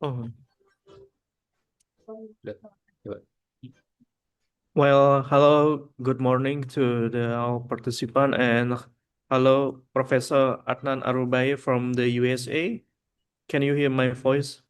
Oh, udah. Coba. Well, hello, good morning to the all participant and hello, Professor Adnan Arubai from the USA. Can you hear my voice?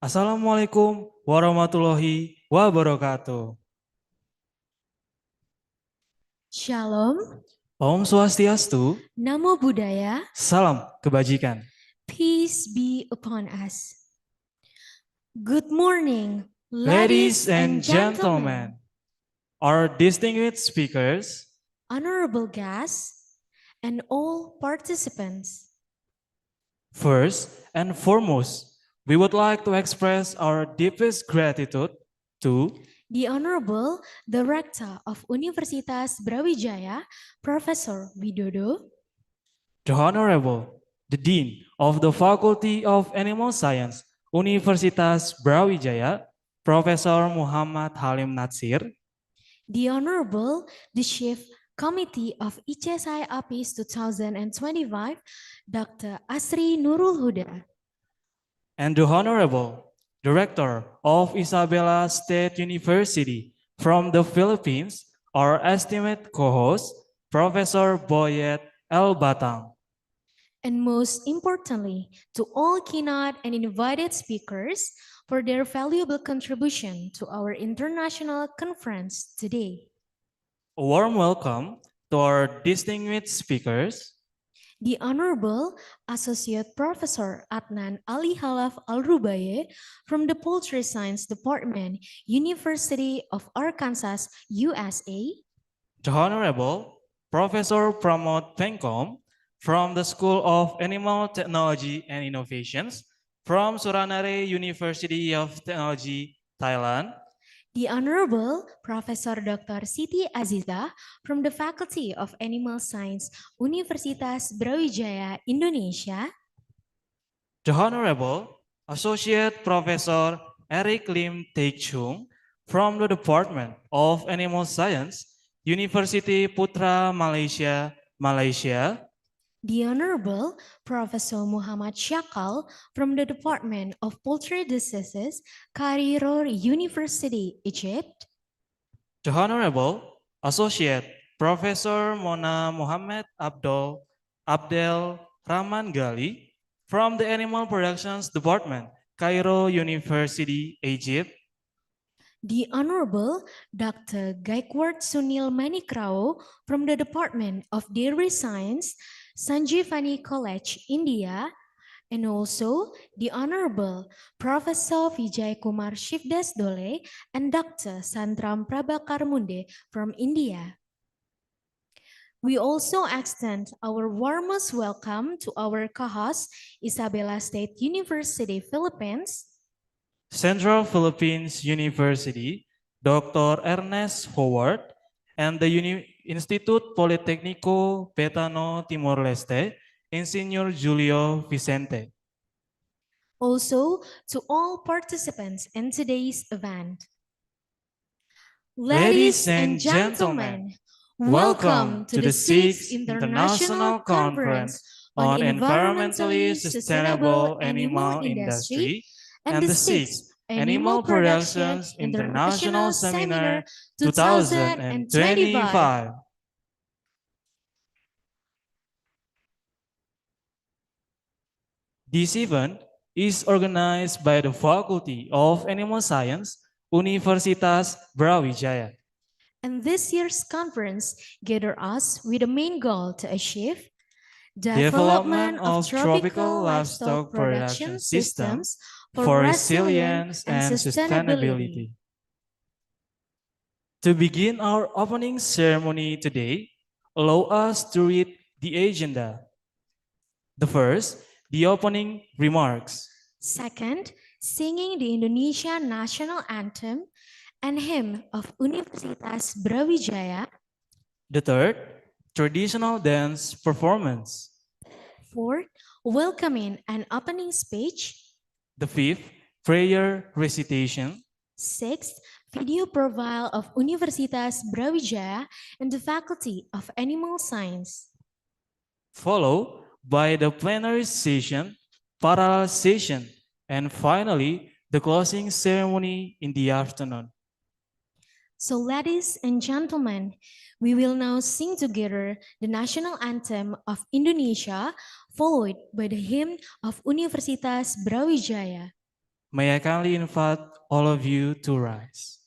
Assalamualaikum warahmatullahi wabarakatuh. Shalom, Om Swastiastu, Namo Buddhaya, salam kebajikan. peace be upon us. Good morning, Ladies ladies and and gentlemen, gentlemen, our distinguished speakers, honorable guests, and all participants. first and foremost, we would like to express our deepest gratitude to The Honorable Director of Universitas Brawijaya, Professor Widodo, the Honorable, the Dean of the Faculty of Animal Science, Universitas Brawijaya, Professor Muhammad Halim Natsir, the Honorable, the Chief Committee of Icesai Apis 2025, Dr. Asri Nurul Huda, and the Honorable Director of Isabela State University from the Philippines, our estimate co-host, Professor Boyet L. Batang. and most importantly, to all keynote and invited speakers for their valuable contribution to our international conference today. A warm welcome to our distinguished speakers, The Honorable Associate Professor Adnan Ali Halaf Al-Rubaye from the Poultry Science Department, University of Arkansas, USA, the Honorable Professor Pramod Pengkom from the School of Animal Technology and Innovations from Suranare University of Technology, Thailand, the Honorable Professor Dr. Siti Aziza from the Faculty of Animal Science, Universitas Brawijaya, Indonesia, the Honorable Associate Professor Eric Lim Taek Chung from the Department of Animal Science, University Putra Malaysia, Malaysia, the Honorable Professor Muhammad Syakal from the Department of Poultry Diseases, Cairo University, Egypt, the Honorable Associate Professor Mona Muhammad Abdel Rahman Gali from the Animal Productions Department, Cairo University, Egypt, the Honorable Dr. Gaikwad Sunil Manikrao from the Department of Dairy Science, Sanjivani College, India, and also the Honorable Professor Vijay Kumar Shivdas Dole and Dr. Santram Prabhakar Munde from India. We also extend our warmest welcome to our co-host, Isabela State University, Philippines, Central Philippines University, Dr. Ernest Howard, and the Institut Politécnico Betano Timor-Leste, Insinyur Julio Vicente. also to all participants in today's event. Ladies and gentlemen, welcome to the 6th International Conference on Environmentally Sustainable Animal Industry and the 6th Animal Productions International Seminar 2025. This event is organized by the Faculty of Animal Science, Universitas Brawijaya. And this year's conference gathered us with the main goal to achieve development of tropical livestock production systems for resilience and sustainability. To begin our opening ceremony today, allow us to read the agenda. The first, the opening remarks. Second, singing the Indonesian national anthem and hymn of Universitas Brawijaya. The third, traditional dance performance. Fourth, welcoming and opening speech. The fifth, prayer recitation. Sixth, video profile of Universitas Brawijaya and the Faculty of Animal Science. Followed by the plenary session, parallel session, and finally, the closing ceremony in the afternoon. So ladies and gentlemen, we will now sing together the national anthem of Indonesia, followed by the hymn of Universitas Brawijaya. May I kindly invite all of you to rise.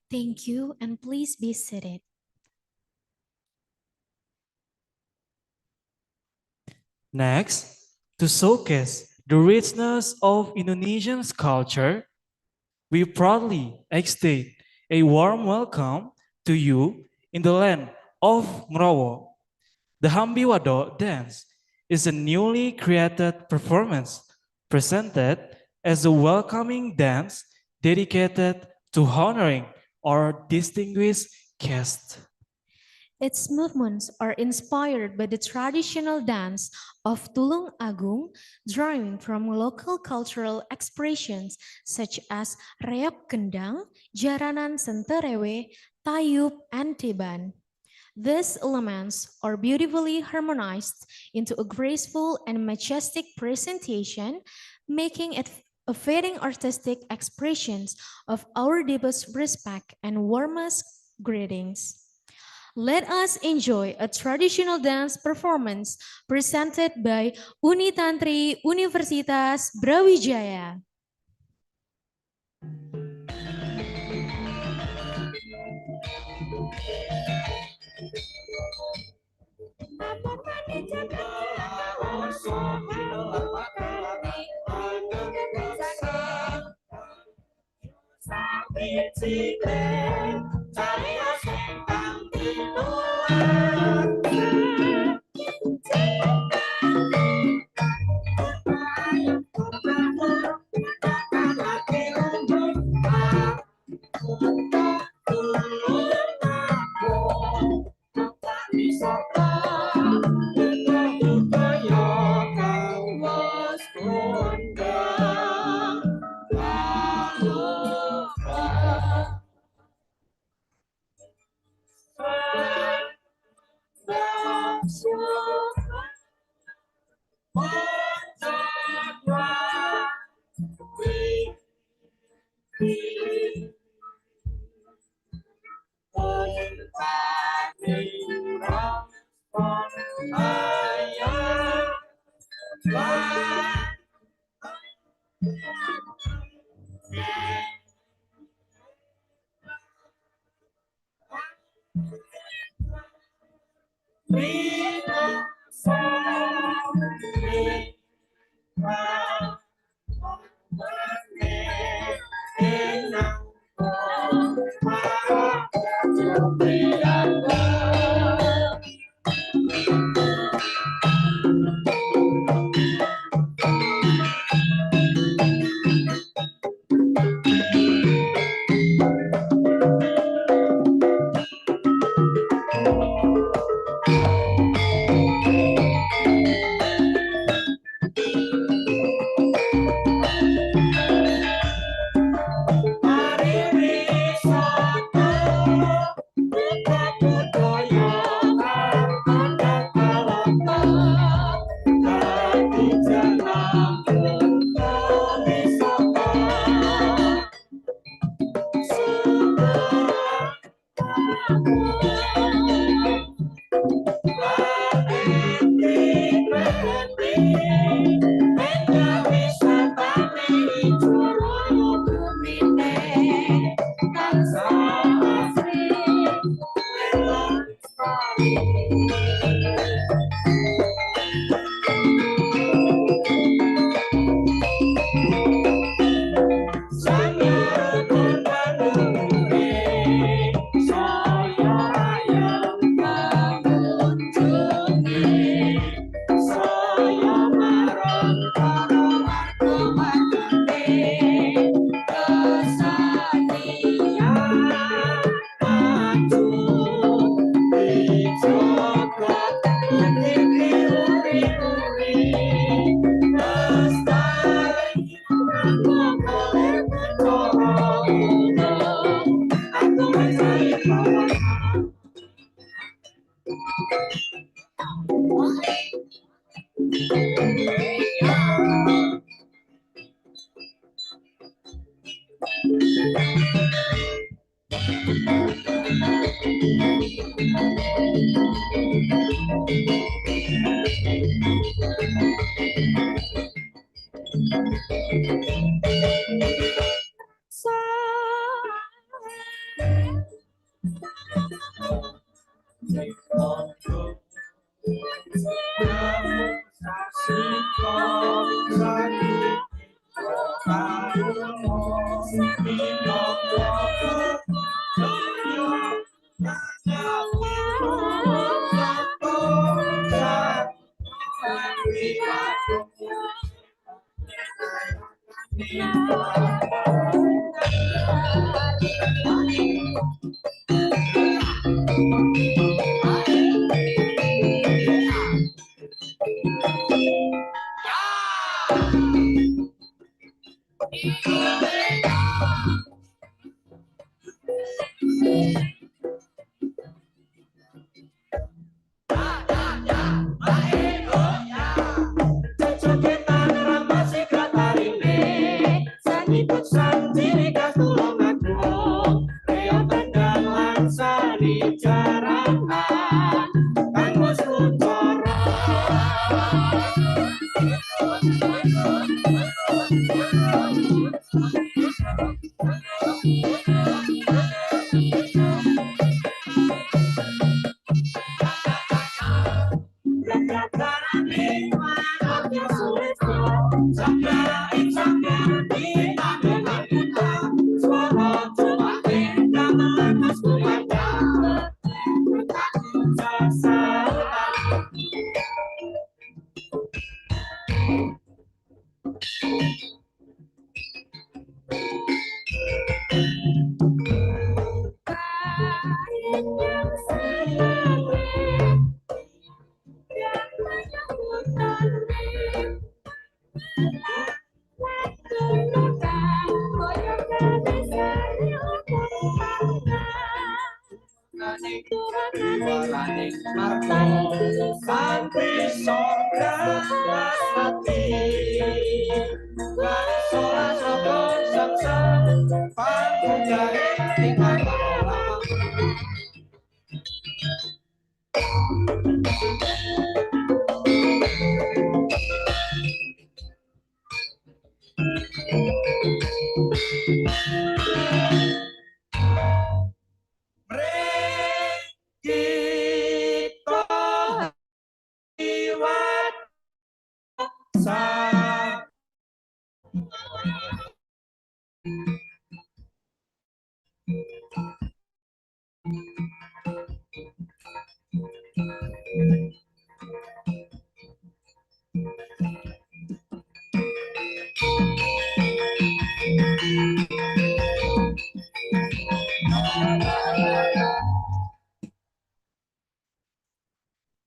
Thank you, and please be seated. Next, to showcase the richness of Indonesian's culture, we proudly extend a warm welcome to you in the land of Ngrowo. The Hambiwado dance is a newly created performance presented as a welcoming dance dedicated to honoring our distinguished guests. Its movements are inspired by the traditional dance of Tulung Agung, drawing from local cultural expressions such as reok kendang, jaranan senterewe, tayub, and teban. These elements are beautifully harmonized into a graceful and majestic presentation, making it a fitting artistic expression of our deepest respect and warmest greetings. Let us enjoy a traditional dance performance presented by Unitantri Universitas Brawijaya.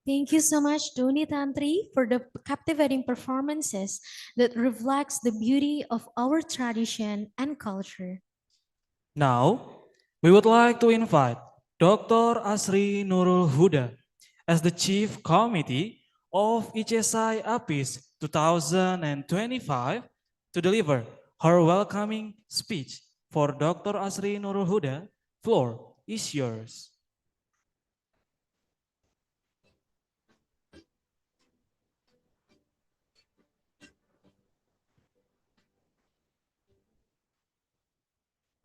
Thank you so much, Doni Tantri, for the captivating performances that reflects the beauty of our tradition and culture. Now, we would like to invite Dr. Asri Nurul Huda as the Chief Committee of Icesai Apis 2025 to deliver her welcoming speech. For Dr. Asri Nurul Huda, floor is yours.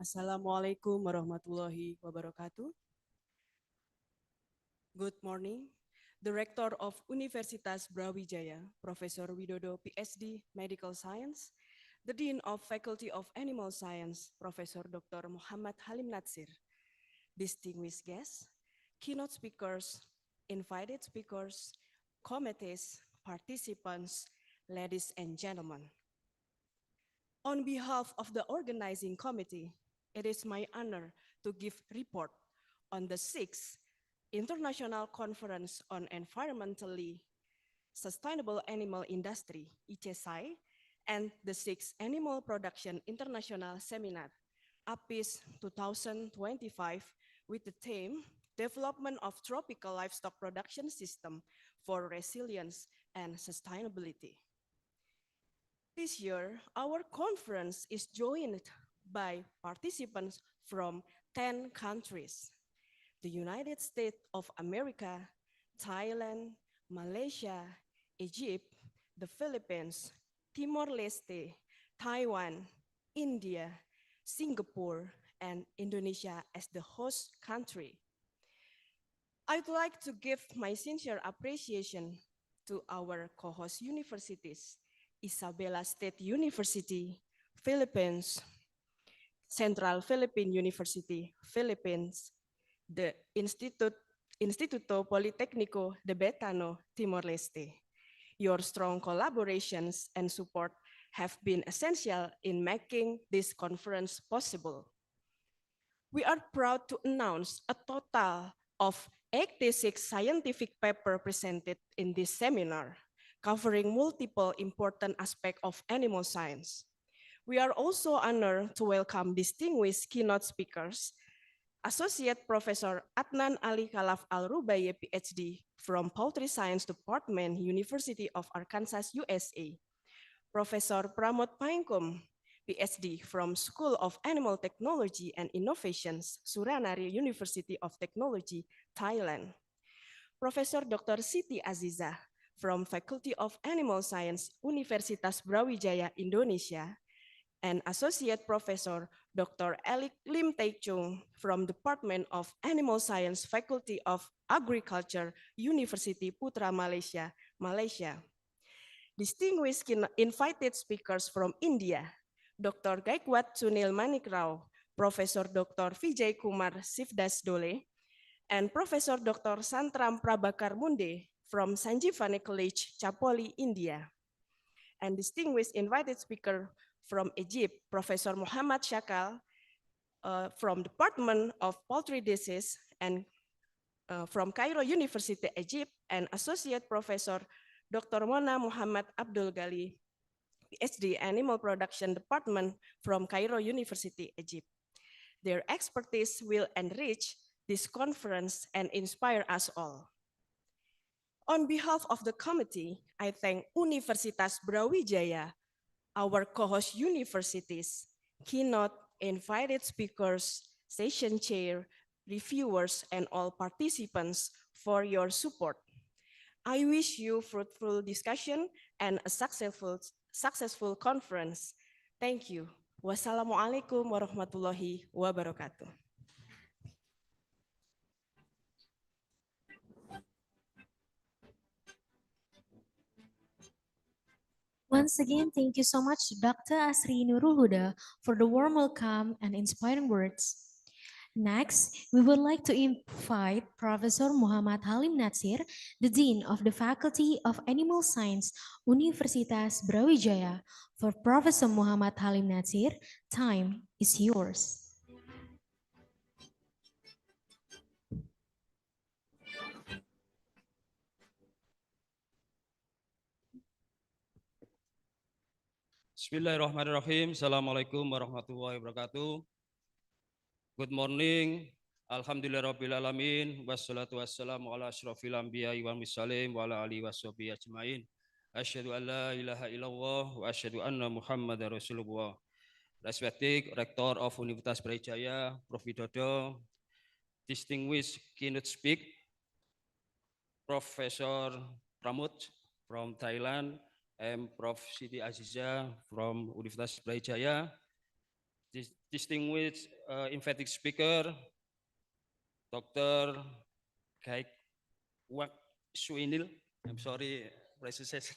Assalamualaikum warahmatullahi wabarakatuh. Good morning. The Rector of Universitas Brawijaya, Professor Widodo, PhD, Medical Science, the Dean of Faculty of Animal Science, Professor Dr. Muhammad Halim Natsir, distinguished guests, keynote speakers, invited speakers, committees, participants, ladies and gentlemen. On behalf of the organizing committee, it is my honor to give report on the 6th International Conference on Environmentally Sustainable Animal Industry, Icesai, and the 6th Animal Production International Seminar, APIS 2025, with the theme, Development of Tropical Livestock Production System for Resilience and Sustainability. This year, our conference is joined by participants from 10 countries: the United States of America, Thailand, Malaysia, Egypt, the Philippines, Timor-Leste, Taiwan, India, Singapore, and Indonesia as the host country. I'd like to give my sincere appreciation to our co-host universities, Isabela State University, Philippines, Central Philippine University, Philippines, the Instituto Politécnico de Betano, Timor-Leste. Your strong collaborations and support have been essential in making this conference possible. We are proud to announce a total of 86 scientific papers presented in this seminar, covering multiple important aspects of animal science. We are also honored to welcome distinguished keynote speakers, Associate Professor Adnan Ali Khalaf Al-Rubaye, PhD, from Poultry Science Department, University of Arkansas, USA, Professor Pramod Paingkum, PhD, from School of Animal Technology and Innovations, Suranare University of Technology, Thailand, Professor Dr. Siti Aziza, from Faculty of Animal Science, Universitas Brawijaya, Indonesia, and Associate Professor Dr. Elik Lim Tae Chung from Department of Animal Science Faculty of Agriculture, University Putra Malaysia, Malaysia. Distinguished invited speakers from India, Dr. Gaikwad Sunil Manikrao, Professor Dr. Vijay Kumar Sivdas Dole, and Professor Dr. Santram Prabhakar Munde from Sanjeevani College, Chapoli, India. And distinguished invited speaker from Egypt, Professor Muhammad Shakal from Department of Poultry Disease and from Cairo University, Egypt, and Associate Professor Dr. Mona Muhammad Abdul Ghali, PhD, Animal Production Department from Cairo University, Egypt. Their expertise will enrich this conference and inspire us all. On behalf of the committee, I thank Universitas Brawijaya, our co-host universities, keynote invited speakers, session chair, reviewers, and all participants for your support. I wish you fruitful discussion and a successful conference. Thank you. Wassalamualaikum warahmatullahi wabarakatuh. Once again, thank you so much, Dr. Asri Nurul Huda, for the warm welcome and inspiring words. Next, we would like to invite Professor Muhammad Halim Natsir, the Dean of the Faculty of Animal Science, Universitas Brawijaya. For Professor Muhammad Halim Natsir, time is yours. Bismillahirrahmanirrahim. Assalamualaikum warahmatullahi wabarakatuh. Good morning. Alhamdulillahirrabbilalamin. Wassalatu wassalamu ala asyrafil anbiya'i wal mursalin wa ala alihi washabihi ajmain. Asyhadu an la ilaha illallah wa asyhadu anna Muhammadar Rasulullah. Respected Rector of Universitas Brawijaya, Prof. Widodo, distinguished keynote speaker, Professor Pramod from Thailand, and Prof. Siti Aziza from Universitas Brawijaya, distinguished invited speaker, Dr. Gaikwad Sunil, I'm sorry, pronunciation.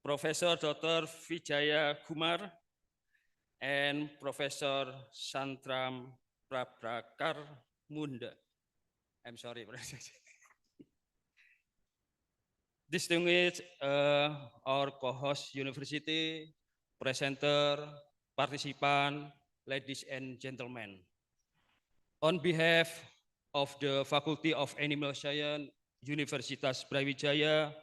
Professor Dr. Vijaya Kumar, and Professor Santram Prabhakar Munde. I'm sorry, pronunciation. Distinguished our co-host university, presenter, participant, ladies and gentlemen. On behalf of the Faculty of Animal Science, Universitas Brawijaya,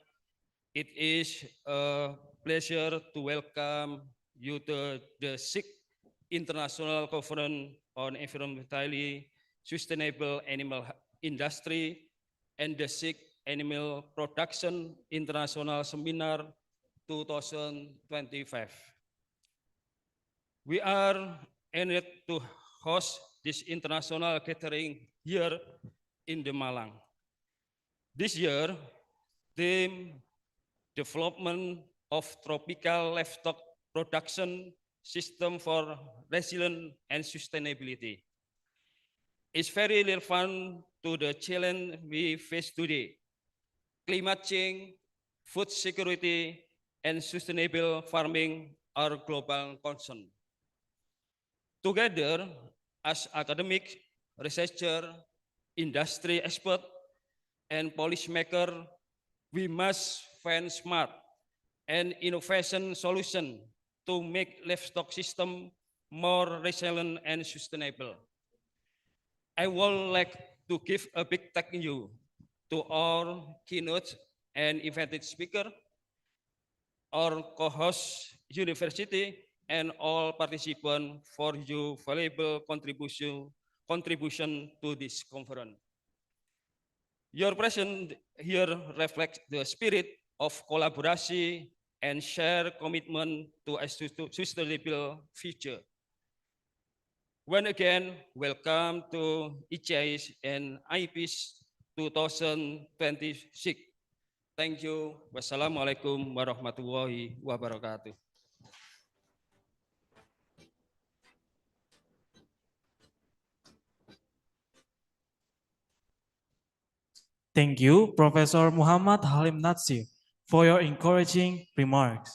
it is a pleasure to welcome you to the 6th International Conference on Environmentally Sustainable Animal Industry and the 6th Animal Production International Seminar 2025. We are honored to host this international gathering here in the Malang. This year, the development of tropical livestock production system for resilience and sustainability is very relevant to the challenge we face today. Climate change, food security, and sustainable farming are global concerns. Together, as academic, researcher, industry expert, and policymaker, we must find smart and innovation solutions to make livestock system more resilient and sustainable. I would like to give a big thank you to our keynote and invited speaker, our co-host university, and all participants for your valuable contribution to this conference. Your presence here reflects the spirit of collaboration and shared commitment to a sustainable future. Once again, welcome to Icesai and Apis 2026. Thank you. Wassalamualaikum warahmatullahi wabarakatuh. Thank you, Professor Muhammad Halim Natsir, for your encouraging remarks.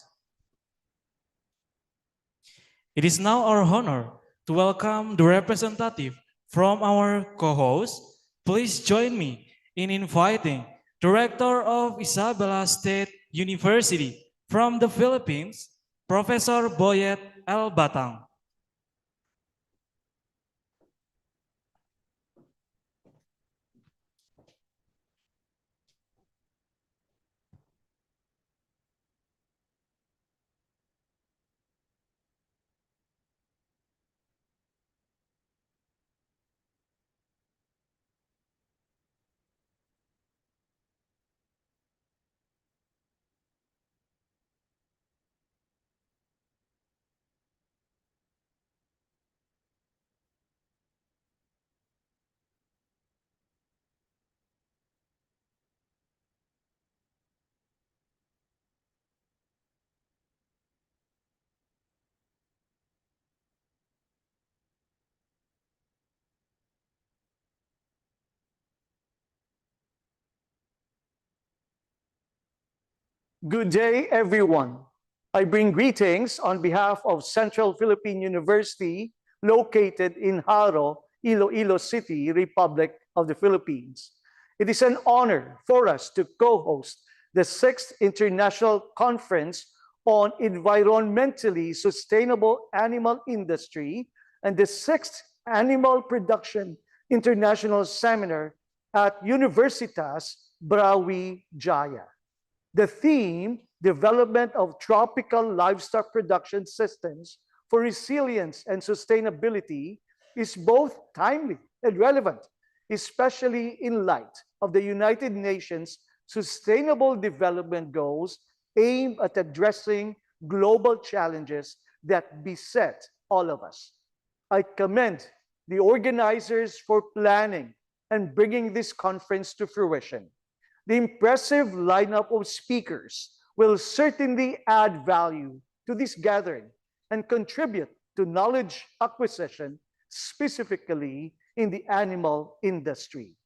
It is now our honor to welcome the representative from our co-host. Please join me in inviting Director of Isabela State University from the Philippines, Professor Boyet L. Batang. Good day, everyone. I bring greetings on behalf of Central Philippine University, located in Haro, Iloilo City, Republic of the Philippines. It is an honor for us to co-host the 6th International Conference on Environmentally Sustainable Animal Industry and the 6th Animal Production International Seminar at Universitas Brawijaya. The theme, development of tropical livestock production systems for resilience and sustainability, is both timely and relevant, especially in light of the United Nations Sustainable Development Goals aimed at addressing global challenges that beset all of us. I commend the organizers for planning and bringing this conference to fruition. The impressive lineup of speakers will certainly add value to this gathering and contribute to knowledge acquisition, specifically in the animal industry.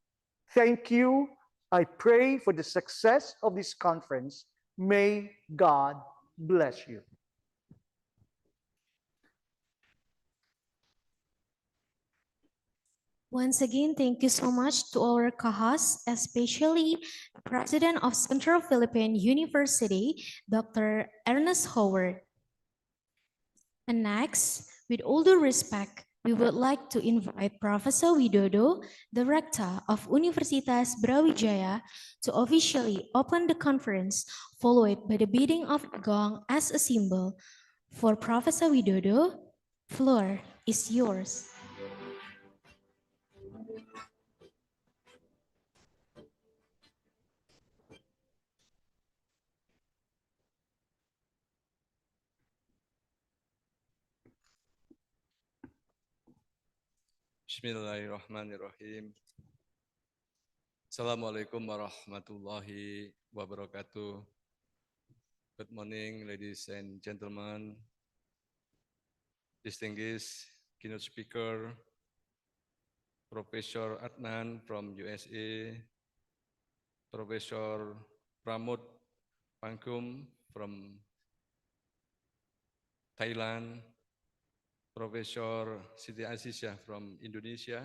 Thank you. I pray for the success of this conference. May God bless you. Once again, thank you so much to our co-hosts, especially President of Central Philippine University, Dr. Ernest Howard. And next, with all due respect, we would like to invite Professor Widodo, the Rector of Universitas Brawijaya, to officially open the conference, followed by the beating of the gong as a symbol. For Professor Widodo, floor is yours. Bismillahirrahmanirrahim. Assalamualaikum warahmatullahi wabarakatuh. Good morning, ladies and gentlemen, distinguished keynote speaker, Professor Adnan from USA, Professor Pramod Pangkum from Thailand, Professor Siti Azizah from Indonesia,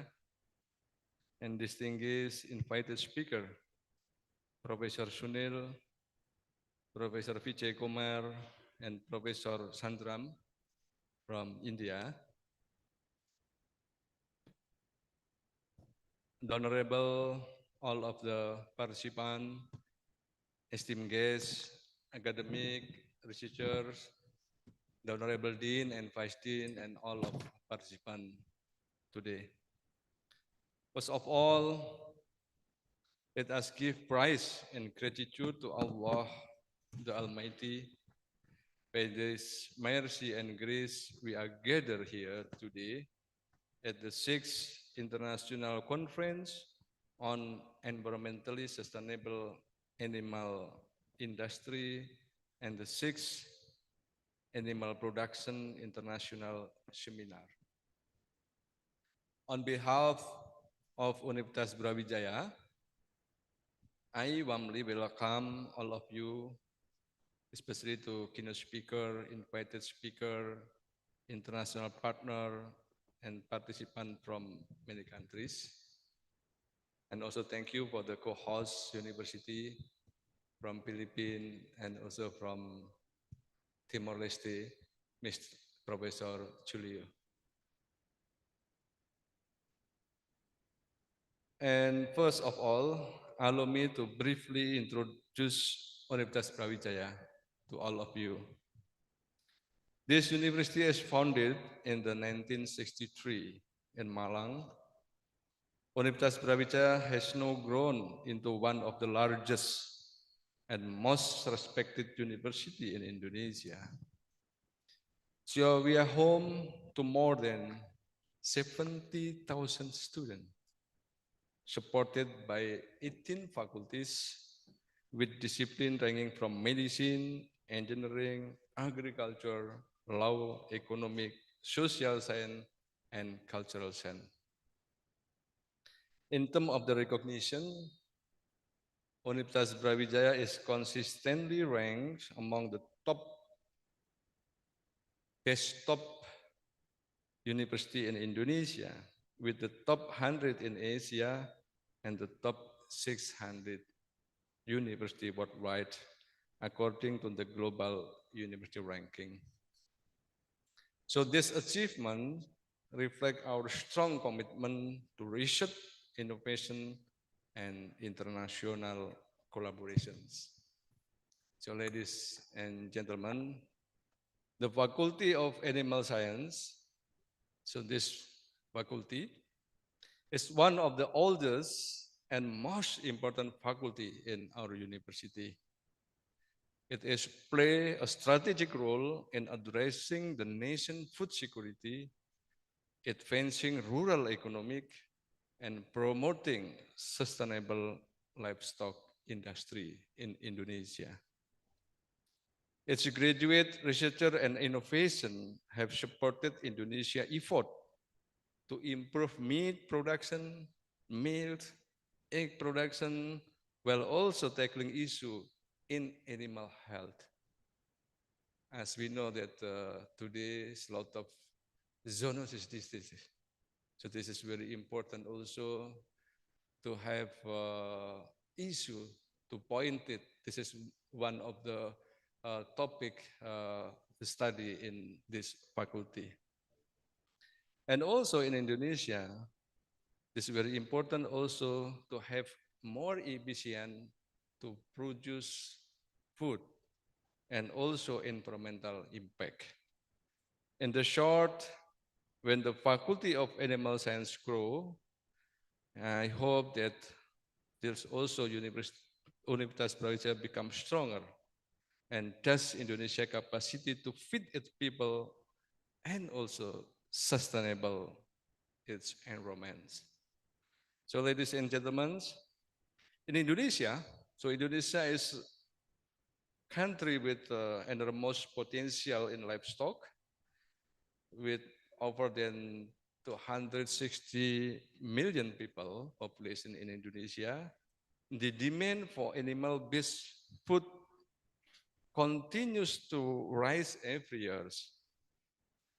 and distinguished invited speaker, Professor Sunil, Professor Vijay Kumar, and Professor Sandram from India. The Honorable, all of the participants, esteemed guests, academic, researchers, the Honorable Dean and Vice Dean, and all of participants today. First of all, let us give praise and gratitude to Allah, the Almighty. By this mercy and grace, we are gathered here today at the 6th International Conference on Environmentally Sustainable Animal Industry and the 6th Animal Production International Seminar. On behalf of Universitas Brawijaya, I warmly welcome all of you, especially to keynote speaker, invited speaker, international partner, and participant from many countries. And also thank you for the co-host university from Philippines and also from Timor-Leste, Mr. Professor Julio. And first of all, allow me to briefly introduce Universitas Brawijaya to all of you. This university is founded in the 1963 in Malang. Universitas Brawijaya has now grown into one of the largest and most respected university in Indonesia. So we are home to more than 70,000 students, supported by 18 faculties with discipline ranging from medicine, engineering, agriculture, law, economic, social science, and cultural science. In terms of the recognition, Universitas Brawijaya is consistently ranked among the best top university in Indonesia, with the top 100 in Asia and the top 600 university worldwide, according to the global university ranking. So this achievement reflect our strong commitment to research, innovation, and international collaborations. So ladies and gentlemen, the Faculty of Animal Science, so this faculty is one of the oldest and most important faculty in our university. It is play a strategic role in addressing the nation's food security, advancing rural economic, and promoting sustainable livestock industry in Indonesia. Its graduate researcher and innovation have supported Indonesia effort to improve meat production, milk, egg production, while also tackling issue in animal health. As we know that today is a lot of zoonosis diseases. So this is very important also to have issue to point it. This is one of the topic to study in this faculty. And also in Indonesia, this is very important also to have more efficient to produce food and also environmental impact. In the short, when the Faculty of Animal Science grow, I hope that there's also Universitas Brawijaya become stronger, and thus Indonesia capacity to feed its people and also sustainable its environment. So ladies and gentlemen, in Indonesia, so Indonesia is country with enormous potential in livestock, with over than 260 million people population in Indonesia. The demand for animal-based food continues to rise every year.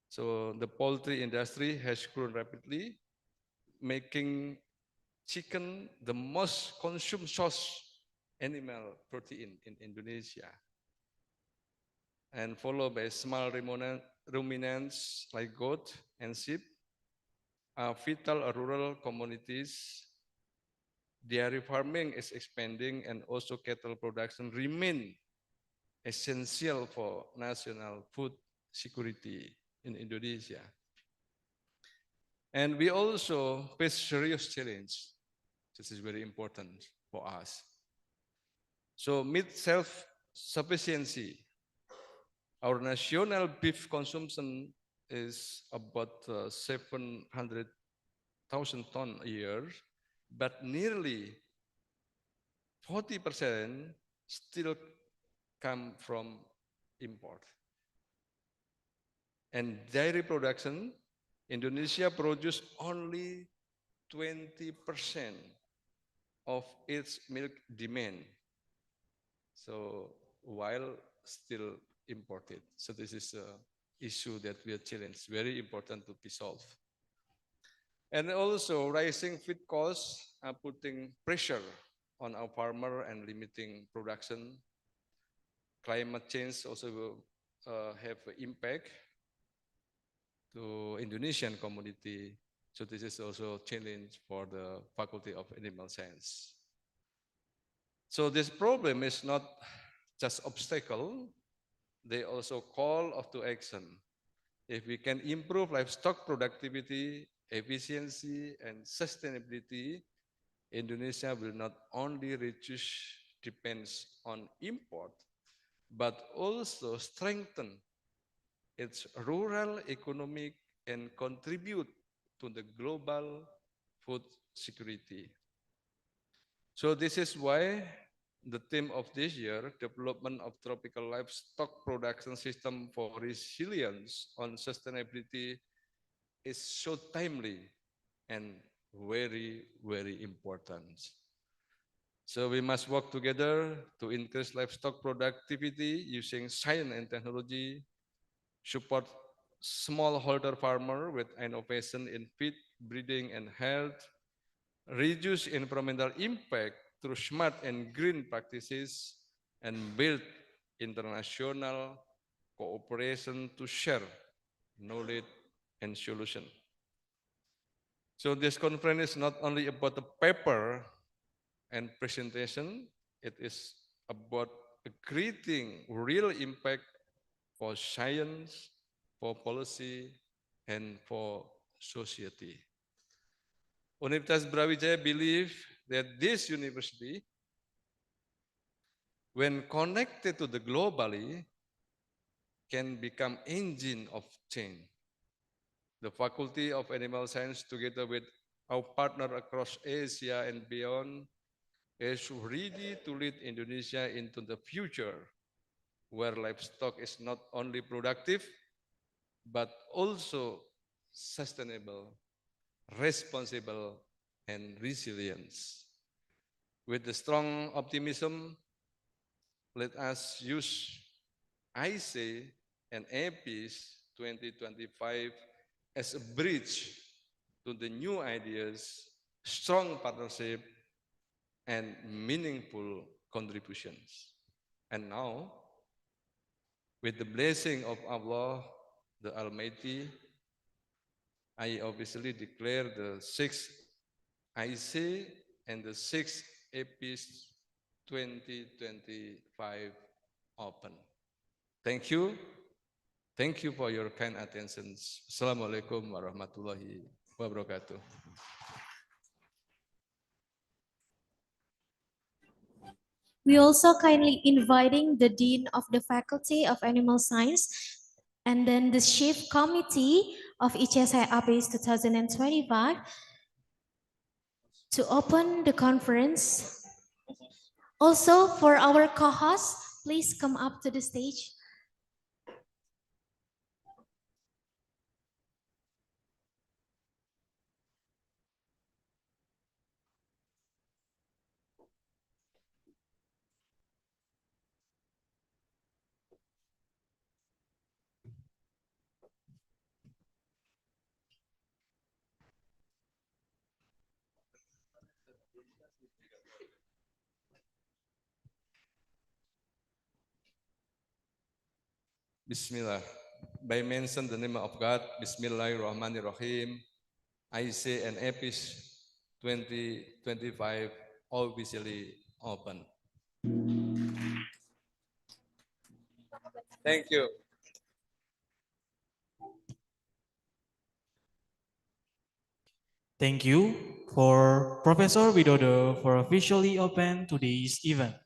So the poultry industry has grown rapidly, making chicken the most consumed source animal protein in Indonesia, and followed by small ruminants like goat and sheep, are vital rural communities. Dairy farming is expanding, and also cattle production remain essential for national food security in Indonesia. And we also face serious challenge. This is very important for us. So meat self-sufficiency. Our national beef consumption is about 700,000 tons a year, but nearly 40% still come from import. And dairy production, Indonesia produce only 20% of its milk demand. So while still imported. So this is an issue that we are challenged, very important to be solved. And also rising feed costs are putting pressure on our farmer and limiting production. Climate change also will have an impact to Indonesian community. So this is also a challenge for the Faculty of Animal Science. So this problem is not just obstacle, they also call to action. If we can improve livestock productivity, efficiency, and sustainability, Indonesia will not only reduce dependence on import, but also strengthen its rural economic and contribute to the global food security. So this is why the theme of this year, development of tropical livestock production system for resilience on sustainability, is so timely and very, very important. So we must work together to increase livestock productivity using science and technology, support smallholder farmer with innovation in feed, breeding, and health, reduce environmental impact through smart and green practices, and build international cooperation to share knowledge and solution. So this conference is not only about the paper and presentation, it is about creating real impact for science, for policy, and for society. Universitas Brawijaya believe that this university, when connected to the globally, can become engine of change. The Faculty of Animal Science, together with our partner across Asia and beyond, is ready to lead Indonesia into the future, where livestock is not only productive, but also sustainable, responsible, and resilient. With the strong optimism, let us use Icesai and Apis 2025 as a bridge to the new ideas, strong partnership, and meaningful contributions. And now, with the blessing of Allah, the Almighty, I obviously declare the 6th Icesai and the 6th Apis 2025 open. Thank you. Thank you for your kind attention. Assalamualaikum warahmatullahi wabarakatuh. We also kindly inviting the Dean of the Faculty of Animal Science and then the Chief Committee of Icesai Apis 2025 to open the conference. Also, for our co-hosts, please come up to the stage. Bismillah. By mention the name of God, Bismillahirrahmanirrahim. Icesai and Apis 2025 officially open. Thank you. Thank you for Professor Widodo for officially open today's event.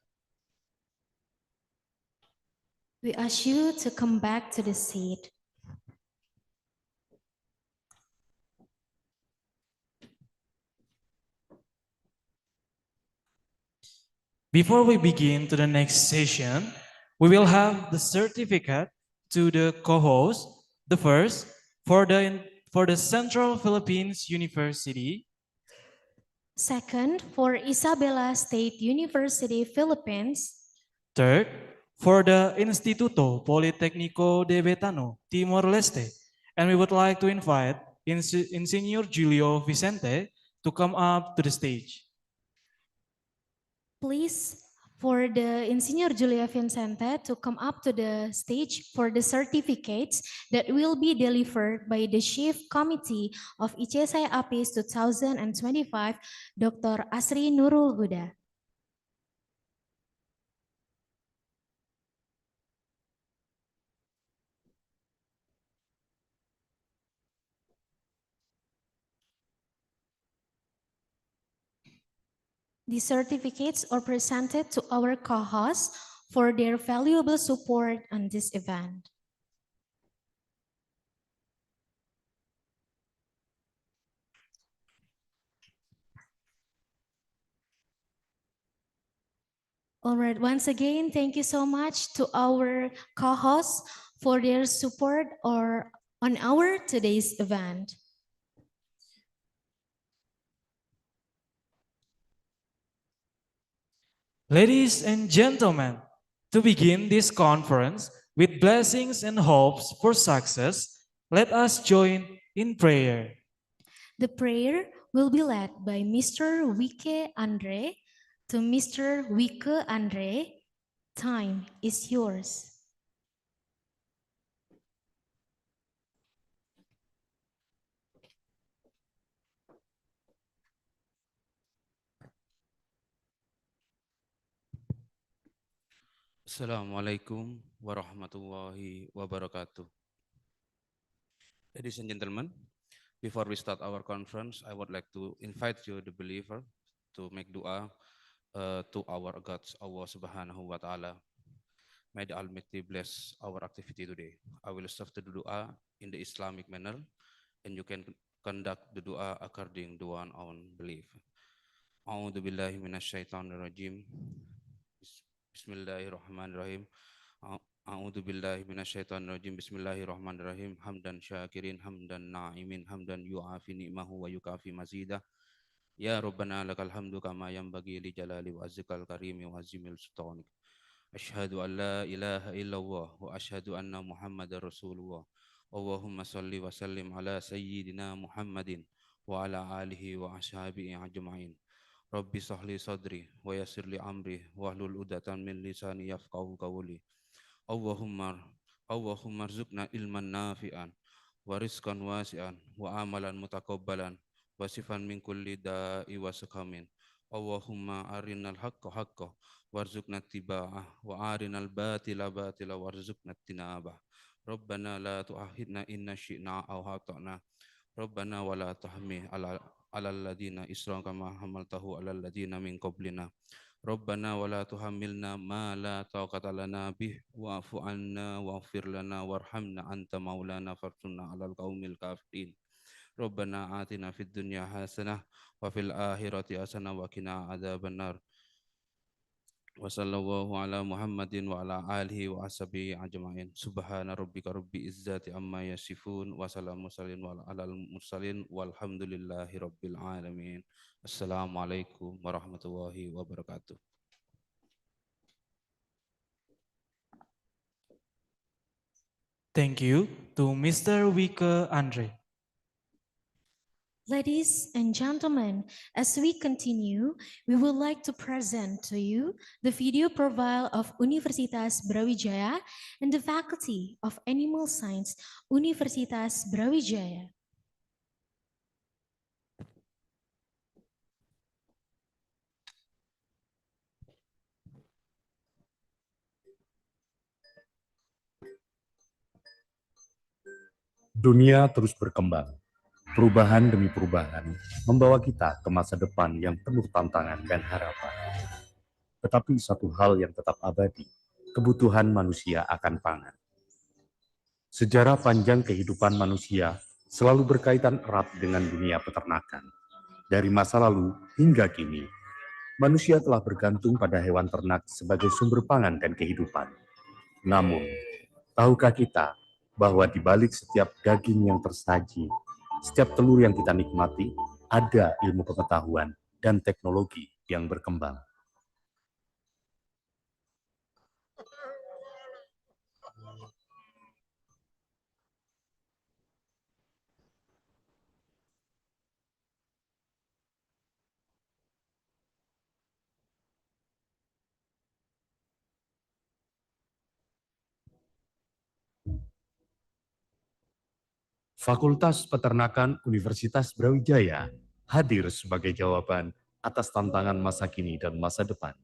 We ask you to come back to the seat. Before we begin to the next session, we will have the certificate to the co-host. The first, for the Central Philippines University. Second, for Isabela State University, Philippines. Third, for the Instituto Politécnico de Betano, Timor-Leste. And we would like to invite Insignor Julio Vicente to come up to the stage. Please, for the Insignor Julia Vincente to come up to the stage for the certificates that will be delivered by the Chief Committee of Icesai Apis 2025, Dr. Asri Nurul Huda. The certificates are presented to our co-hosts for their valuable support on this event. All right, once again, thank you so much to our co-hosts for their support on our today's event. Ladies and gentlemen, to begin this conference with blessings and hopes for success, let us join in prayer. The prayer will be led by Mr. Wike Andre. To Mr. Wike Andre, time is yours. Assalamualaikum warahmatullahi wabarakatuh. Ladies and gentlemen, before we start our conference, I would like to invite you, the believer, to make dua to our God, Allah Subhanahu wa Ta'ala. May the Almighty bless our activity today. I will start the dua in the Islamic manner, and you can conduct the dua according to one own belief. A'udzu billahi minasyaitonir rajim. Bismillahirrahmanirrahim. A'udzu billahi minasyaitonir rajim. Bismillahirrahmanirrahim. Hamdan syakirin, hamdan na'imin, hamdan yu'afi ni'mahu wa yukafi mazidah. Ya Rabbana lakal hamdu kama yanbaghi li jalali wa azkal karimi wa azimil sultanik. Asyhadu an la ilaha illallah wa asyhadu anna Muhammadar Rasulullah. Allahumma salli wa sallim ala sayyidina Muhammadin wa ala alihi wa ashabihi ajma'in. Rabbi sahli sadri wa yassir li amri wahlul 'uqdatam min lisani yafqahu qawli. Allahumma rzuqna ilman nafi'an wa rizqan wasi'an wa amalan mutakabbalan wa sifan min kulli da'i wa saqamin. Allahumma arinal haqqa haqqa warzuqna tiba'ah wa arinal batila batila warzuqna tinabah. Rabbana la tu'ahidna inna syi'na aw hata'na. Rabbana wa la tahmi ala alladina isra kama hamaltahu alal ladina min qablina. Rabbana wa la tuhammilna ma la taqata lana bih wa'fu anna waghfir lana warhamna anta maulana farsunna alal qaumil kafirin. Rabbana atina fid dunya hasanah wa fil akhirati hasanah wa qina adzabannar. Wa sallallahu ala Muhammadin wa ala alihi wa ashabihi ajma'in. Subhana rabbika rabbil izzati amma yasifun wa salamun alal mursalin walhamdulillahi rabbil alamin. Assalamualaikum warahmatullahi wabarakatuh. Thank you to Mr. Wike Andre. Ladies and gentlemen, as we continue, we would like to present to you the video profile of Universitas Brawijaya and the Faculty of Animal Science, Universitas Brawijaya. Dunia terus berkembang. Perubahan demi perubahan membawa kita ke masa depan yang penuh tantangan dan harapan. Tetapi satu hal yang tetap abadi, kebutuhan manusia akan pangan. Sejarah panjang kehidupan manusia selalu berkaitan erat dengan dunia peternakan. Dari masa lalu hingga kini, manusia telah bergantung pada hewan ternak sebagai sumber pangan dan kehidupan. Namun, tahukah kita bahwa di balik setiap daging yang tersaji, setiap telur yang kita nikmati, ada ilmu pengetahuan dan teknologi yang berkembang. Fakultas Peternakan Universitas Brawijaya hadir sebagai jawaban atas tantangan masa kini dan masa depan.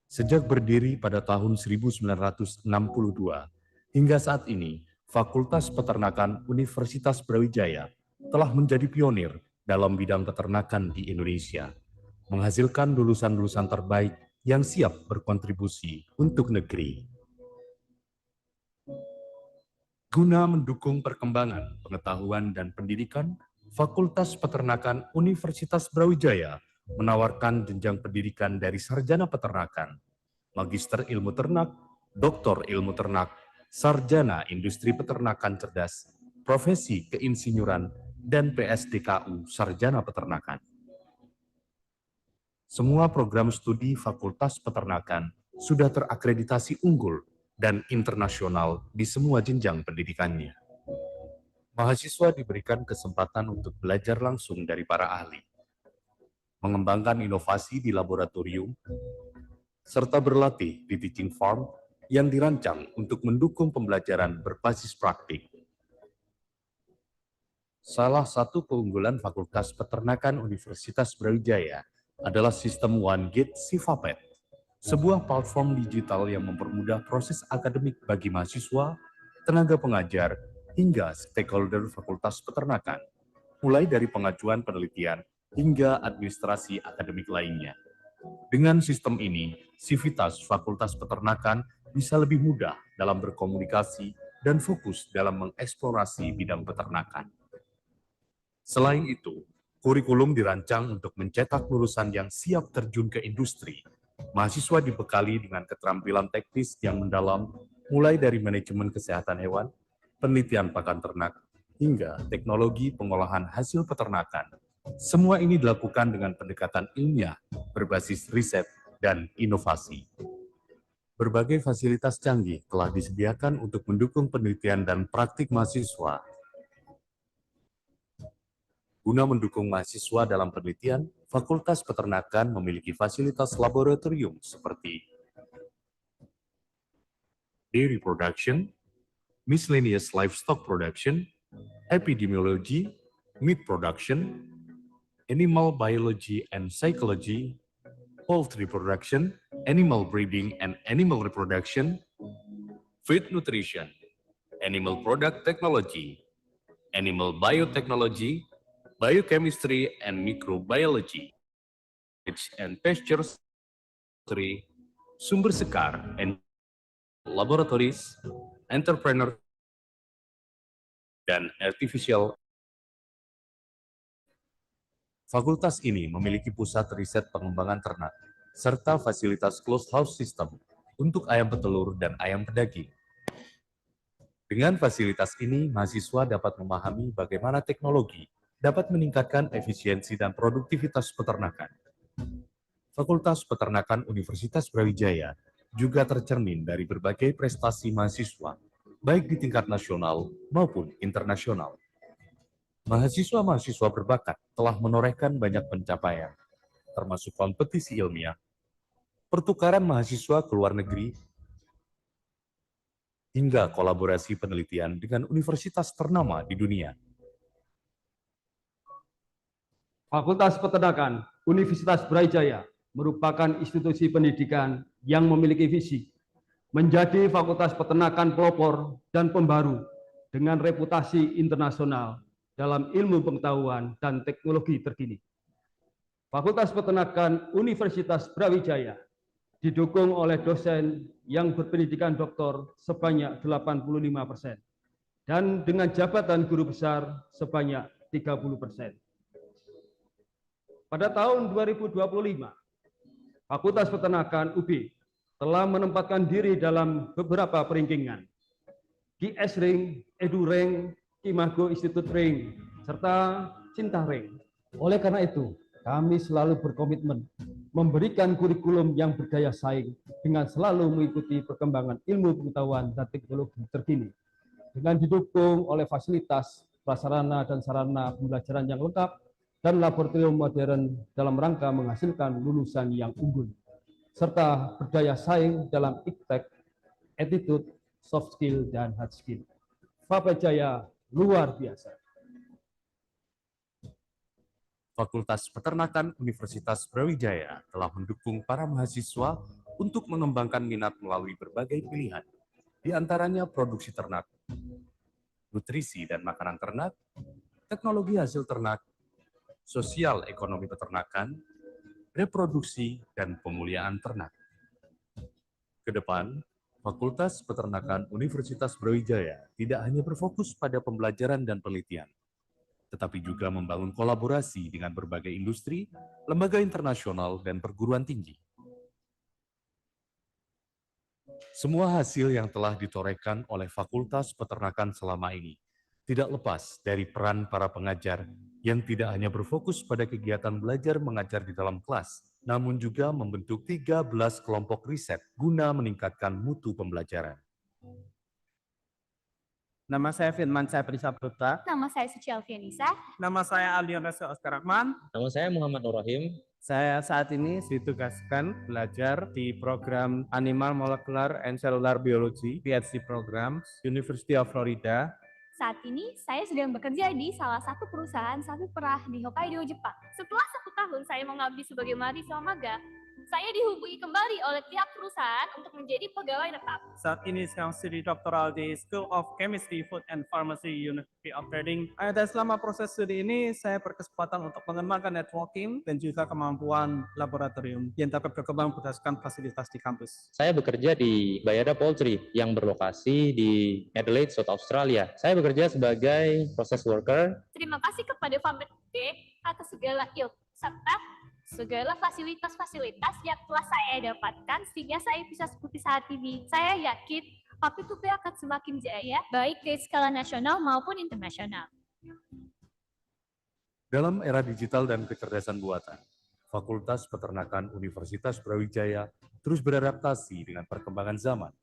Sejak berdiri pada tahun 1962, hingga saat ini, Fakultas Peternakan Universitas Brawijaya telah menjadi pionir dalam bidang peternakan di Indonesia, menghasilkan lulusan-lulusan terbaik yang siap berkontribusi untuk negeri. Guna mendukung perkembangan pengetahuan dan pendidikan, Fakultas Peternakan Universitas Brawijaya menawarkan jenjang pendidikan dari sarjana peternakan, magister ilmu ternak, doktor ilmu ternak, sarjana industri peternakan cerdas, profesi keinsinyuran, dan PSDKU sarjana peternakan. Semua program studi Fakultas Peternakan sudah terakreditasi unggul dan internasional di semua jenjang pendidikannya. Mahasiswa diberikan kesempatan untuk belajar langsung dari para ahli, mengembangkan inovasi di laboratorium, serta berlatih di teaching farm yang dirancang untuk mendukung pembelajaran berbasis praktik. Salah satu keunggulan Fakultas Peternakan Universitas Brawijaya adalah sistem One Gate Sifapet, sebuah platform digital yang mempermudah proses akademik bagi mahasiswa, tenaga pengajar, hingga stakeholder Fakultas Peternakan, mulai dari pengajuan penelitian hingga administrasi akademik lainnya. Dengan sistem ini, sivitas Fakultas Peternakan bisa lebih mudah dalam berkomunikasi dan fokus dalam mengeksplorasi bidang peternakan. Selain itu, kurikulum dirancang untuk mencetak lulusan yang siap terjun ke industri. Mahasiswa dibekali dengan keterampilan teknis yang mendalam, mulai dari manajemen kesehatan hewan, penelitian pakan ternak, hingga teknologi pengolahan hasil peternakan. Semua ini dilakukan dengan pendekatan ilmiah, berbasis riset, dan inovasi. Berbagai fasilitas canggih telah disediakan untuk mendukung penelitian dan praktik mahasiswa. Guna mendukung mahasiswa dalam penelitian, Fakultas Peternakan memiliki fasilitas laboratorium seperti dairy production, miscellaneous livestock production, epidemiology, meat production, animal biology and psychology, poultry production, animal breeding and animal reproduction, feed nutrition, animal product technology, animal biotechnology, biochemistry and microbiology, and pasture sumber sekar and laboratories, entrepreneur, dan artificial. Fakultas ini memiliki pusat riset pengembangan ternak, serta fasilitas closed house system untuk ayam petelur dan ayam pedaging. Dengan fasilitas ini, mahasiswa dapat memahami bagaimana teknologi dapat meningkatkan efisiensi dan produktivitas peternakan. Fakultas Peternakan Universitas Brawijaya juga tercermin dari berbagai prestasi mahasiswa, baik di tingkat nasional maupun internasional. Mahasiswa-mahasiswa berbakat telah menorehkan banyak pencapaian, termasuk kompetisi ilmiah, pertukaran mahasiswa ke luar negeri, hingga kolaborasi penelitian dengan universitas ternama di dunia. Fakultas Peternakan Universitas Brawijaya merupakan institusi pendidikan yang memiliki visi menjadi fakultas peternakan pelopor dan pembaru dengan reputasi internasional dalam ilmu pengetahuan dan teknologi terkini. Fakultas Peternakan Universitas Brawijaya didukung oleh dosen yang berpendidikan doktor sebanyak 85% dan dengan jabatan guru besar sebanyak 30%. Pada tahun 2025, Fakultas Peternakan UB telah menempatkan diri dalam beberapa peringkingan, GS Ring, Edu Ring, Imago Institute Ring, serta Cinta Ring. Oleh karena itu, Kami selalu berkomitmen memberikan kurikulum yang berdaya saing dengan selalu mengikuti perkembangan ilmu pengetahuan dan teknologi terkini. Dengan didukung oleh fasilitas, prasarana, dan sarana pembelajaran yang lengkap, dan laboratorium modern dalam rangka menghasilkan lulusan yang unggul, serta berdaya saing dalam iptek, attitude, soft skill, dan hard skill. Fapai Jaya luar biasa. Fakultas Peternakan Universitas Brawijaya telah mendukung para mahasiswa untuk mengembangkan minat melalui berbagai pilihan, di antaranya produksi ternak, nutrisi dan makanan ternak, teknologi hasil ternak, sosial ekonomi peternakan, reproduksi, dan pemuliaan ternak. Kedepan, Fakultas Peternakan Universitas Brawijaya tidak hanya berfokus pada pembelajaran dan penelitian, tetapi juga membangun kolaborasi dengan berbagai industri, lembaga internasional, dan perguruan tinggi. Semua hasil yang telah ditorehkan oleh Fakultas Peternakan selama ini tidak lepas dari peran para pengajar yang tidak hanya berfokus pada kegiatan belajar mengajar di dalam kelas, namun juga membentuk 13 kelompok riset guna meningkatkan mutu pembelajaran. Nama saya Firman Syafri Saputra. Nama saya Suci Alfianisa. Nama saya Aldion Rasa Oscar Rahman. Nama saya Muhammad Nur Rahim. Saya saat ini ditugaskan belajar di program Animal Molecular and Cellular Biology, PhD program, University of Florida. Saat ini saya sedang bekerja di salah satu perusahaan sapi perah di Hokkaido, Jepang. Setelah 1 tahun saya mengabdi sebagai mahasiswa magang, saya dihubungi kembali oleh pihak perusahaan untuk menjadi pegawai tetap. Saat ini saya studi doktoral di School of Chemistry, Food and Pharmacy, University of Reading. Dan selama proses studi ini, saya berkesempatan untuk mengembangkan networking dan juga kemampuan laboratorium yang dapat berkembang berdasarkan fasilitas di kampus. Saya bekerja di Bayada Poultry yang berlokasi di Adelaide, South Australia. Saya bekerja sebagai process worker. Terima kasih kepada Famet atas segala ilmu serta segala fasilitas-fasilitas yang telah saya dapatkan sehingga saya bisa seperti saat ini. Saya yakin PAPI-UP akan semakin jaya, baik di skala nasional maupun internasional. Dalam era digital dan kecerdasan buatan, Fakultas Peternakan Universitas Brawijaya terus beradaptasi dengan perkembangan zaman.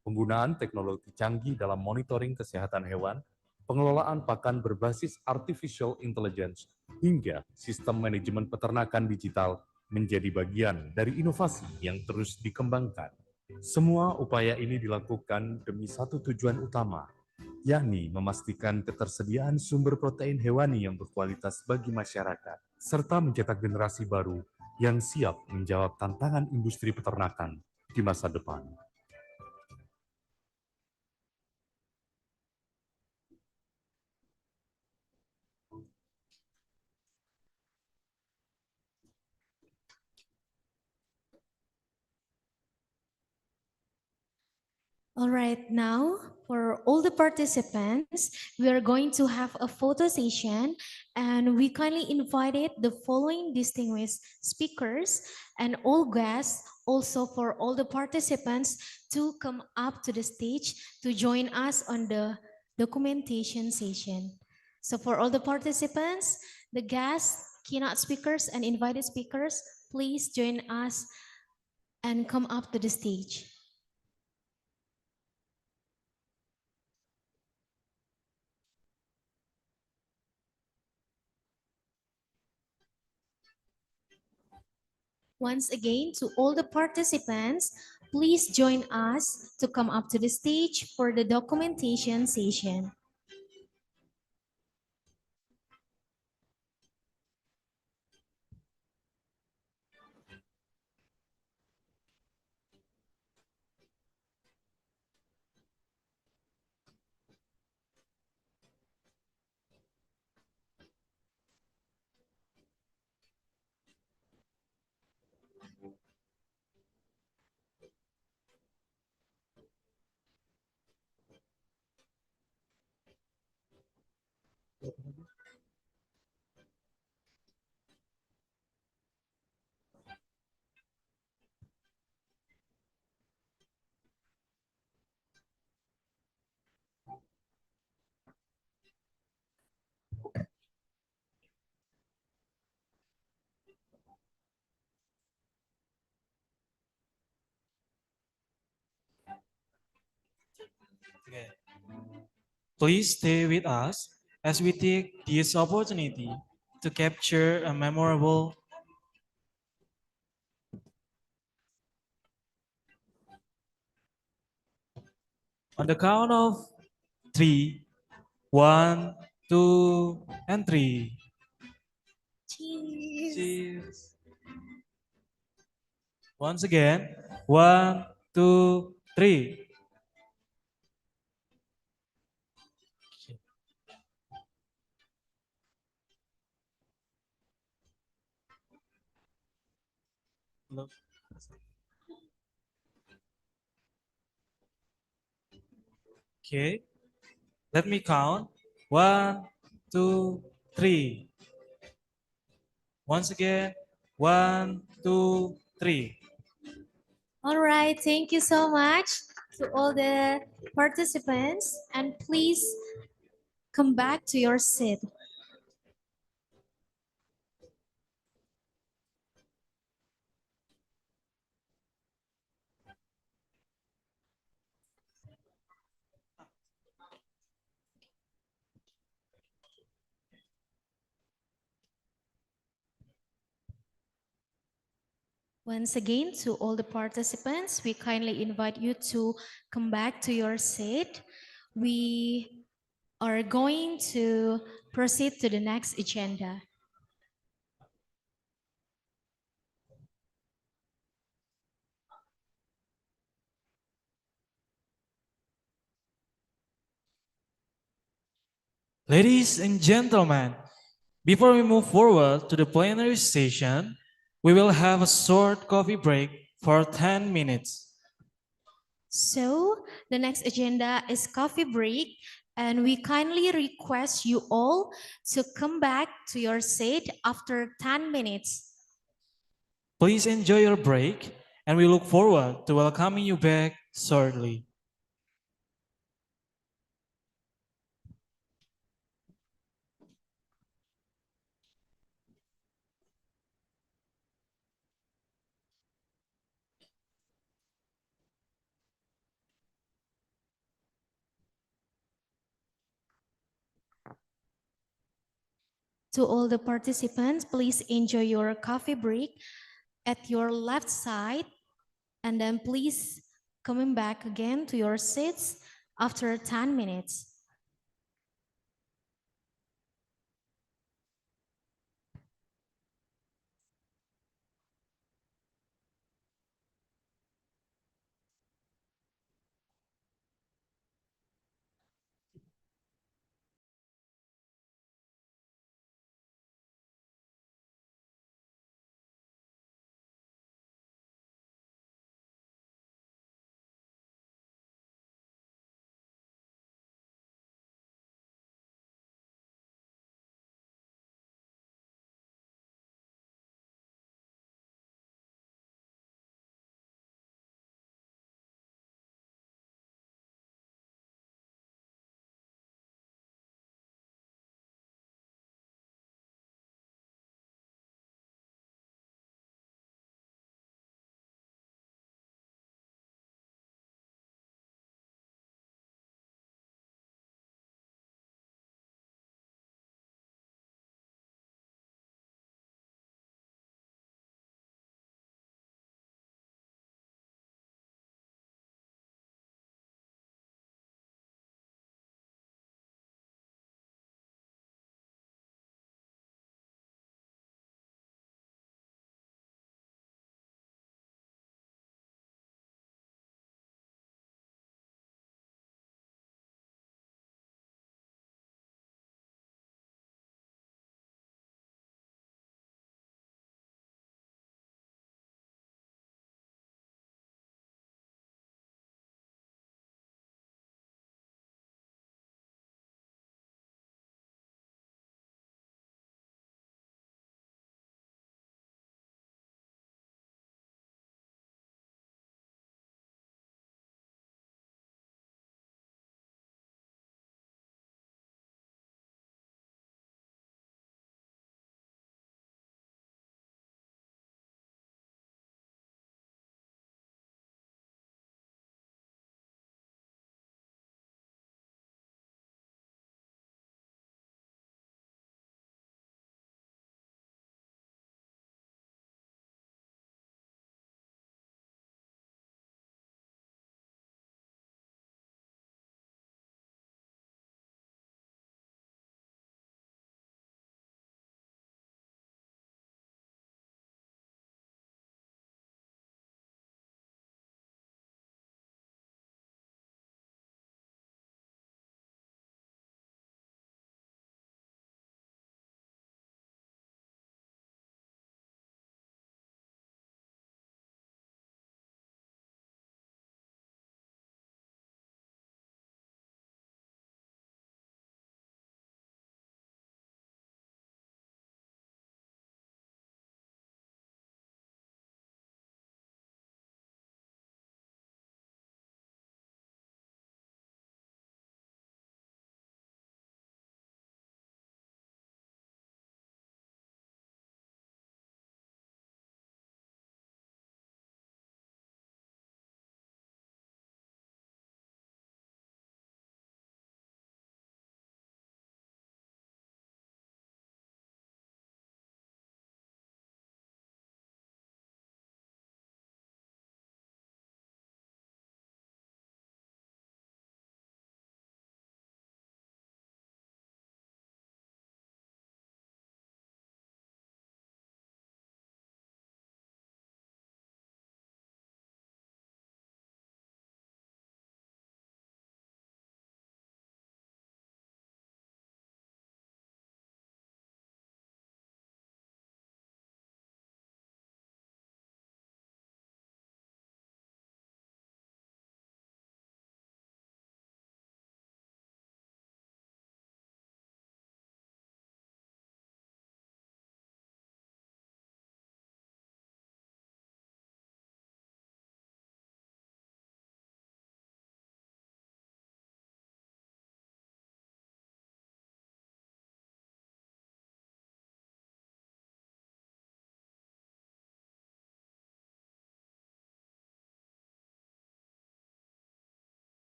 Penggunaan teknologi canggih dalam monitoring kesehatan hewan, pengelolaan pakan berbasis artificial intelligence, hingga sistem manajemen peternakan digital menjadi bagian dari inovasi yang terus dikembangkan. Semua upaya ini dilakukan demi satu tujuan utama, yakni memastikan ketersediaan sumber protein hewani yang berkualitas bagi masyarakat, serta mencetak generasi baru yang siap menjawab tantangan industri peternakan di masa depan. All right, now for all the participants, we are going to have a photo session and we kindly invited the following distinguished speakers and all guests, also for all the participants to come up to the stage to join us on the documentation session. So for all the participants, the guests, keynote speakers and invited speakers, please join us and come up to the stage. Once again, to all the participants, please join us to come up to the stage for the documentation session. Okay. Please stay with us as we take this opportunity to capture a memorable on the count of three. One, two, and three. Cheese. Cheers. Once again, one, two, three. Look. Okay, let me count. One, two, three. Once again, one, two, three. All right, thank you so much to all the participants, and please come back to your seat. Once again, to all the participants, we kindly invite you to come back to your seat. We are going to proceed to the next agenda. Ladies and gentlemen, before we move forward to the plenary session, we will have a short coffee break for 10 minutes. So, the next agenda is coffee break, and we kindly request you all to come back to your seat after 10 minutes. Please enjoy your break, and we look forward to welcoming you back shortly. To all the participants, please enjoy your coffee break at your left side, and then please coming back again to your seats after 10 minutes.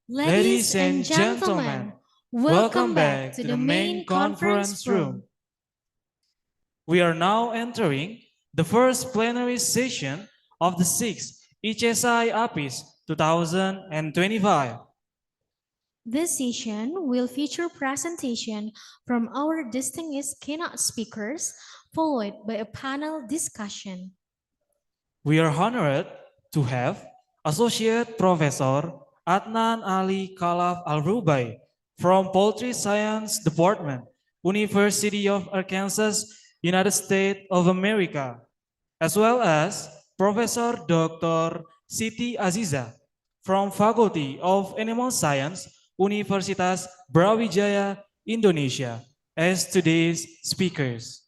Ladies and gentlemen, welcome back to the main conference room. We are now entering the first plenary session of the 6th Icesai Apis 2025. This session will feature presentation from our distinguished keynote speakers, followed by a panel discussion. We are honored to have Associate Professor Adnan Ali Khalaf Al-Rubai from Poultry Science Department, University of Arkansas, United States of America, as well as Professor Dr. Siti Aziza from Faculty of Animal Science, Universitas Brawijaya, Indonesia, as today's speakers.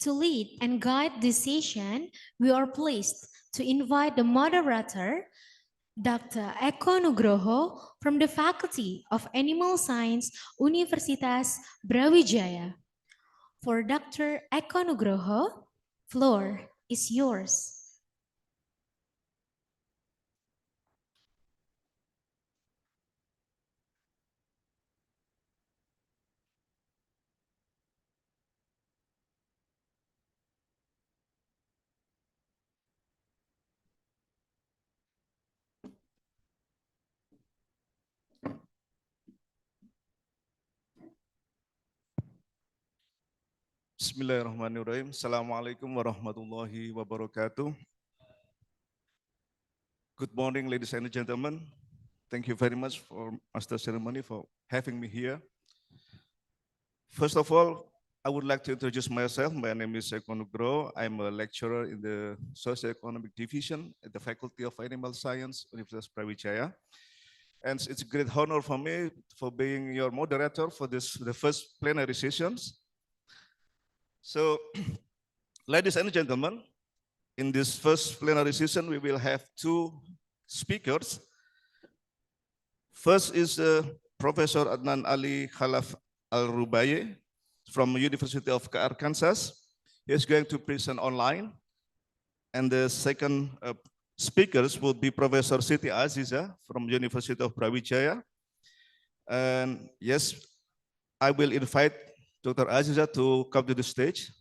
To lead and guide this session, we are pleased to invite the moderator, Dr. Eko Nugroho from the Faculty of Animal Science, Universitas Brawijaya. For Dr. Eko Nugroho, floor is yours. Bismillahirrahmanirrahim. Assalamualaikum warahmatullahi wabarakatuh. Good morning, ladies and gentlemen. Thank you very much for Master Ceremony for having me here. First of all, I would like to introduce myself. My name is Eko Nugroho. I'm a lecturer in the Socioeconomic Division at the Faculty of Animal Science, Universitas Brawijaya. And it's a great honor for me for being your moderator for the first plenary sessions. So, ladies and gentlemen, in this first plenary session, we will have two speakers. First is Professor Adnan Ali Khalaf Al-Rubai from University of Arkansas. He is going to present online. And the second speakers will be Professor Siti Aziza from University of Brawijaya. And yes, I will invite Dr. Aziza to come to the stage.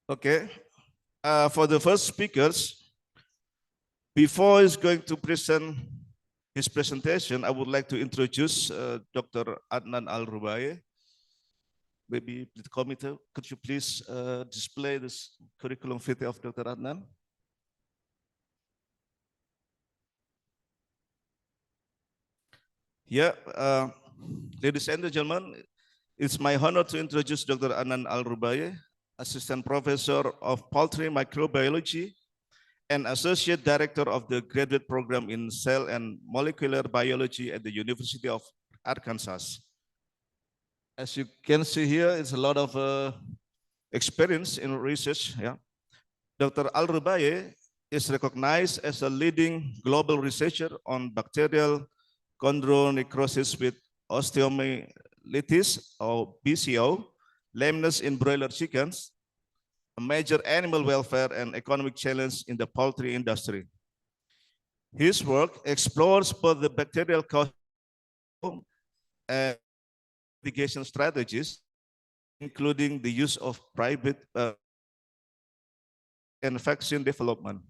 Okay, for the first speakers, before he's going to present his presentation, I would like to introduce Dr. Adnan Al-Rubai. Maybe the committee, could you please display this curriculum vitae of Dr. Adnan? Yeah, ladies and gentlemen, it's my honor to introduce Dr. Adnan Al-Rubai, Assistant Professor of Poultry Microbiology and Associate Director of the Graduate Program in Cell and Molecular Biology at the University of Arkansas. As you can see here, it's a lot of experience in research. Yeah, Dr. Al-Rubai is recognized as a leading global researcher on bacterial chondronecrosis with osteomyelitis, or BCO, lameness in broiler chickens, a major animal welfare and economic challenge in the poultry industry. His work explores both the bacterial cause and mitigation strategies, including the use of private and vaccine development.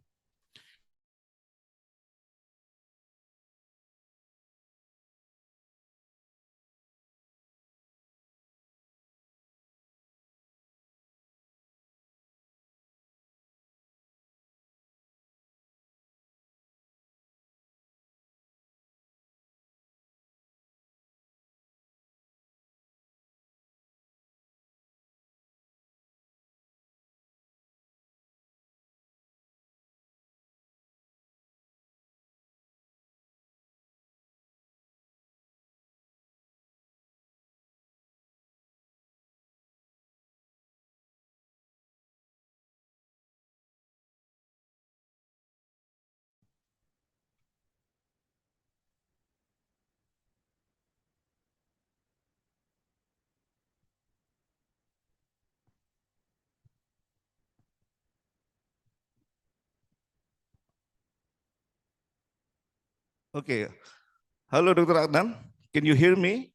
Okay. Hello, Dr. Adnan. Can you hear me?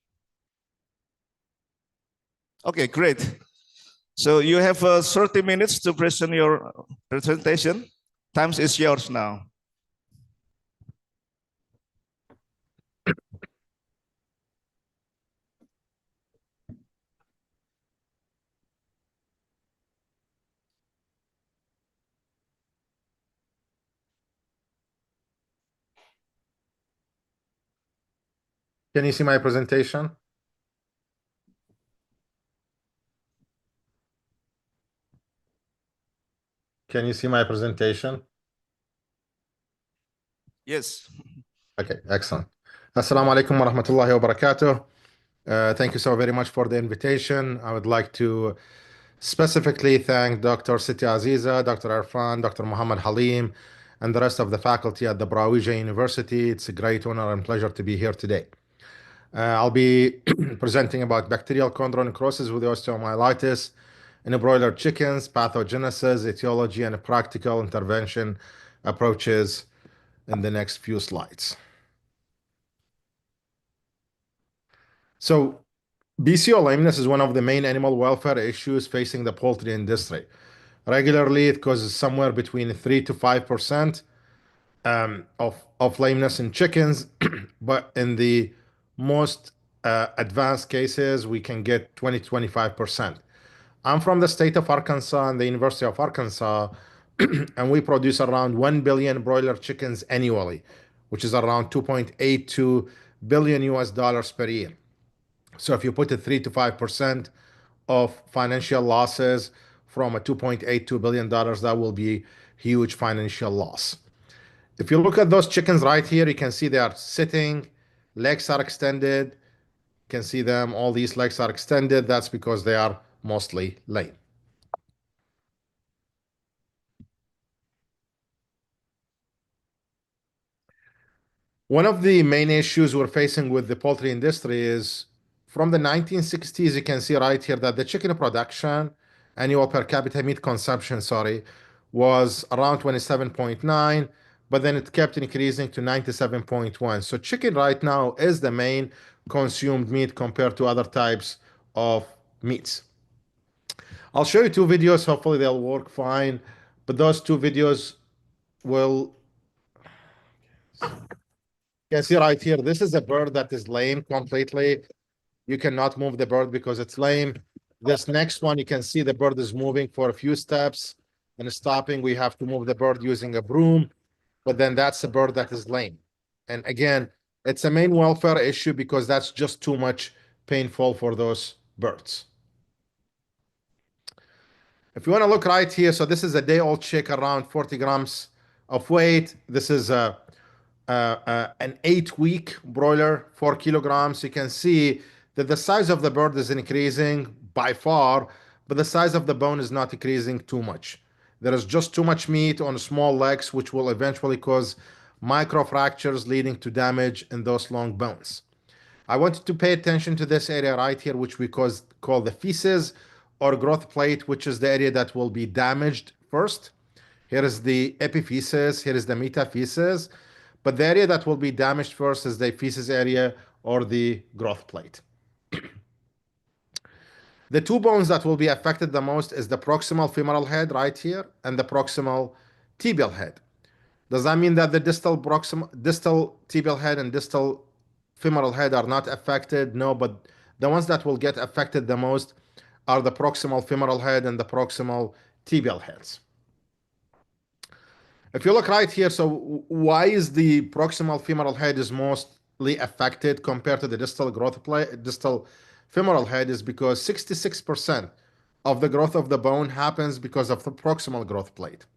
Okay, great. So you have 30 minutes to present your presentation. Time is yours now. Can you see my presentation? Can you see my presentation? Yes. Okay, excellent. Assalamu alaikum wa rahmatullahi wa barakatuh. Thank you so very much for the invitation. I would like to specifically thank Dr. Siti Aziza, Dr. Arfan, Dr. Muhammad Halim, and the rest of the faculty at the Brawijah University. It's a great honor and pleasure to be here today. I'll be presenting about bacterial chondro necrosis with osteomyelitis in broiler chickens, pathogenesis, etiology, and practical intervention approaches in the next few slides. So, BCO lameness is one of the main animal welfare issues facing the poultry industry. Regularly, it causes somewhere between 3 to 5% of lameness in chickens, but in the most advanced cases, we can get 20 to 25%. I'm from the state of Arkansas and the University of Arkansas, and we produce around 1 billion broiler chickens annually, which is around 2.82 billion US dollars per year. So if you put a 3 to 5% of financial losses from a $2.82 billion, that will be huge financial loss. If you look at those chickens right here, you can see they are sitting, legs are extended. You can see them, all these legs are extended. That's because they are mostly lame. One of the main issues we're facing with the poultry industry is from the 1960s, you can see right here that the chicken production, annual per capita meat consumption, was around 27.9, but then it kept increasing to 97.1. So chicken right now is the main consumed meat compared to other types of meats. I'll show you two videos. Hopefully they'll work fine, but those two videos will. You can see right here, this is a bird that is lame completely. You cannot move the bird because it's lame. This next one, you can see the bird is moving for a few steps and stopping. We have to move the bird using a broom, but then that's a bird that is lame. And again, it's a main welfare issue because that's just too much painful for those birds. If you want to look right here, so this is a day-old chick around 40 grams of weight. This is an 8-week broiler, 4 kilograms. You can see that the size of the bird is increasing by far, but the size of the bone is not increasing too much. There is just too much meat on small legs, which will eventually cause microfractures leading to damage in those long bones. I wanted to pay attention to this area right here, which we call the feces or growth plate, which is the area that will be damaged first. Here is the epiphysis, here is the metaphysis, but the area that will be damaged first is the feces area or the growth plate. The two bones that will be affected the most is the proximal femoral head right here and the proximal tibial head. Does that mean that the distal tibial head and distal femoral head are not affected? No, but the ones that will get affected the most are the proximal femoral head and the proximal tibial heads. If you look right here, so why is the proximal femoral head is mostly affected compared to the distal femoral head is because 66% of the growth of the bone happens because of the proximal growth plate.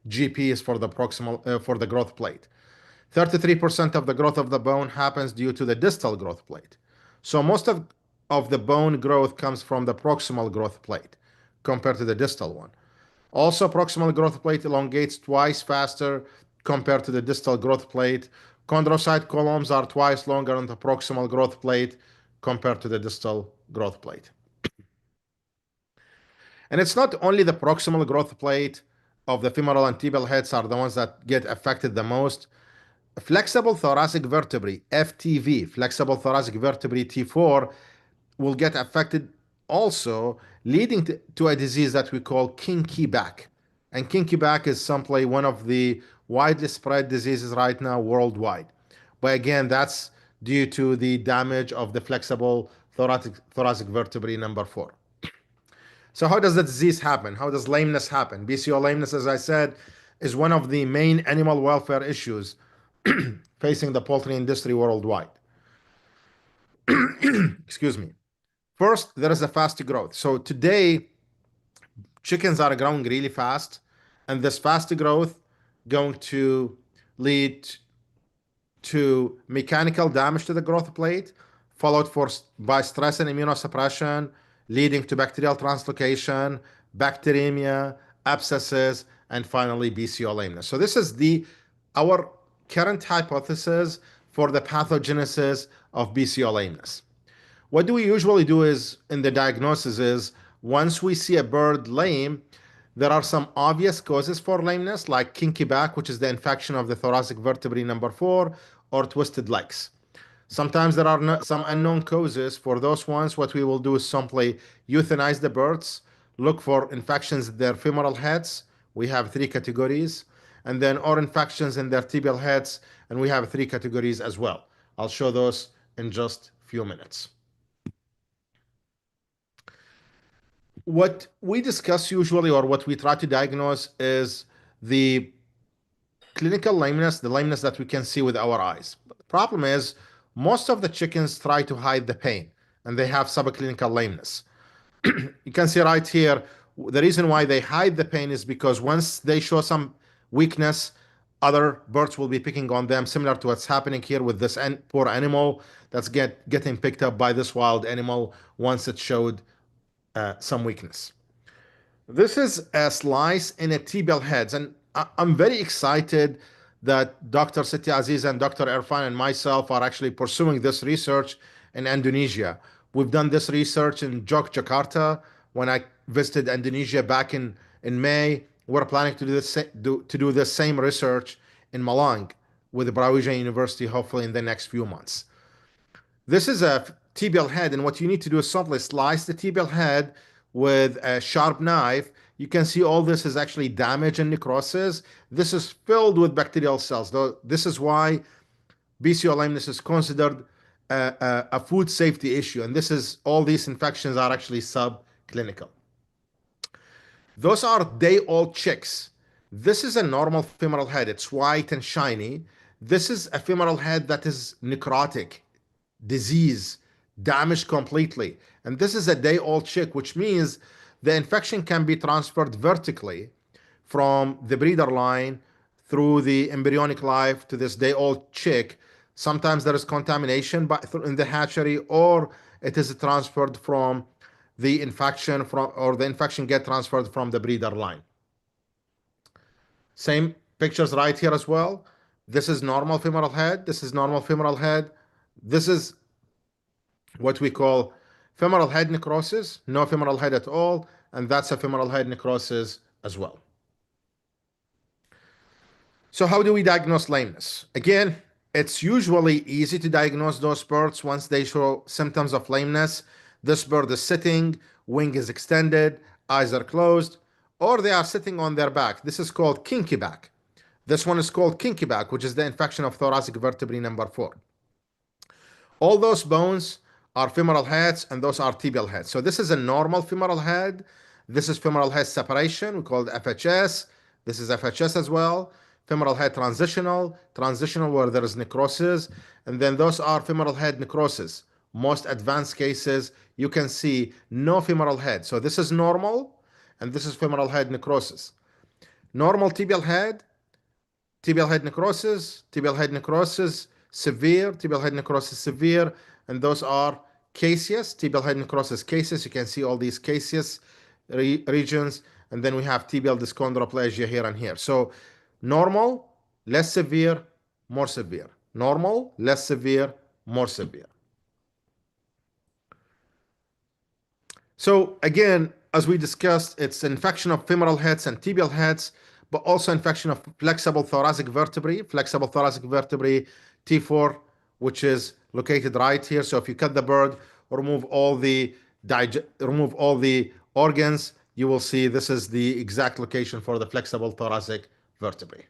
GP is for the for the growth plate. 33% of the growth of the bone happens due to the distal growth plate. So most of the bone growth comes from the proximal growth plate compared to the distal one. Also, proximal growth plate elongates twice faster compared to the distal growth plate. Chondrocyte columns are twice longer on the proximal growth plate compared to the distal growth plate. And it's not only the proximal growth plate of the femoral and tibial heads are the ones that get affected the most. flexible thoracic vertebrae, FTV, flexible thoracic vertebrae T4, will get affected also, leading to a disease that we call kinky back. And kinky back is simply one of the widely spread diseases right now worldwide. But again, that's due to the damage of the flexible thoracic vertebrae number 4. So how does the disease happen? How does lameness happen? BCO lameness, as I said, is one of the main animal welfare issues facing the poultry industry worldwide. Excuse me. First, there is a fast growth. So today, chickens are growing really fast, and this fast growth going to lead to mechanical damage to the growth plate, followed by stress and immunosuppression, leading to bacterial translocation, bacteremia, abscesses, and finally BCO lameness. So this is our current hypothesis for the pathogenesis of BCO lameness. What do we usually do is in the diagnosis is once we see a bird lame, there are some obvious causes for lameness like kinky back, which is the infection of the thoracic vertebrae number 4, or twisted legs. Sometimes there are some unknown causes. For those ones, what we will do is simply euthanize the birds, look for infections in their femoral heads. We have 3 categories. And then or infections in their tibial heads, and we have 3 categories as well. I'll show those in just a few minutes. What we discuss usually, or what we try to diagnose, is the clinical lameness, the lameness that we can see with our eyes. But the problem is most of the chickens try to hide the pain, and they have subclinical lameness. You can see right here, the reason why they hide the pain is because once they show some weakness, other birds will be picking on them, similar to what's happening here with this poor animal that's getting picked up by this wild animal once it showed some weakness. This is a slice in a tibial heads, and I'm very excited that Dr. Siti Aziz and Dr. Irfan and myself are actually pursuing this research in Indonesia. We've done this research in Yogyakarta when I visited Indonesia back in May. We're planning to do the same research in Malang with Brawijaya University, hopefully in the next few months. This is a tibial head, and what you need to do is simply slice the tibial head with a sharp knife. You can see all this is actually damage and necrosis. This is filled with bacterial cells. This is why BCO lameness is considered a food safety issue, and all these infections are actually subclinical. Those are day-old chicks. This is a normal femoral head. It's white and shiny. This is a femoral head that is necrotic, disease, damaged completely. And this is a day-old chick, which means the infection can be transferred vertically from the breeder line through the embryonic life to this day-old chick. Sometimes there is contamination in the hatchery, or it is transferred from the infection the infection get transferred from the breeder line. Same pictures right here as well. This is normal femoral head. This is normal femoral head. This is what we call femoral head necrosis, no femoral head at all, and that's a femoral head necrosis as well. So how do we diagnose lameness? Again, it's usually easy to diagnose those birds once they show symptoms of lameness. This bird is sitting, wing is extended, eyes are closed, or they are sitting on their back. This is called kinky back. This one is called kinky back, which is the infection of thoracic vertebrae number 4. All those bones are femoral heads, and those are tibial heads. So this is a normal femoral head. This is femoral head separation. We call it FHS. This is FHS as well. Femoral head transitional where there is necrosis. And then those are femoral head necrosis. Most advanced cases, you can see no femoral head. So this is normal, and this is femoral head necrosis. Normal tibial head necrosis, severe, tibial head necrosis severe, and those are caseous, tibial head necrosis cases. You can see all these caseous regions, and then we have tibial dyschondroplasia here and here. So normal, less severe, more severe. Normal, less severe, more severe. So again, as we discussed, it's infection of femoral heads and tibial heads, but also infection of flexible thoracic vertebrae T4, which is located right here. So if you cut the bird, remove all the organs, you will see this is the exact location for the flexible thoracic vertebrae.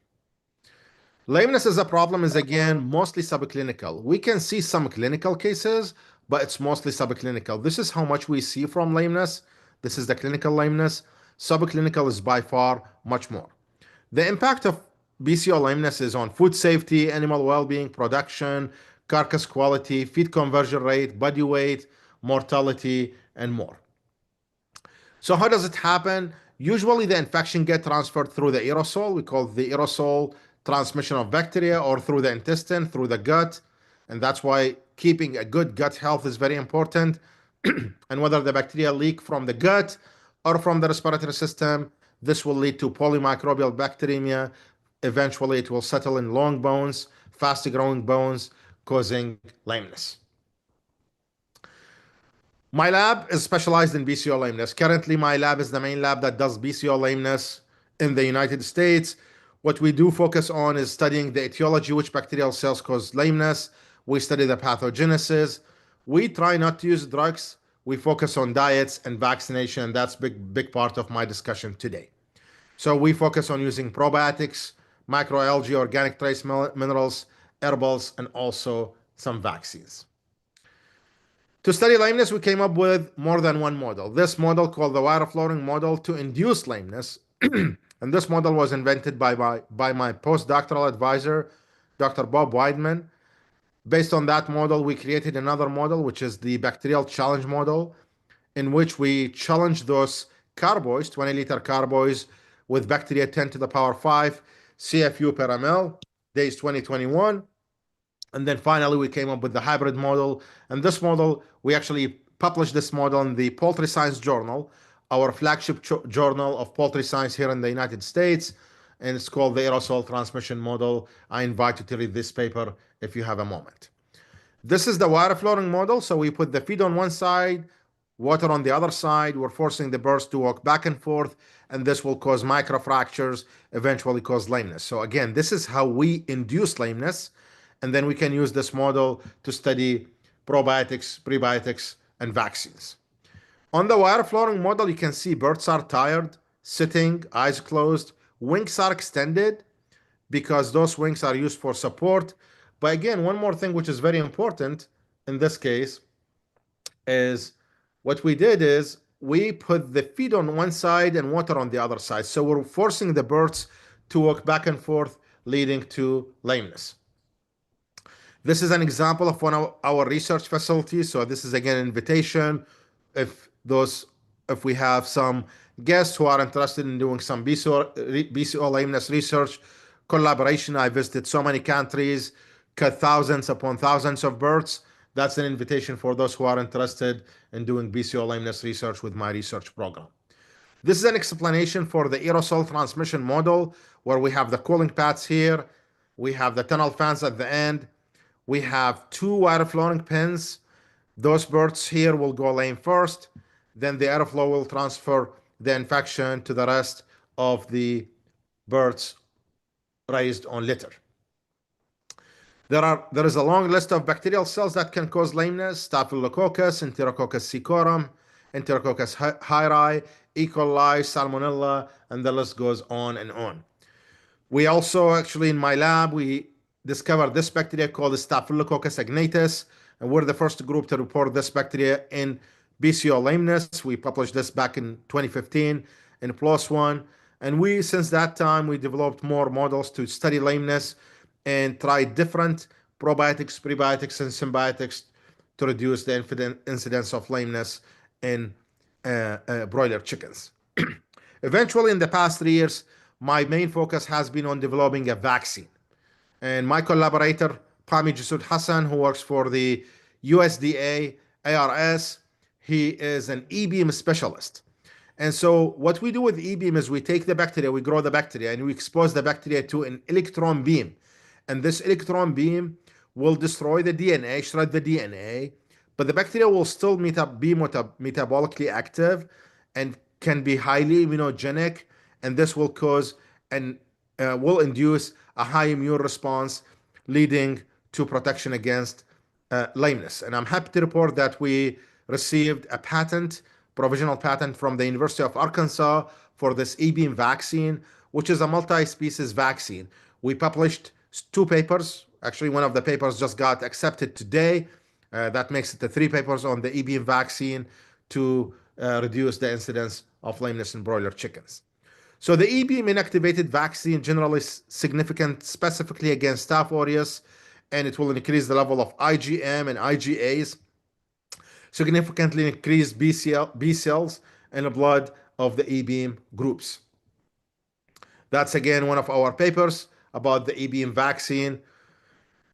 Lameness as a problem is again mostly subclinical. We can see some clinical cases, but it's mostly subclinical. This is how much we see from lameness. This is the clinical lameness. Subclinical is by far much more. The impact of BCO lameness is on food safety, animal well-being, production, carcass quality, feed conversion rate, body weight, mortality, and more. So how does it happen? Usually the infection gets transferred through the aerosol. We call the aerosol transmission of bacteria, or through the intestine, through the gut. And that's why keeping a good gut health is very important. And whether the bacteria leak from the gut or from the respiratory system, this will lead to polymicrobial bacteremia. Eventually, it will settle in long bones, fast growing bones, causing lameness. My lab is specialized in BCO lameness. Currently, my lab is the main lab that does BCO lameness in the United States. What we do focus on is studying the etiology, which bacterial cells cause lameness. We study the pathogenesis. We try not to use drugs. We focus on diets and vaccination. That's big part of my discussion today. So we focus on using probiotics, microalgae, organic trace minerals, herbals, and also some vaccines. To study lameness, we came up with more than one model. This model, called the wire flooring model, to induce lameness. And this model was invented by my postdoctoral advisor, Dr. Bob Weidman. Based on that model, we created another model, which is the bacterial challenge model, in which we challenge those carboys, 20-liter carboys, with bacteria 10 to the power 5 CFU per ml, days 2021. And then finally, we came up with the hybrid model. And this model, we actually published this model in the Poultry Science Journal, our flagship journal of poultry science here in the United States. And it's called the aerosol transmission model. I invite you to read this paper if you have a moment. This is the wire flooring model. So we put the feed on one side, water on the other side. We're forcing the birds to walk back and forth, and this will cause microfractures, eventually cause lameness. So again, this is how we induce lameness. And then we can use this model to study probiotics, prebiotics, and vaccines. On the wire flooring model, you can see birds are tired, sitting, eyes closed. Wings are extended because those wings are used for support. But again, one more thing which is very important in this case is what we did is we put the feed on one side and water on the other side. So we're forcing the birds to walk back and forth, leading to lameness. This is an example of one of our research facilities. So this is again an invitation. If we have some guests who are interested in doing some BCO lameness research collaboration, I visited so many countries, cut thousands upon thousands of birds. That's an invitation for those who are interested in doing BCO lameness research with my research program. This is an explanation for the aerosol transmission model, where we have the cooling pads here. We have the tunnel fans at the end. We have two wire flooring pins. Those birds here will go lame first. Then the airflow will transfer the infection to the rest of the birds raised on litter. There is a long list of bacterial cells that can cause lameness: Staphylococcus, Enterococcus cicorum, Enterococcus hyrae, E. coli, Salmonella, and the list goes on and on. We also, actually in my lab, we discovered this bacteria called Staphylococcus agnatus, and we're the first group to report this bacteria in BCO lameness. We published this back in 2015 in PLOS ONE, and since that time, we developed more models to study lameness and try different probiotics, prebiotics, and symbiotics to reduce the incidence of lameness in broiler chickens. Eventually, in the past 3 years, my main focus has been on developing a vaccine. And my collaborator, Pami Jasud Hassan, who works for the USDA ARS, he is an E-beam specialist. And so what we do with E-beam is we take the bacteria, we grow the bacteria, and we expose the bacteria to an electron beam. And this electron beam will destroy the DNA, shred the DNA, but the bacteria will still be metabolically active and can be highly immunogenic, and this will cause and will induce a high immune response, leading to protection against lameness. And I'm happy to report that we received a patent, provisional patent from the University of Arkansas for this e-beam vaccine, which is a multi-species vaccine. We published 2 papers. Actually, one of the papers just got accepted today. That makes it the 3 papers on the e-beam vaccine to reduce the incidence of lameness in broiler chickens. So the e-beam inactivated vaccine generally is significant specifically against Staph aureus, and it will increase the level of IgM and IgAs, significantly increase B cells in the blood of the e-beam groups. That's again one of our papers about the e-beam vaccine.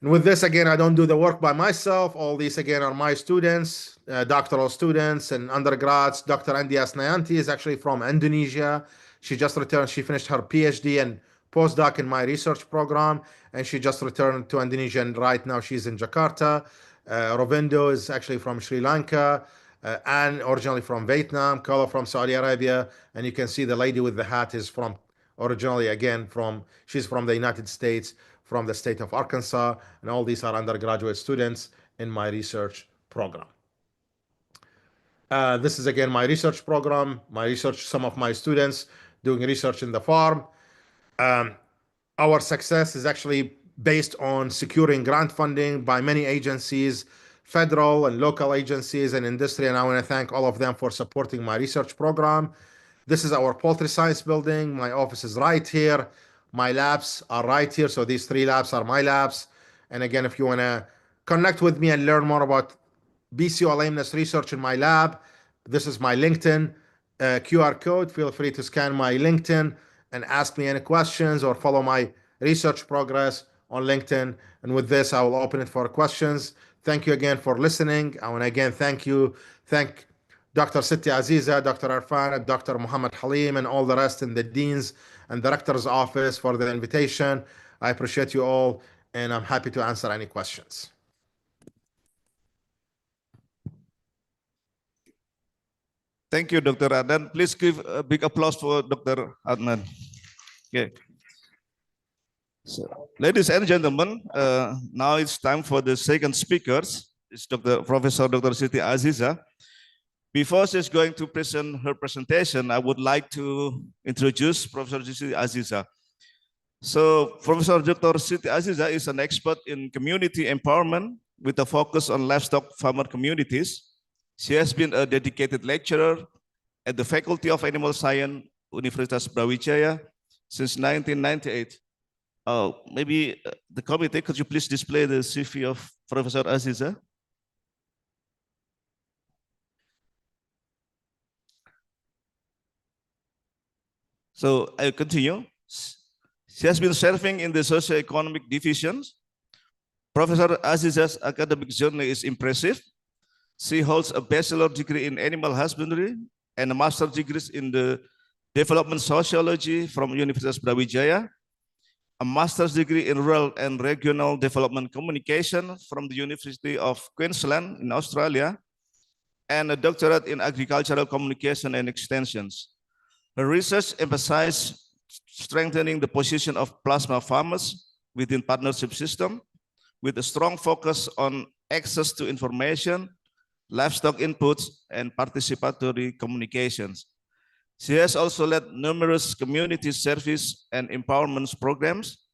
And with this, again, I don't do the work by myself. All these, again, are my students, doctoral students and undergrads. Dr. Andias Nayanti is actually from Indonesia. She just returned. She finished her PhD and postdoc in my research program, and she just returned to Indonesia. And right now, she's in Jakarta. Rovindo is actually from Sri Lanka. Anne, originally from Vietnam. Kala from Saudi Arabia. And you can see the lady with the hat is from originally, again, she's from the United States, from the state of Arkansas, and all these are undergraduate students in my research program. This is again my research program, some of my students doing research in the farm. Our success is actually based on securing grant funding by many agencies, federal and local agencies and industry, and I want to thank all of them for supporting my research program. This is our poultry science building. My office is right here. My labs are right here. So these 3 labs are my labs. And again, if you want to connect with me and learn more about BCO lameness research in my lab, this is my LinkedIn QR code. Feel free to scan my LinkedIn and ask me any questions or follow my research progress on LinkedIn. And with this, I will open it for questions. Thank you again for listening. I want to again thank Dr. Siti Aziza, Dr. Arfan, Dr. Muhammad Halim, and all the rest in the Dean's and Director's office for the invitation. I appreciate you all, and I'm happy to answer any questions. Thank you, Dr. Adnan. Please give a big applause for Dr. Adnan. Okay. So, ladies and gentlemen, now it's time for the second speakers. It's Professor Dr. Siti Aziza. Before she's going to present her presentation, I would like to introduce Professor Siti Aziza. So Professor Dr. Siti Aziza is an expert in community empowerment with a focus on livestock farmer communities. She has been a dedicated lecturer at the Faculty of Animal Science, Universitas Brawijaya since 1998. Maybe the committee, could you please display the CV of Professor Aziza? So I'll continue. She has been serving in the socio-economic divisions. Professor Aziza's academic journey is impressive. She holds a bachelor degree in animal husbandry and a master's degree in the development sociology from Universitas Brawijaya, a master's degree in rural and regional development communication from the University of Queensland in Australia, and a doctorate in agricultural communication and extensions. Her research emphasized strengthening the position of plasma farmers within partnership system with a strong focus on access to information, livestock inputs, and participatory communications. She has also led numerous community service and empowerment programs,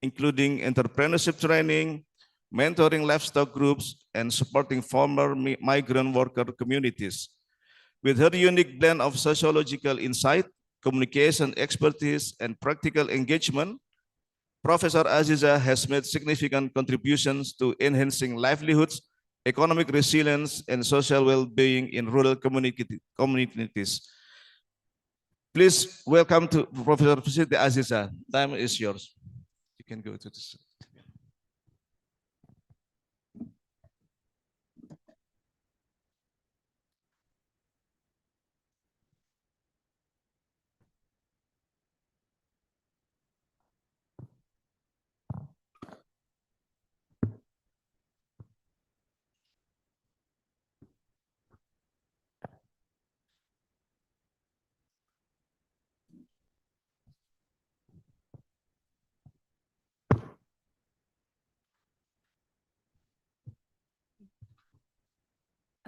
including entrepreneurship training, mentoring livestock groups, and supporting former migrant worker communities. With her unique blend of sociological insight, communication expertise, and practical engagement, Professor Aziza has made significant contributions to enhancing livelihoods, economic resilience, and social well-being in rural communities. Please welcome to Professor Siti Aziza. Time is yours. You can go to this.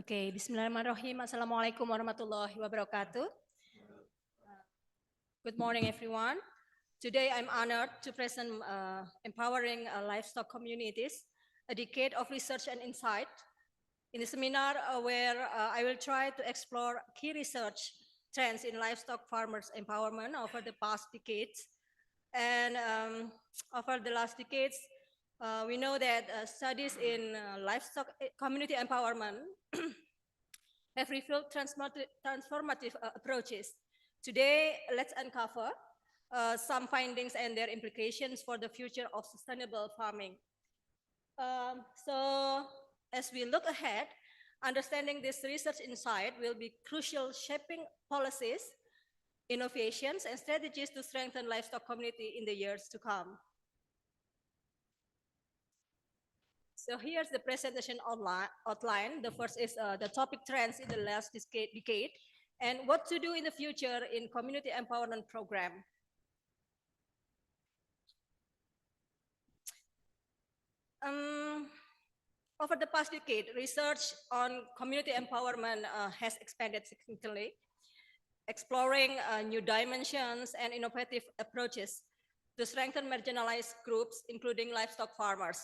Oke, bismillahirrahmanirrahim. Assalamualaikum warahmatullahi wabarakatuh. Good morning, everyone. Today, I'm honored to present Empowering Livestock Communities, a decade of research and insight. In the seminar where I will try to explore key research trends in livestock farmers' empowerment over the past decades. And over the last decades, we know that studies in livestock community empowerment have revealed transformative approaches. Today, let's uncover some findings and their implications for the future of sustainable farming. So, as we look ahead, understanding this research insight will be crucial shaping policies, innovations, and strategies to strengthen livestock community in the years to come. So here's the presentation outline. The first is the topic trends in the last decade and what to do in the future in community empowerment program. Over the past decade, research on community empowerment has expanded significantly, exploring new dimensions and innovative approaches to strengthen marginalized groups, including livestock farmers.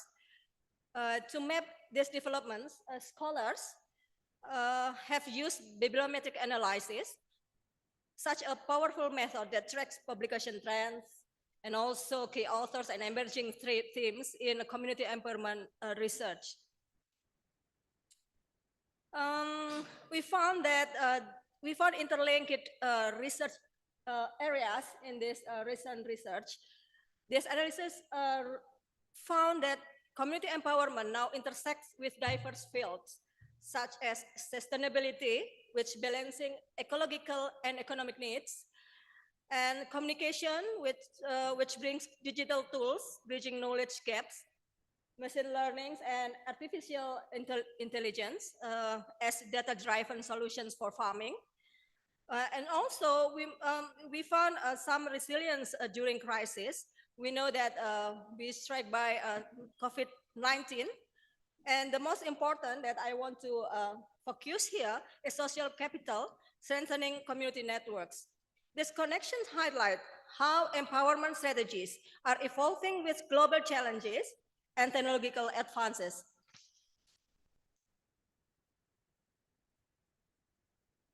To map these developments, scholars have used bibliometric analysis, such a powerful method that tracks publication trends and also key authors and emerging themes in community empowerment research. We found interlinked research areas in this recent research. This analysis found that community empowerment now intersects with diverse fields, such as sustainability, which balancing ecological and economic needs, and communication, which brings digital tools, bridging knowledge gaps, machine learning, and artificial intelligence as data-driven solutions for farming. And also, we found some resilience during crisis. We know that we struck by COVID-19, and the most important that I want to focus here is social capital, strengthening community networks. These connections highlight how empowerment strategies are evolving with global challenges and technological advances.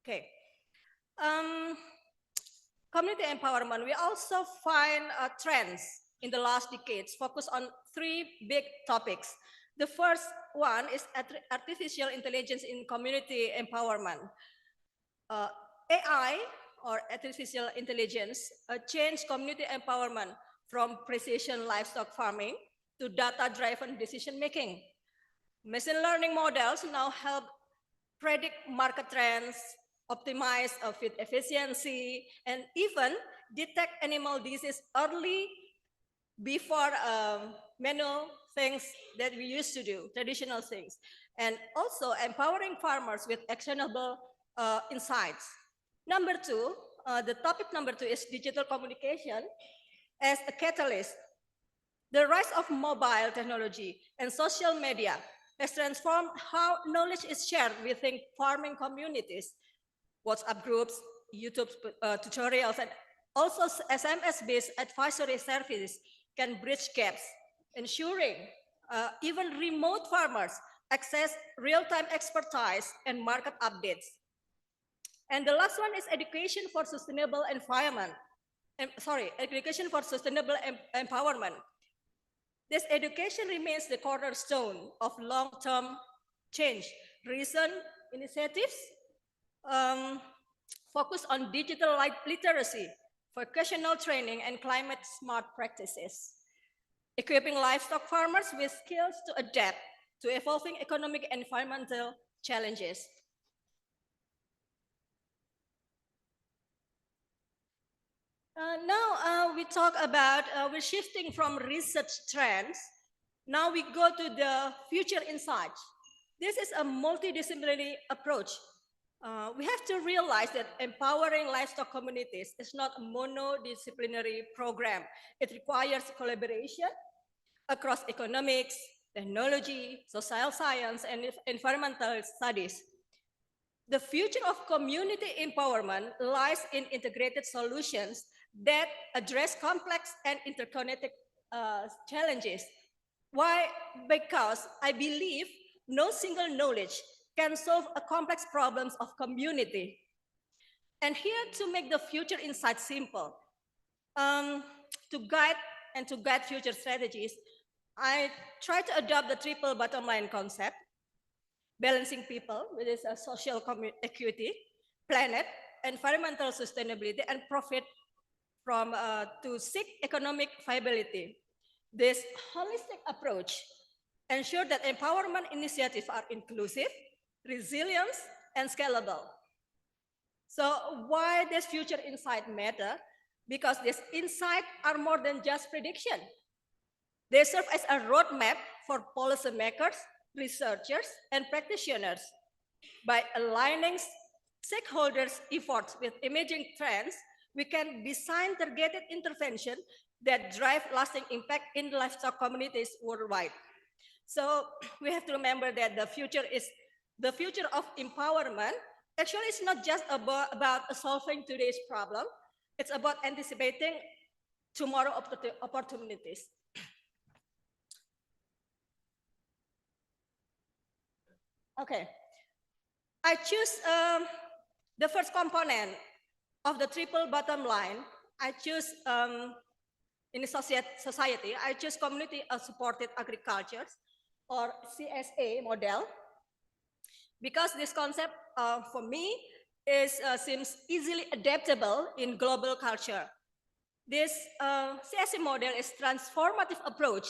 Okay. Community empowerment, we also find trends in the last decades focus on three big topics. The first one is artificial intelligence in community empowerment. AI, or artificial intelligence, changed community empowerment from precision livestock farming to data-driven decision-making. Machine learning models now help predict market trends, optimize feed efficiency, and even detect animal disease early before manual things that we used to do, traditional things. And also empowering farmers with actionable insights. Number two, the topic number two is digital communication as a catalyst. The rise of mobile technology and social media has transformed how knowledge is shared within farming communities. WhatsApp groups, YouTube tutorials, and also SMS-based advisory services can bridge gaps, ensuring even remote farmers access real-time expertise and market updates. And the last one is education for sustainable environment. Education for sustainable empowerment. This education remains the cornerstone of long-term change. Recent initiatives focus on digital literacy, vocational training, and climate-smart practices, equipping livestock farmers with skills to adapt to evolving economic and environmental challenges. Now we talk about, we're shifting from research trends. Now we go to the future insights. This is a multidisciplinary approach. We have to realize that empowering livestock communities is not a monodisciplinary program. It requires collaboration across economics, technology, social science, and environmental studies. The future of community empowerment lies in integrated solutions that address complex and interconnected challenges. Why? Because I believe no single knowledge can solve a complex problems of community. And here to make the future insight simple, to guide future strategies, I try to adopt the triple bottom line concept, balancing people with its social equity, planet, environmental sustainability, and profit from to seek economic viability. This holistic approach ensures that empowerment initiatives are inclusive, resilient, and scalable. So why does future insight matter? Because these insights are more than just prediction. They serve as a roadmap for policymakers, researchers, and practitioners. By aligning stakeholders' efforts with emerging trends, we can design targeted intervention that drive lasting impact in livestock communities worldwide. So we have to remember that the future of empowerment. Actually, it's not just about solving today's problem. It's about anticipating tomorrow opportunities. Okay, I choose the first component of the triple bottom line. I choose in a society, I choose community supported agriculture or CSA model because this concept for me seems easily adaptable in global culture. This CSA model is transformative approach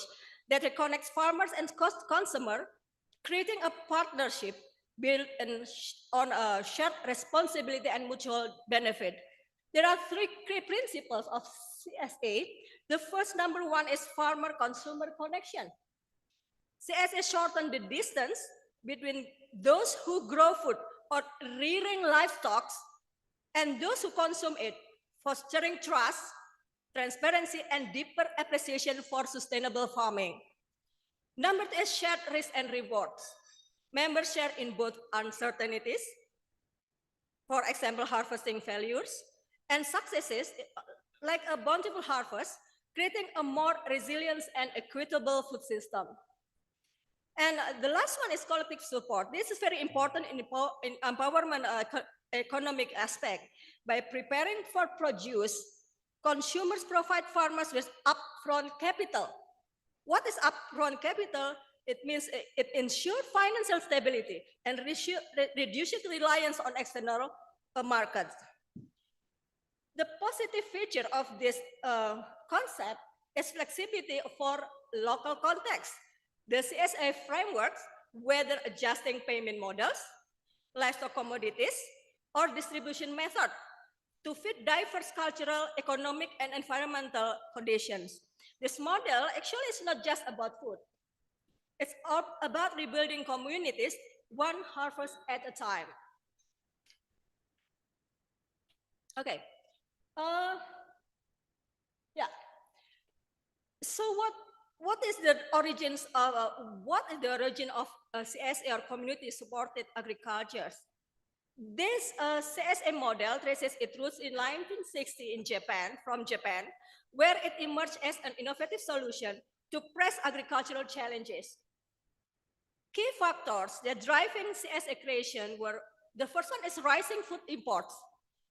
that connects farmers and consumer, creating a partnership built on a shared responsibility and mutual benefit. There are three key principles of CSA. The first, number one, is farmer-consumer connection. CSA shorten the distance between those who grow food or rearing livestock and those who consume it, fostering trust, transparency, and deeper appreciation for sustainable farming. Number two is shared risk and rewards. Members share in both uncertainties, for example, harvesting failures, and successes, like a bountiful harvest, creating a more resilient and equitable food system. And the last one is collective support. This is very important in empowerment economic aspect. By preparing for produce, consumers provide farmers with upfront capital. What is upfront capital? It means it ensures financial stability and reduces reliance on external markets. The positive feature of this concept is flexibility for local context. The CSA frameworks, whether adjusting payment models, livestock commodities, or distribution method, to fit diverse cultural, economic, and environmental conditions. This model actually is not just about food. It's about rebuilding communities one harvest at a time. Okay. Yeah. So what is the origin of CSA or community supported agriculture? This CSA model traces its roots in 1960 in Japan, where it emerged as an innovative solution to press agricultural challenges. Key factors that driving CSA creation were, the first one is rising food imports.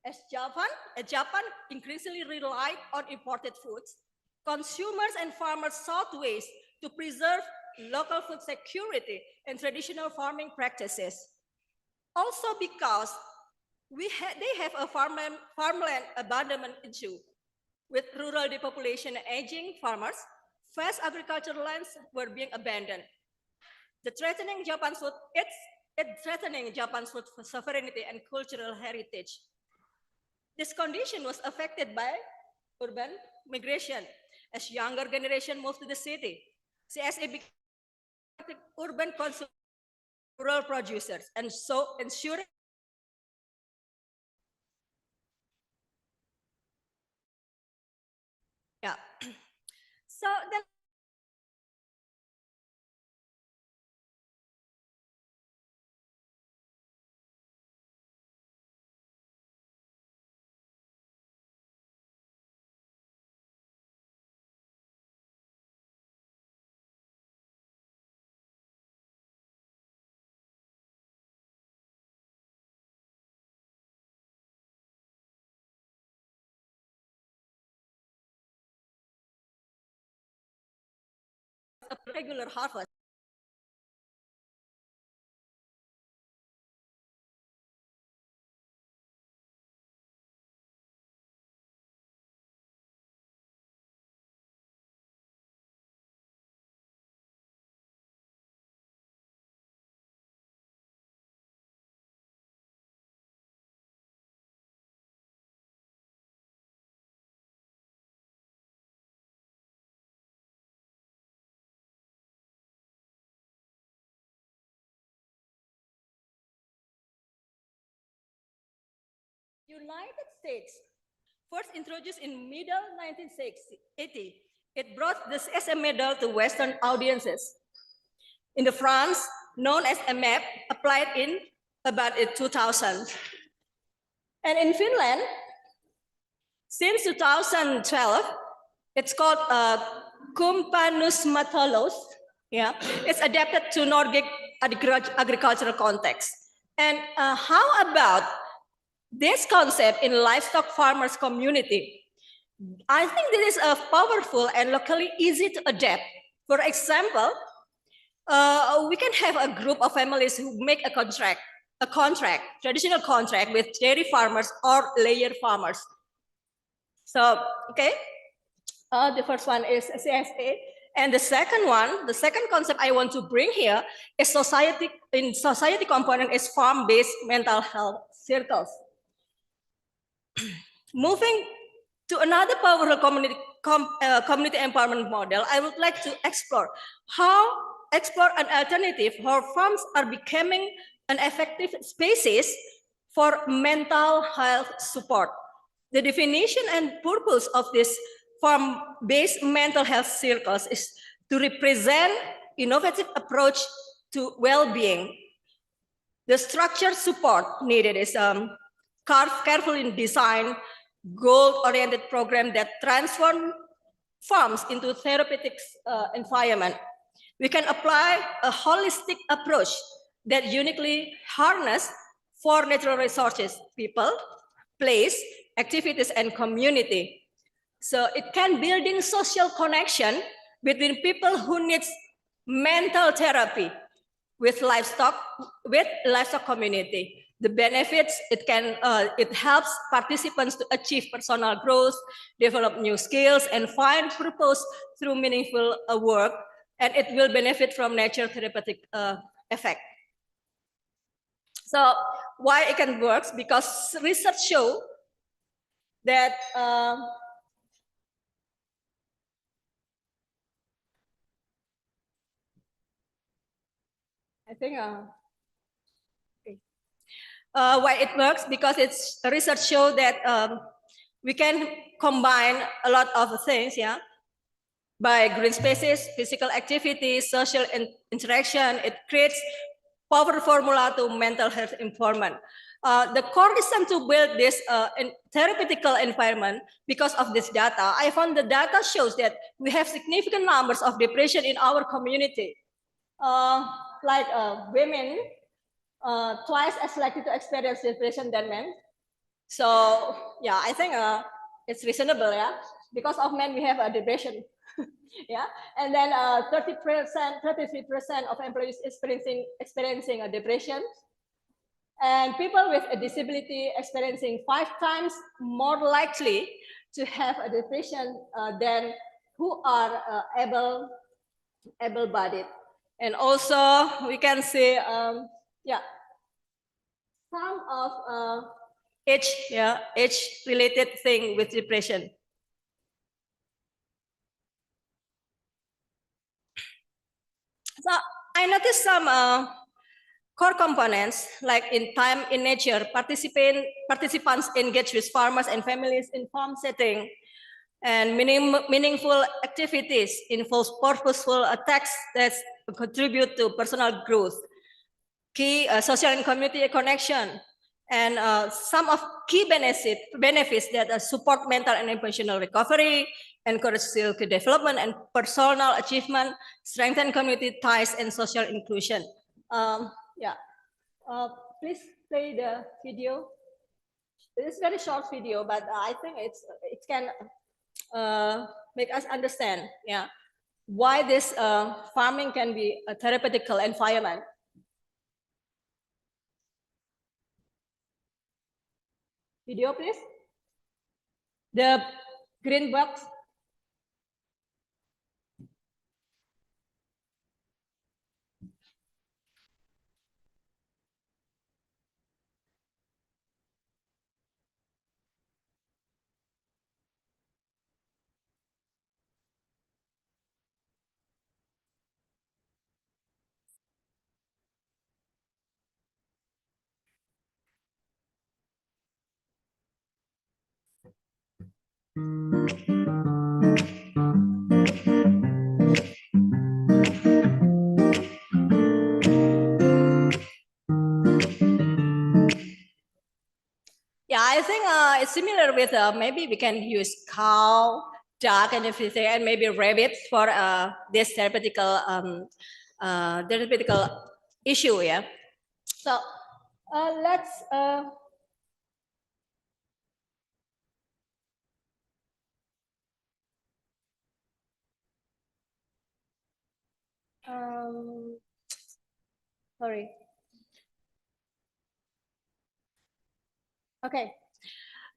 As Japan increasingly relied on imported foods, consumers and farmers sought ways to preserve local food security and traditional farming practices. Also because they have a farmland abandonment issue. With rural depopulation and aging farmers, vast agricultural lands were being abandoned. It's threatening Japan's food sovereignty and cultural heritage. This condition was affected by urban migration. As younger generation moved to the city, CSA became urban consumers, rural producers, and so ensuring yeah. So then a regular harvest. United States, first introduced in middle 1980, it brought the SM medal to Western audiences. In the France, known as a map, applied in about 2000. And in Finland, since 2012, it's called Kumppanuusmaatalouus. Yeah, it's adapted to Nordic agricultural context. And how about this concept in livestock farmers community? I think this is powerful and locally easy to adapt. For example, we can have a group of families who make a traditional contract with dairy farmers or layer farmers. So, okay, the first one is CSA. And the second concept I want to bring here is society component is farm-based mental health circles. Moving to another powerful community empowerment model, I would like to explore an alternative how farms are becoming an effective spaces for mental health support. The definition and purpose of this farm-based mental health circles is to represent innovative approach to well-being. The structured support needed is carefully designed, goal-oriented program that transform farms into therapeutic environment. We can apply a holistic approach that uniquely harness four natural resources: people, place, activities, and community. So it can building social connection between people who need mental therapy with livestock community. The benefits, it helps participants to achieve personal growth, develop new skills, and find purpose through meaningful work, and it will benefit from nature therapeutic effect. So why it can work? Because research show that I think why it works, because it's research show that we can combine a lot of things, yeah, by green spaces, physical activity, social interaction. It creates power formula to mental health improvement. The core reason to build this therapeutical environment, because of this data, I found the data shows that we have significant numbers of depression in our community. Like women, twice as likely to experience depression than men. So yeah, I think it's reasonable, yeah. Because of men, we have a depression, yeah. And then 33% of employees experiencing a depression, and people with a disability experiencing 5 times more likely to have a depression than who are able-bodied. And also we can see, yeah, some of age-related thing with depression. So I noticed some core components, like in time, in nature, participants engage with farmers and families in farm setting, and meaningful activities involve purposeful attacks that contribute to personal growth, key social and community connection, and some of key benefits that support mental and emotional recovery, encourage skill development and personal achievement, strengthen community ties and social inclusion. Yeah, please play the video. It is very short video, but I think it can make us understand. Yeah. why this farming can be a therapeutical environment. Video, please. The green box. Yeah, I think it's similar with maybe we can use cow, duck, and everything, and maybe rabbits for this therapeutical issue. Yeah. So let's. Sorry. Okay.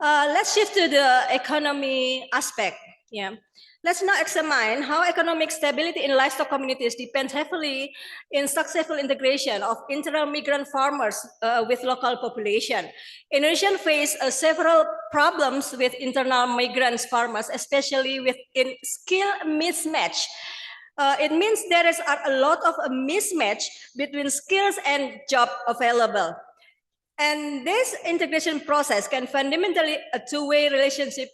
Let's shift to the economy aspect. Yeah. Let's now examine how economic stability in livestock communities depends heavily in successful integration of internal migrant farmers with local population. Indonesians face several problems with internal migrant farmers, especially within skill mismatch. It means there is a lot of a mismatch between skills and job available. And this integration process can fundamentally a two-way relationship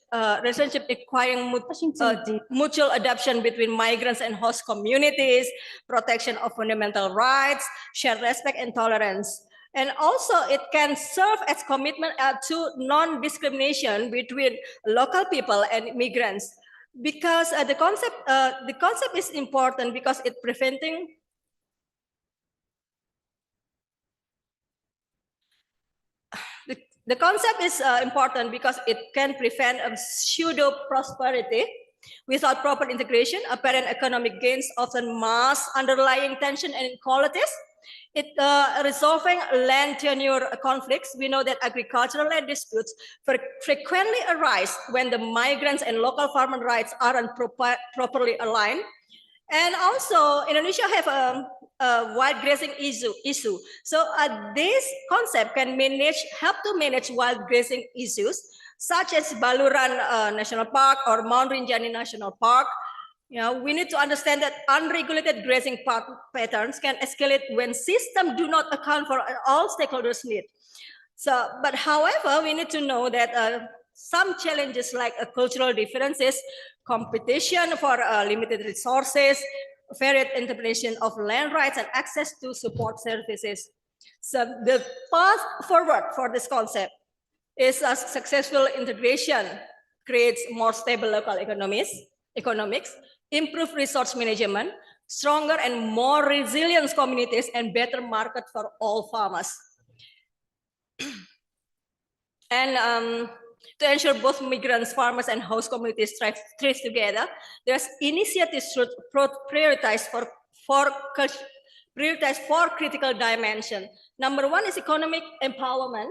requiring mutual adoption between migrants and host communities, protection of fundamental rights, shared respect and tolerance. And also it can serve as commitment to non-discrimination between local people and migrants. Because the concept is important because it preventing The concept is important because it can prevent a pseudo-prosperity. Without proper integration, apparent economic gains often mask underlying tension and inequalities. Resolving land tenure conflicts, we know that agricultural land disputes frequently arise when the migrants and local farmer rights aren't properly aligned. And also, Indonesia have a wild grazing issue. So this concept can help to manage wild grazing issues, such as Baluran National Park or Mount Rinjani National Park. We need to understand that unregulated grazing patterns can escalate when systems do not account for all stakeholders' needs. So, but however, we need to know that some challenges like cultural differences, competition for limited resources, varied interpretation of land rights, and access to support services. So the path forward for this concept is a successful integration creates more stable local economics, improve resource management, stronger and more resilient communities, and better market for all farmers. And to ensure both migrants, farmers, and host communities thrive together, there's initiatives to prioritize for critical dimension. Number one is economic empowerment.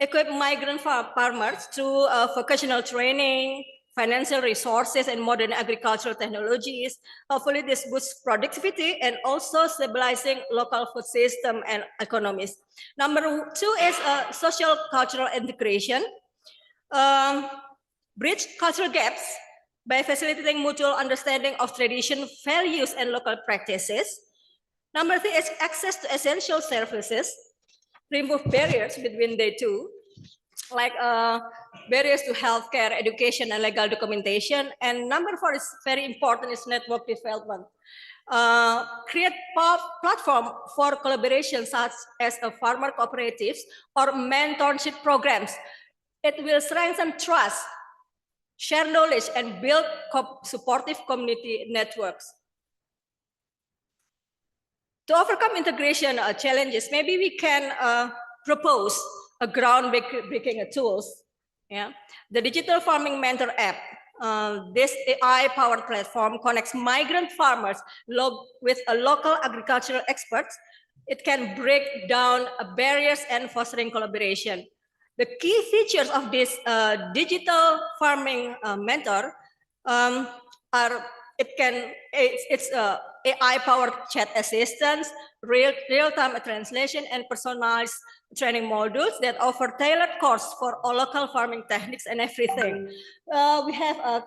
Equip migrant farmers through vocational training, financial resources, and modern agricultural technologies. Hopefully this boosts productivity and also stabilizing local food system and economies. Number two is social cultural integration. Bridge cultural gaps by facilitating mutual understanding of tradition, values, and local practices. Number three is access to essential services. Remove barriers between the two, like barriers to healthcare, education, and legal documentation. And number four is very important, is network development. Create platform for collaboration such as farmer cooperatives or mentorship programs. It will strengthen trust, share knowledge, and build supportive community networks. To overcome integration challenges, maybe we can propose a groundbreaking tools. Yeah, the Digital Farming Mentor app this AI-powered platform connects migrant farmers with a local agricultural experts. It can break down barriers and fostering collaboration. The key features of this digital farming mentor are it's AI-powered chat assistance, real-time translation, and personalized training modules that offer tailored course for all local farming techniques and everything. We have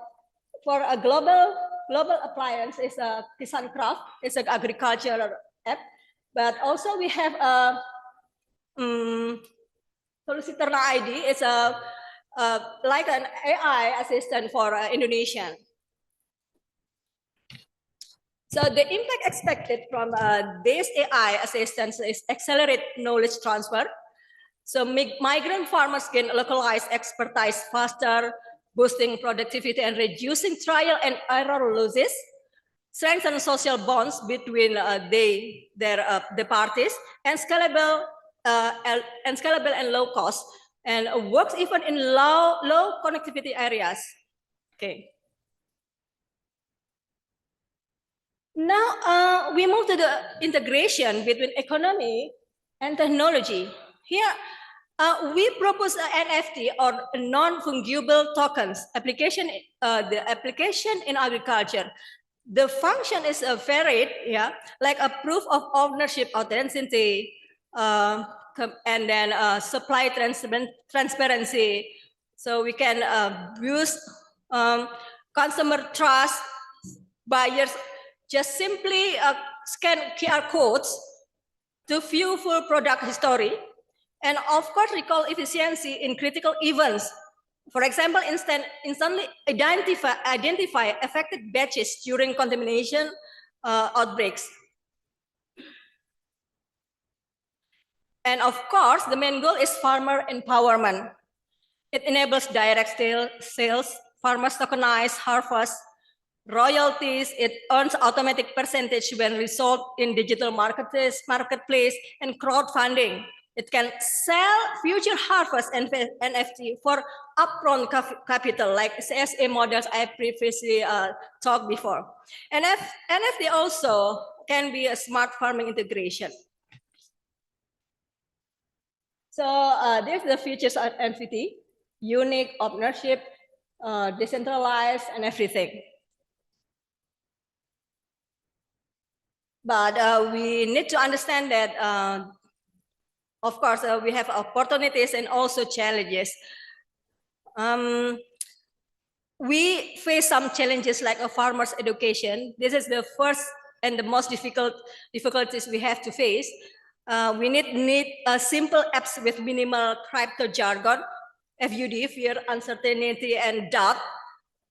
for a global appliance is a Kisan Craft. It's an agricultural app, but also we have a Solusi Ternak ID. It's like an AI assistant for Indonesian. So the impact expected from this AI assistance is accelerate knowledge transfer. So migrant farmers gain localized expertise faster, boosting productivity and reducing trial and error losses, strengthen social bonds between the parties, and scalable and low cost, and works even in low connectivity areas. Okay. Now we move to the integration between economy and technology. Here, we propose an NFT or non-fungible tokens application. The application in agriculture. The function is varied, like a proof of ownership, authenticity, and then supply transparency. So we can boost consumer trust. Buyers just simply scan QR codes to view full product history, and of course recall efficiency in critical events. For example, instantly identify affected batches during contamination outbreaks. And of course, the main goal is farmer empowerment. It enables direct sales, farmers tokenize harvest, royalties, it earns automatic percentage when resold in digital marketplace, and crowdfunding. It can sell future harvest and NFT for upfront capital, like CSA models I previously talked before. And NFT also can be a smart farming integration. So these are the features of NFT: unique, ownership, decentralized, and everything. But we need to understand that, of course, we have opportunities and also challenges. We face some challenges like a farmer's education. This is the first and the most difficulties we have to face. We need simple apps with minimal crypto jargon, FUD, fear, uncertainty, and doubt.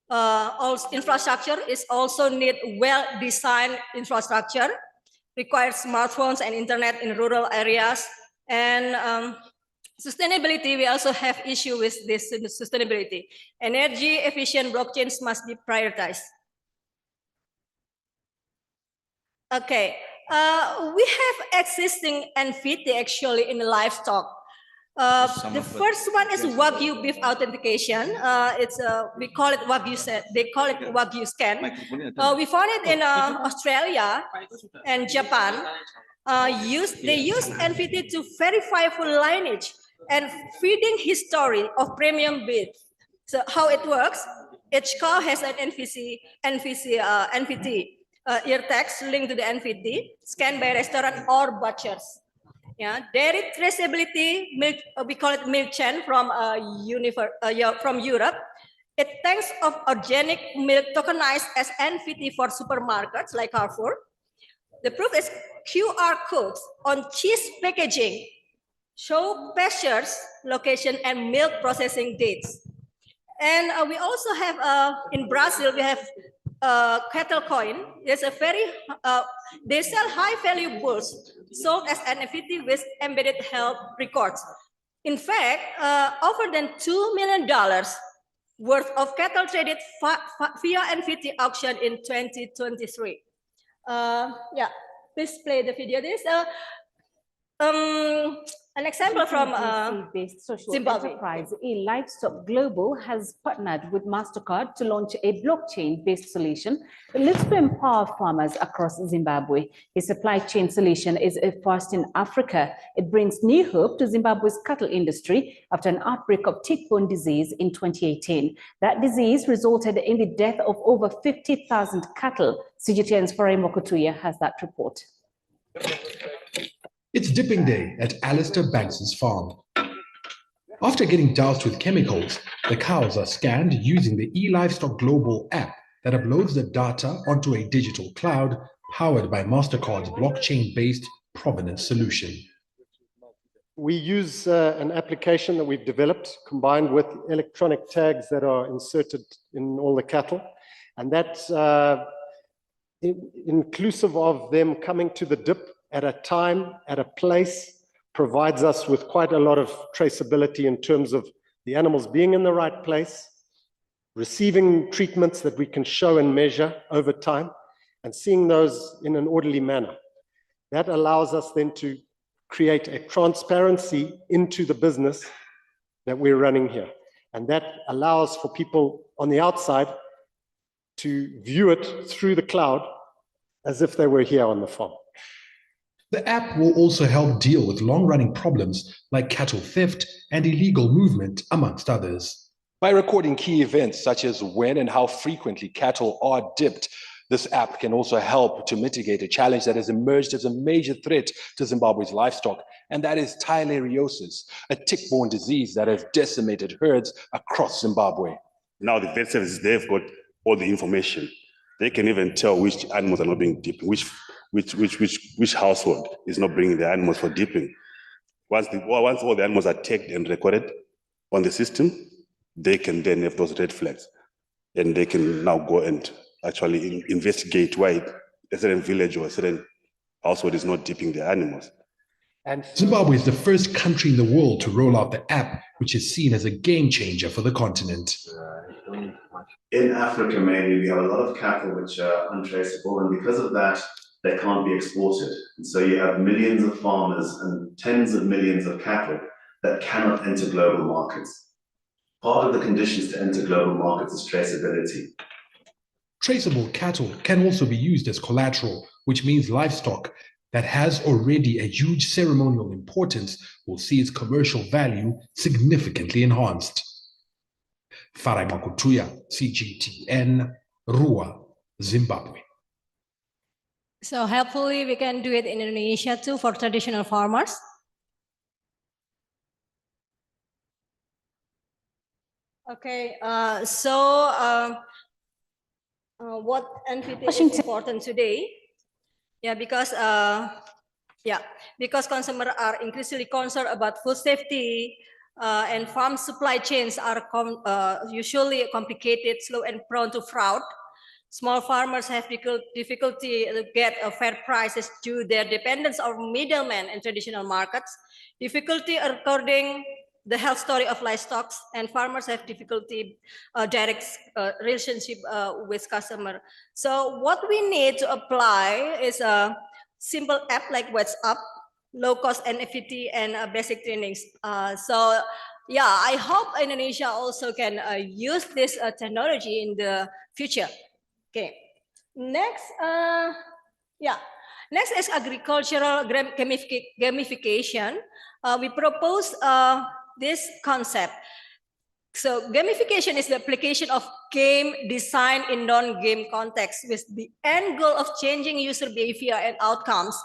Also, infrastructure is also need well-designed infrastructure, requires smartphones and internet in rural areas, and sustainability. We also have issue with this sustainability. Energy efficient blockchains must be prioritized. Okay, we have existing NFT actually in livestock. The first one is Wagyu beef authentication. We call it Wagyu. They call it Wagyu scan. We found it in Australia and Japan. They use NFT to verify full lineage and feeding history of premium beef. So how it works? Each cow has an NFT ear tags linked to the NFT, scanned by restaurant or butchers. Yeah, dairy traceability, milk, we call it milk chain from from Europe. It tanks of organic milk tokenized as NFT for supermarkets like Carrefour. The proof is QR codes on cheese packaging show pastures, location, and milk processing dates. And we also have in Brazil we have cattle coin. There's a very they sell high value bulls sold as NFT with embedded health records. In fact, over than $2 million worth of cattle traded via NFT auction in 2023. Yeah, please play the video. This An example from based social Zimbabwe. enterprise, Livestock Global has partnered with MasterCard to launch a blockchain-based solution that looks to empower farmers across Zimbabwe. A supply chain solution is a first in Africa. It brings new hope to Zimbabwe's cattle industry after an outbreak of tick-borne disease in 2018. That disease resulted in the death of over 50,000 cattle. CGTN's Farai Mokotuya has that report. It's dipping day at Alistair Banks's farm. After getting doused with chemicals, the cows are scanned using the eLivestock Global app that uploads the data onto a digital cloud powered by MasterCard's blockchain-based provenance solution. We use an application that we've developed combined with electronic tags that are inserted in all the cattle. And that's inclusive of them coming to the dip at a time, at a place, provides us with quite a lot of traceability in terms of the animals being in the right place, receiving treatments that we can show and measure over time, and seeing those in an orderly manner. That allows us then to create a transparency into the business that we're running here. And that allows for people on the outside to view it through the cloud as if they were here on the farm. The app will also help deal with long-running problems like cattle theft and illegal movement, amongst others. By recording key events such as when and how frequently cattle are dipped, this app can also help to mitigate a challenge that has emerged as a major threat to Zimbabwe's livestock, and that is theileriosis, a tick-borne disease that has decimated herds across Zimbabwe. Now the vet services, they've got all the information. They can even tell which animals are not being dipped, which household is not bringing the animals for dipping. Once all the animals are tagged and recorded on the system, they can then have those red flags, and they can now go and actually investigate why a certain village or a certain household is not dipping their animals. And Zimbabwe is the first country in the world to roll out the app, which is seen as a game changer for the continent. In Africa, mainly, we have a lot of cattle which are untraceable, and because of that, they can't be exported. And so you have millions of farmers and tens of millions of cattle that cannot enter global markets. Part of the conditions to enter global markets is traceability. Traceable cattle can also be used as collateral, which means livestock that has already a huge ceremonial importance will see its commercial value significantly enhanced. Farai Mokotuya, CGTN, Rua, Zimbabwe. So hopefully we can do it in Indonesia too for traditional farmers. Okay, what NVT is important today? Yeah, because consumers are increasingly concerned about food safety, and farm supply chains are usually complicated, slow, and prone to fraud. Small farmers have difficulty to get fair prices due to their dependence on middlemen in traditional markets. Difficulty according the health story of livestock, and farmers have difficulty direct relationship with customer. So what we need to apply is a simple app like WhatsApp, low cost NFT, and basic trainings. So yeah, I hope Indonesia also can use this technology in the future. Okay, next, next is agricultural gamification. We propose this concept. So gamification is the application of game design in non-game context with the end goal of changing user behavior and outcomes.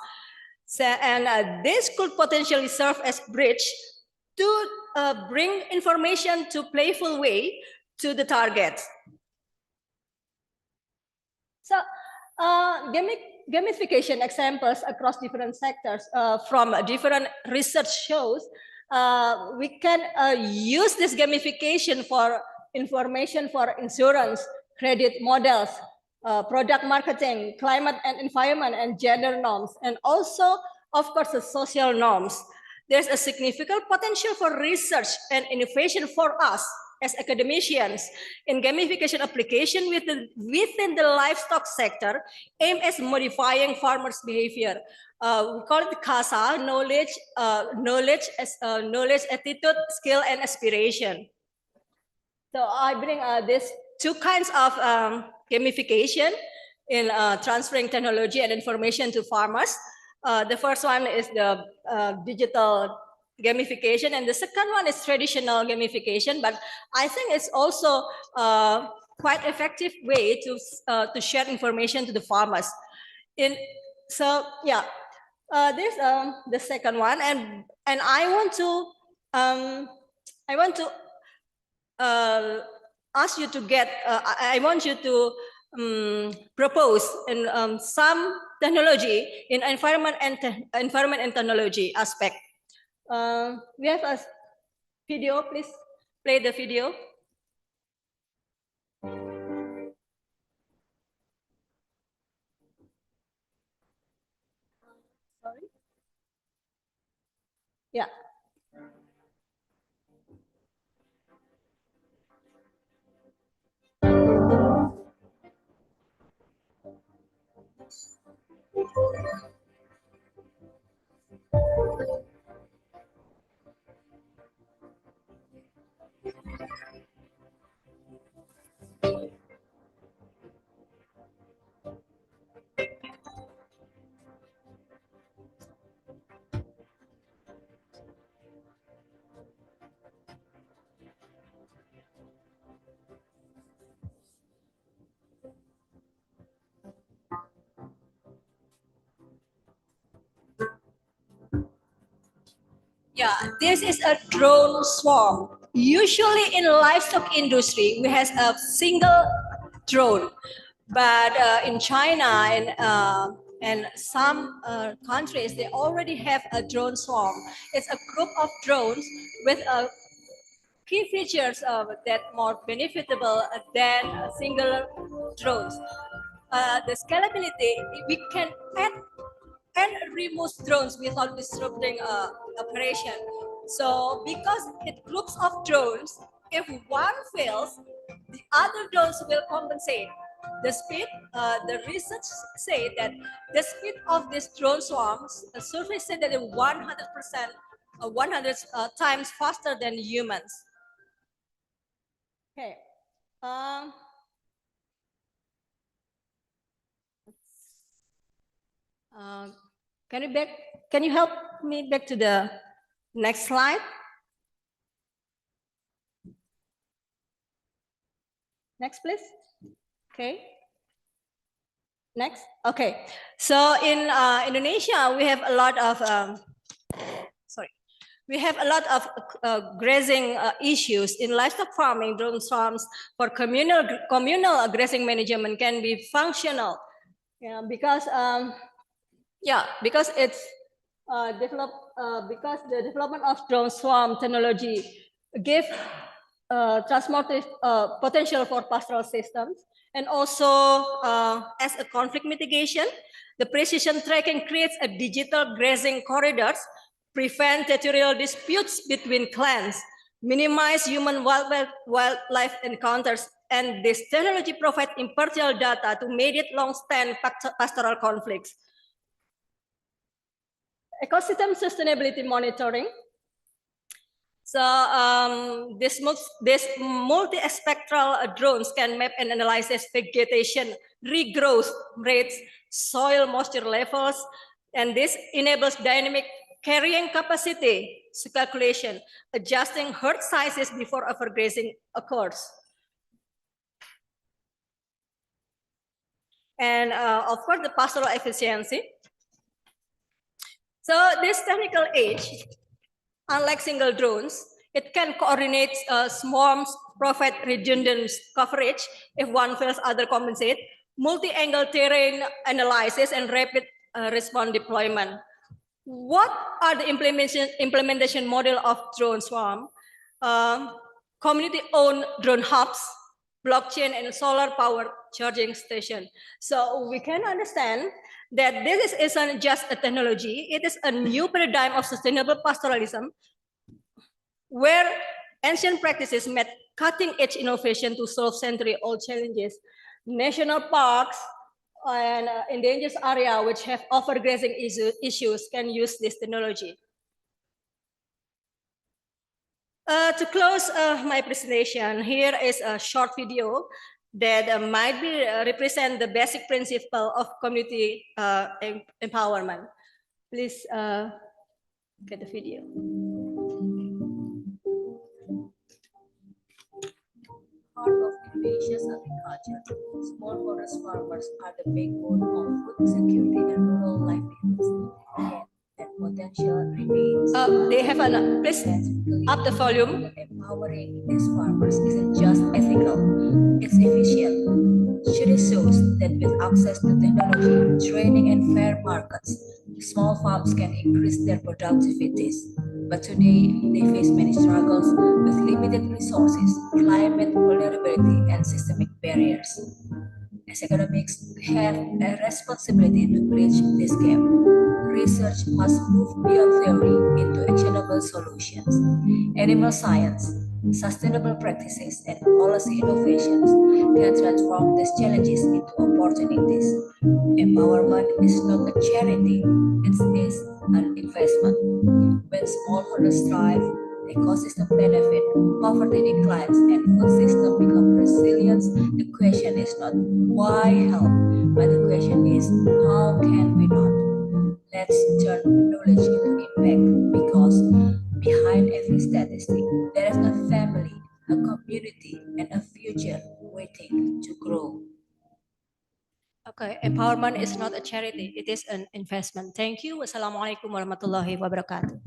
So, and this could potentially serve as bridge to bring information to playful way to the target. So gamification examples across different sectors from different research shows we can use this gamification for information for insurance, credit models, product marketing, climate and environment, and gender norms, and also, of course, the social norms. There's a significant potential for research and innovation for us as academicians in gamification application within the livestock sector aim at modifying farmers' behavior. We call it CASA, knowledge, attitude, skill, and aspiration. So I bring these two kinds of gamification in transferring technology and information to farmers. The first one is the digital gamification, and the second one is traditional gamification. But I think it's also quite effective way to share information to the farmers. So yeah, there's the second one, and I want to ask you to get. I want you to propose in some technology in environment and technology aspect. We have a video, please play the video. Sorry. Yeah. Yeah, this is a drone swarm. Usually in livestock industry, we have a single drone, but in China and some countries, they already have a drone swarm. It's a group of drones with key features that more benefitable than single drones. The scalability, we can add and remove drones without disrupting operation. So because it groups of drones, if one fails, the other drones will compensate. The speed, the research say that the speed of these drone swarms, the survey said that 100%, 100 times faster than humans. Okay. Can you help me back to the next slide? Next, please. Okay. Next. Okay. So in Indonesia, we have a lot of we have a lot of grazing issues in livestock farming. Drone swarms for communal grazing management can be functional. Yeah, because it's because the development of drone swarm technology give transformative potential for pastoral systems, and also as a conflict mitigation, the precision tracking creates a digital grazing corridors, prevent territorial disputes between clans, minimize human wildlife encounters, and this technology provides impartial data to mediate long-standing pastoral conflicts. Ecosystem sustainability monitoring. So this multi-spectral drones can map and analyze vegetation, regrowth rates, soil moisture levels, and this enables dynamic carrying capacity calculation, adjusting herd sizes before overgrazing occurs. And of course, the pastoral efficiency. So this technical age, unlike single drones, it can coordinate swarms, provide redundant coverage. If one fails, other compensate. Multi-angle terrain analysis and rapid response deployment. What are the implementation model of drone swarm? Community-owned drone hubs, blockchain, and solar-powered charging station. So we can understand that this isn't just a technology, it is a new paradigm of sustainable pastoralism where ancient practices met cutting-edge innovation to solve century-old challenges. National parks and endangered area which have overgrazing issues can use this technology. To close my presentation, here is a short video that might be represent the basic principle of community empowerment. Please get the video. Part of ambitious agriculture, smallholder farmers are the backbone of food security and rural livelihoods. Yet, that potential remains. They have an please up the volume. Empowering these farmers isn't just ethical; it's efficient. Study shows that with access to technology, training, and fair markets, small farms can increase their productivities. But today, they face many struggles with limited resources, climate vulnerability, and systemic barriers. As academics, we have a responsibility to bridge this gap. Research must move beyond theory into actionable solutions. Animal science, sustainable practices, and policy innovations can transform these challenges into opportunities. Empowerment is not a charity, it is an investment. When smallholders thrive, the ecosystem benefit, poverty declines, and food system become resilient. The question is not why help, but the question is how can we not? Let's turn knowledge into impact, because behind every statistic, there is a family, a community, and a future waiting to grow. Okay, empowerment is not a charity, it is an investment. Thank you. Wassalamualaikum warahmatullahi wabarakatuh.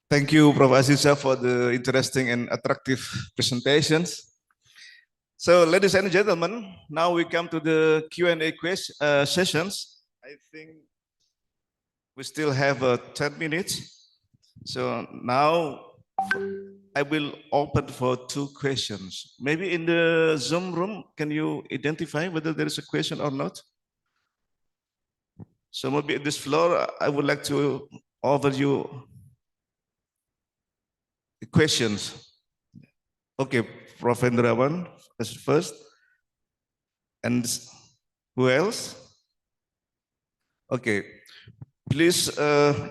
Thank you, Prof. Aziza, for the interesting and attractive presentations. So, ladies and gentlemen, now we come to the Q&A sessions. I think we still have 10 minutes. So now I will open for 2 questions. Maybe in the Zoom room, can you identify whether there is a question or not? So maybe at this floor, I would like to offer you questions. Okay, Prof. Hendrawan first. And who else? Okay, please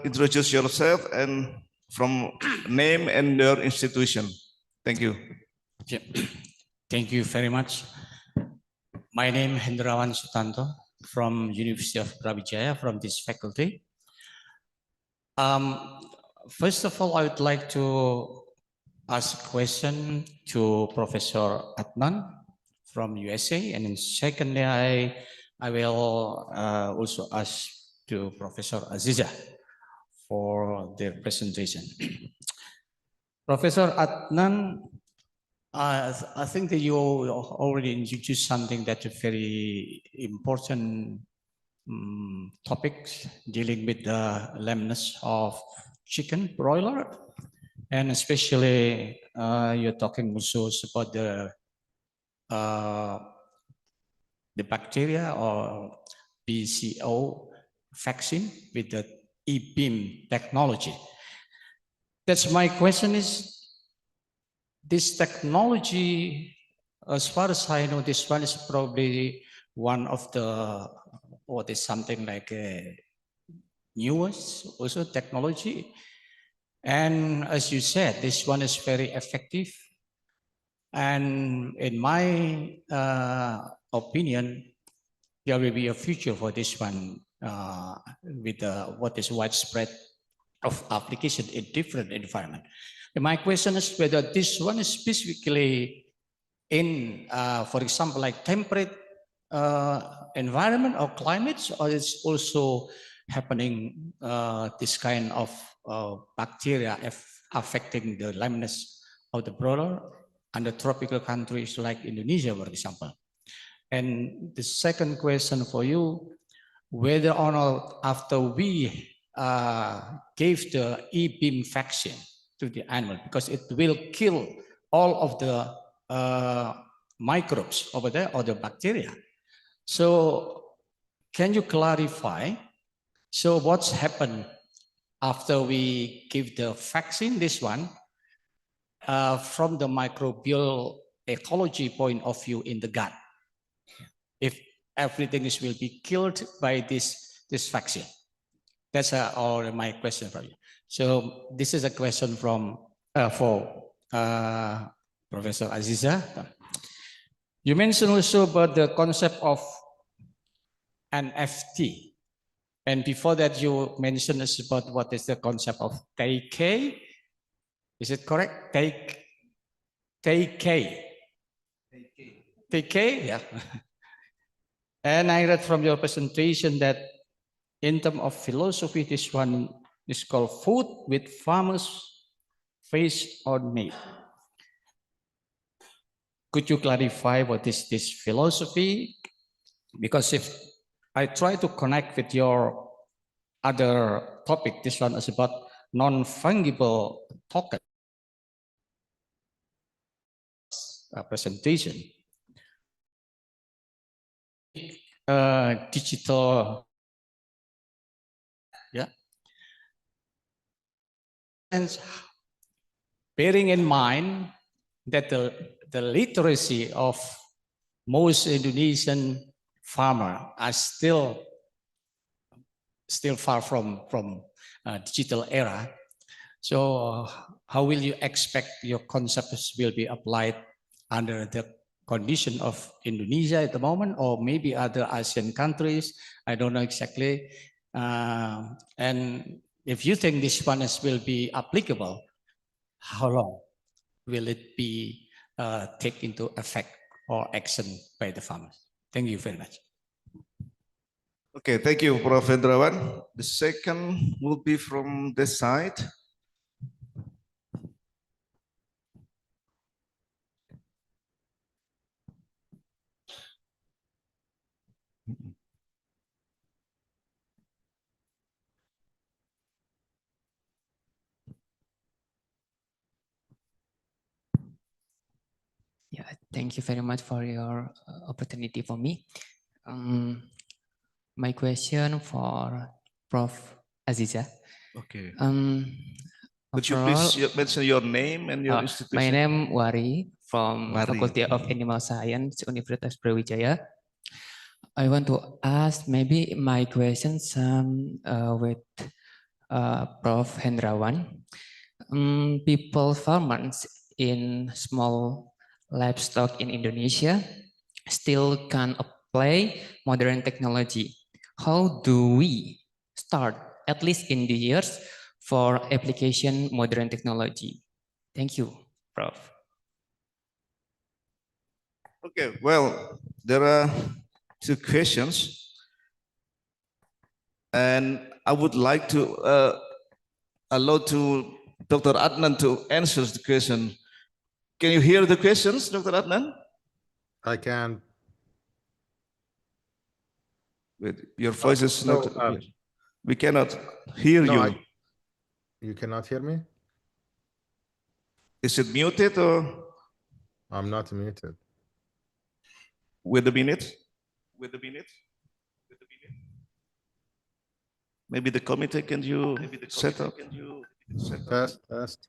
introduce yourself and from name and your institution. Thank you. Yeah. Thank you very much. My name is Hendrawan Sutanto from University of Brawijaya from this faculty. First of all, I would like to ask a question to Professor Adnan from USA, and then secondly, I will also ask to Professor Aziza for their presentation. Professor Adnan, I think that you already introduced something that's a very important topic dealing with the lameness of chicken broiler, and especially you're talking also about the bacteria or BCO vaccine with the e-beam technology. That's my question is, this technology, as far as I know, this one is probably one of the, or there's something like a newest also technology. And as you said, this one is very effective. And in my opinion, there will be a future for this one with what is widespread of application in different environment. And my question is whether this one is specifically in, for example, like temperate environment or climates, or it's also happening this kind of bacteria affecting the lameness of the broiler under tropical countries like Indonesia, for example. And the second question for you, whether or not after we gave the e-beam vaccine to the animal, because it will kill all of the microbes over there or the bacteria. So can you clarify, so what's happened after we give the vaccine, this one, from the microbial ecology point of view in the gut, if everything will be killed by this vaccine. That's all my question for you. So this is a question from for Professor Aziza. You mentioned also about the concept of NFT. And before that, you mentioned us about what is the concept of TK. Is it correct? TK. TK, yeah. And I read from your presentation that in terms of philosophy, this one is called food with farmers' face on meat. Could you clarify what is this philosophy? Because if I try to connect with your other topic, this one is about non-fungible token presentation. Digital, yeah. And bearing in mind that the literacy of most Indonesian farmers are still far from digital era. So how will you expect your concepts will be applied under the condition of Indonesia at the moment, or maybe other ASEAN countries? I don't know exactly. And if you think this one will be applicable, how long will it be take into effect or action by the farmers? Thank you very much. Okay, thank you, Prof. Hendrawan. The second will be from this side. Yeah, thank you very much for your opportunity for me. My question for Prof. Aziza. Okay. Could you please mention your name and your institution? My name Wari from Wari. Faculty of Animal Science, Universitas Brawijaya. I want to ask maybe my question with Prof. Hendrawan. People farmers in small livestock in Indonesia still can apply modern technology. How do we start, at least in the years, for application modern technology? Thank you, Prof. Okay, well, there are two questions. And I would like to allow to Dr. Adnan to answer the question. Can you hear the questions, Dr. Adnan? I can. Wait, your voice is no, not clear. We cannot hear you. You cannot hear me? Is it muted or? I'm not muted. With a minute? With a minute? Maybe the committee, can you set up? Test.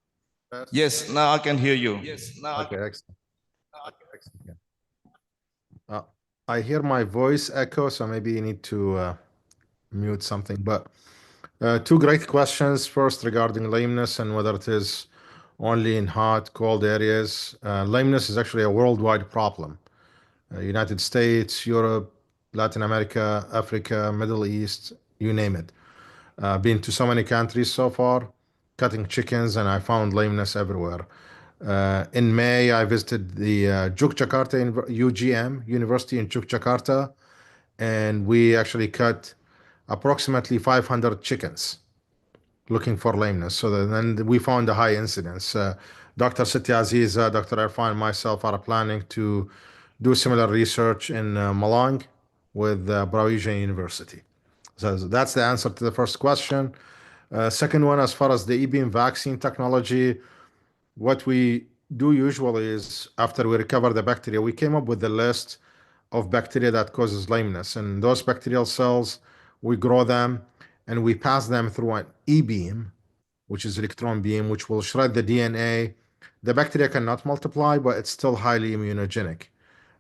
Yes, now I can hear you. Okay, excellent. I hear my voice echo, so maybe you need to mute something. But two great questions. First, regarding lameness and whether it is only in hot, cold areas. Lameness is actually a worldwide problem. United States, Europe, Latin America, Africa, Middle East, you name it. Been to so many countries so far, cutting chickens, and I found lameness everywhere. In May, I visited the Yogyakarta UGM, University in Yogyakarta, and we actually cut approximately 500 chickens looking for lameness. So then we found a high incidence. Dr. Siti Aziza, Dr. Irfan, and myself are planning to do similar research in Malang with Brawijaya University. So that's the answer to the first question. Second one, as far as the e-beam vaccine technology, what we do usually is after we recover the bacteria, we came up with the list of bacteria that causes lameness. And those bacterial cells, we grow them and we pass them through an E-beam, which is electron beam, which will shred the DNA. The bacteria cannot multiply, but it's still highly immunogenic.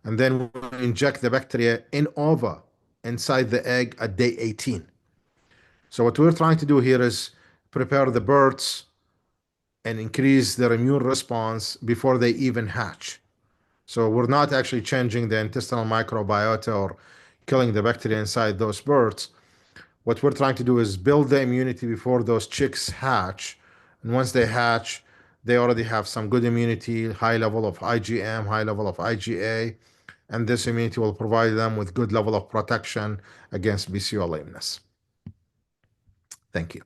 And then we inject the bacteria in ova inside the egg at day 18. So what we're trying to do here is prepare the birds and increase their immune response before they even hatch. So we're not actually changing the intestinal microbiota or killing the bacteria inside those birds. What we're trying to do is build the immunity before those chicks hatch. And once they hatch, they already have some good immunity, high level of IgM, high level of IgA, and this immunity will provide them with good level of protection against BCO lameness. Thank you.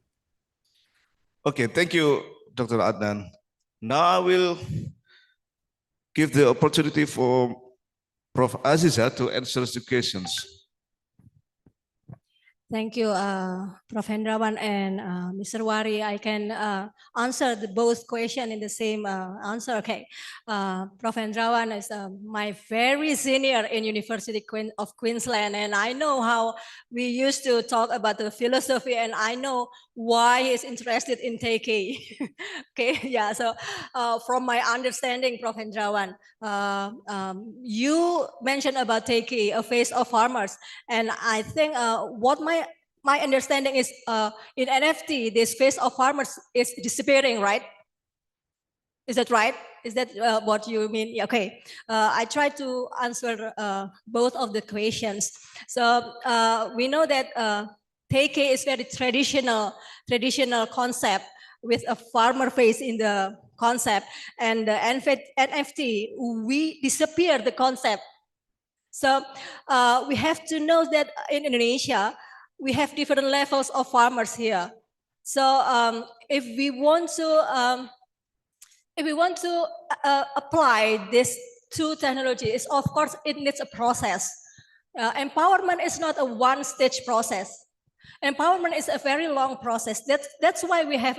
Okay, thank you, Dr. Adnan. Now I will give the opportunity for Prof. Aziza to answer the questions. Thank you, Prof. Hendrawan and Mr. Wari. I can answer both questions in the same answer. Okay, Prof. Hendrawan is my very senior in University of Queensland, and I know how we used to talk about the philosophy, and I know why he's interested in TK. Okay, yeah. So from my understanding, Prof. Hendrawan, you mentioned about TK, a face of farmers, and I think what my understanding is in NFT, this face of farmers is disappearing, right? Is that right? Is that what you mean? Yeah, okay. I try to answer both of the questions. So we know that TK is very traditional concept with a farmer face in the concept, and the NFT, we disappear the concept. So we have to know that in Indonesia, we have different levels of farmers here. So if we want to apply this two technologies, of course, it needs a process. Empowerment is not a one-stage process. Empowerment is a very long process. That's why we have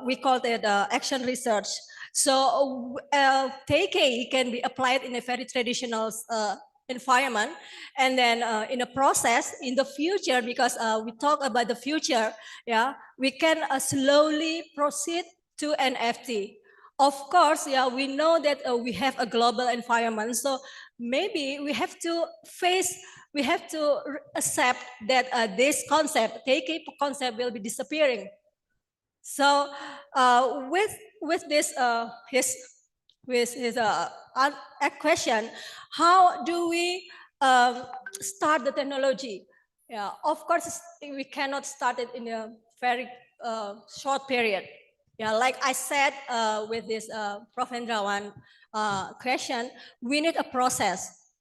we call it action research. So TK can be applied in a very traditional environment, and then in a process in the future, because we talk about the future, yeah, we can slowly proceed to NFT. Of course, yeah, we know that we have a global environment, so maybe we have to accept that this concept, TK concept, will be disappearing. So with this question, how do we start the technology? Yeah, of course, we cannot start it in a very short period. Yeah, like I said with this Prof. Hendrawan question, we need a process.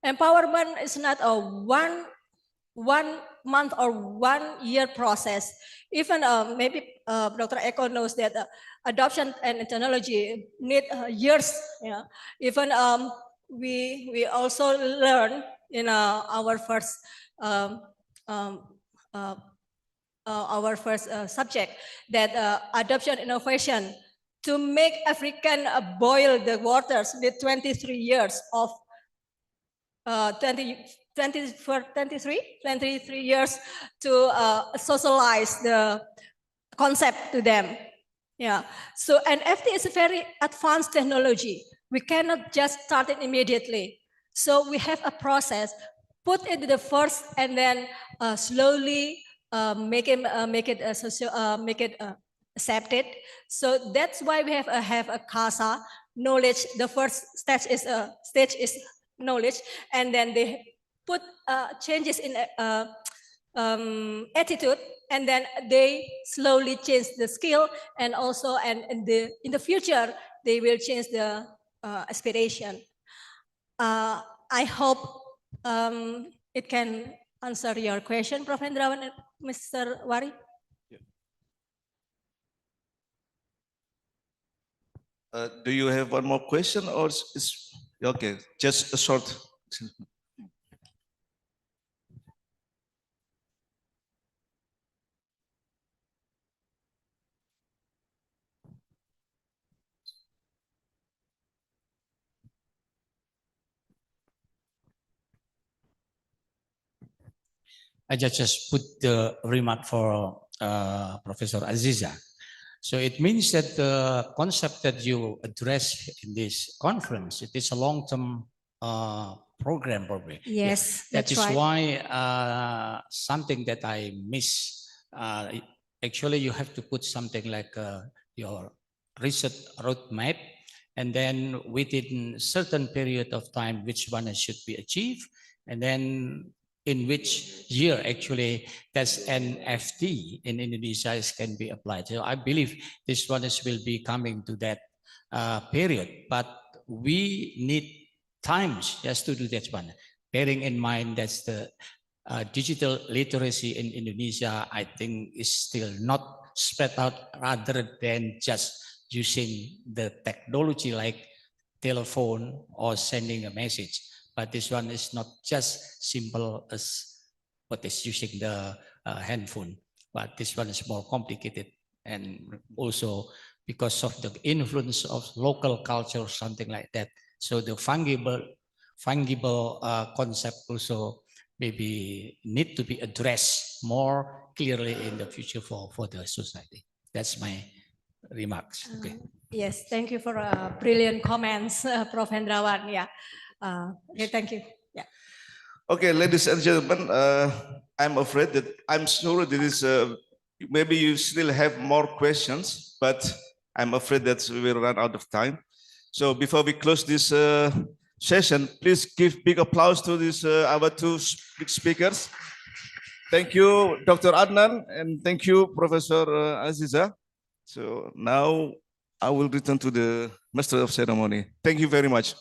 Empowerment is not a one month or 1 year process. Even maybe Dr. Eko knows that adoption and technology need years. Yeah. Even we also learn in our first subject that adoption innovation to make African boil the waters with 23 years of 23 years to socialize the concept to them. Yeah. So NFT is a very advanced technology. We cannot just start it immediately. So we have a process. Put it the first, and then slowly make it accepted. So that's why we have a CASA knowledge. The first stage is knowledge, and then they put changes in attitude, and then they slowly change the skill, and also in the future they will change the aspiration. I hope it can answer your question, Prof. Hendrawan and Mr. Wari. Do you have one more question, or is okay? Just a short. I just put the remark for Professor Aziza. So it means that the concept that you address in this conference, it is a long-term program probably. Yes, That that's is right. why something that I miss, actually you have to put something like your research roadmap, and then within certain period of time, which one should be achieved, and then in which year actually that's NFT in Indonesia can be applied. So I believe this one will be coming to that period, but we need times just to do that one. Bearing in mind that the digital literacy in Indonesia, I think, is still not spread out rather than just using the technology like telephone or sending a message. But this one is not just simple as what is using the handphone, but this one is more complicated, and also because of the influence of local culture or something like that. So the fungible concept also maybe need to be addressed more clearly in the future for the society. That's my remarks. Okay. Yes, thank you for brilliant comments, Prof. Hendrawan. Yeah. Okay, thank you. Yeah. Okay, ladies and gentlemen, I'm sure that is maybe you still have more questions, but I'm afraid that we will run out of time. So before we close this session, please give big applause to this our two speakers. Thank you, Dr. Adnan, and thank you, Professor Aziza. So now I will return to the Master of Ceremony. Thank you very much.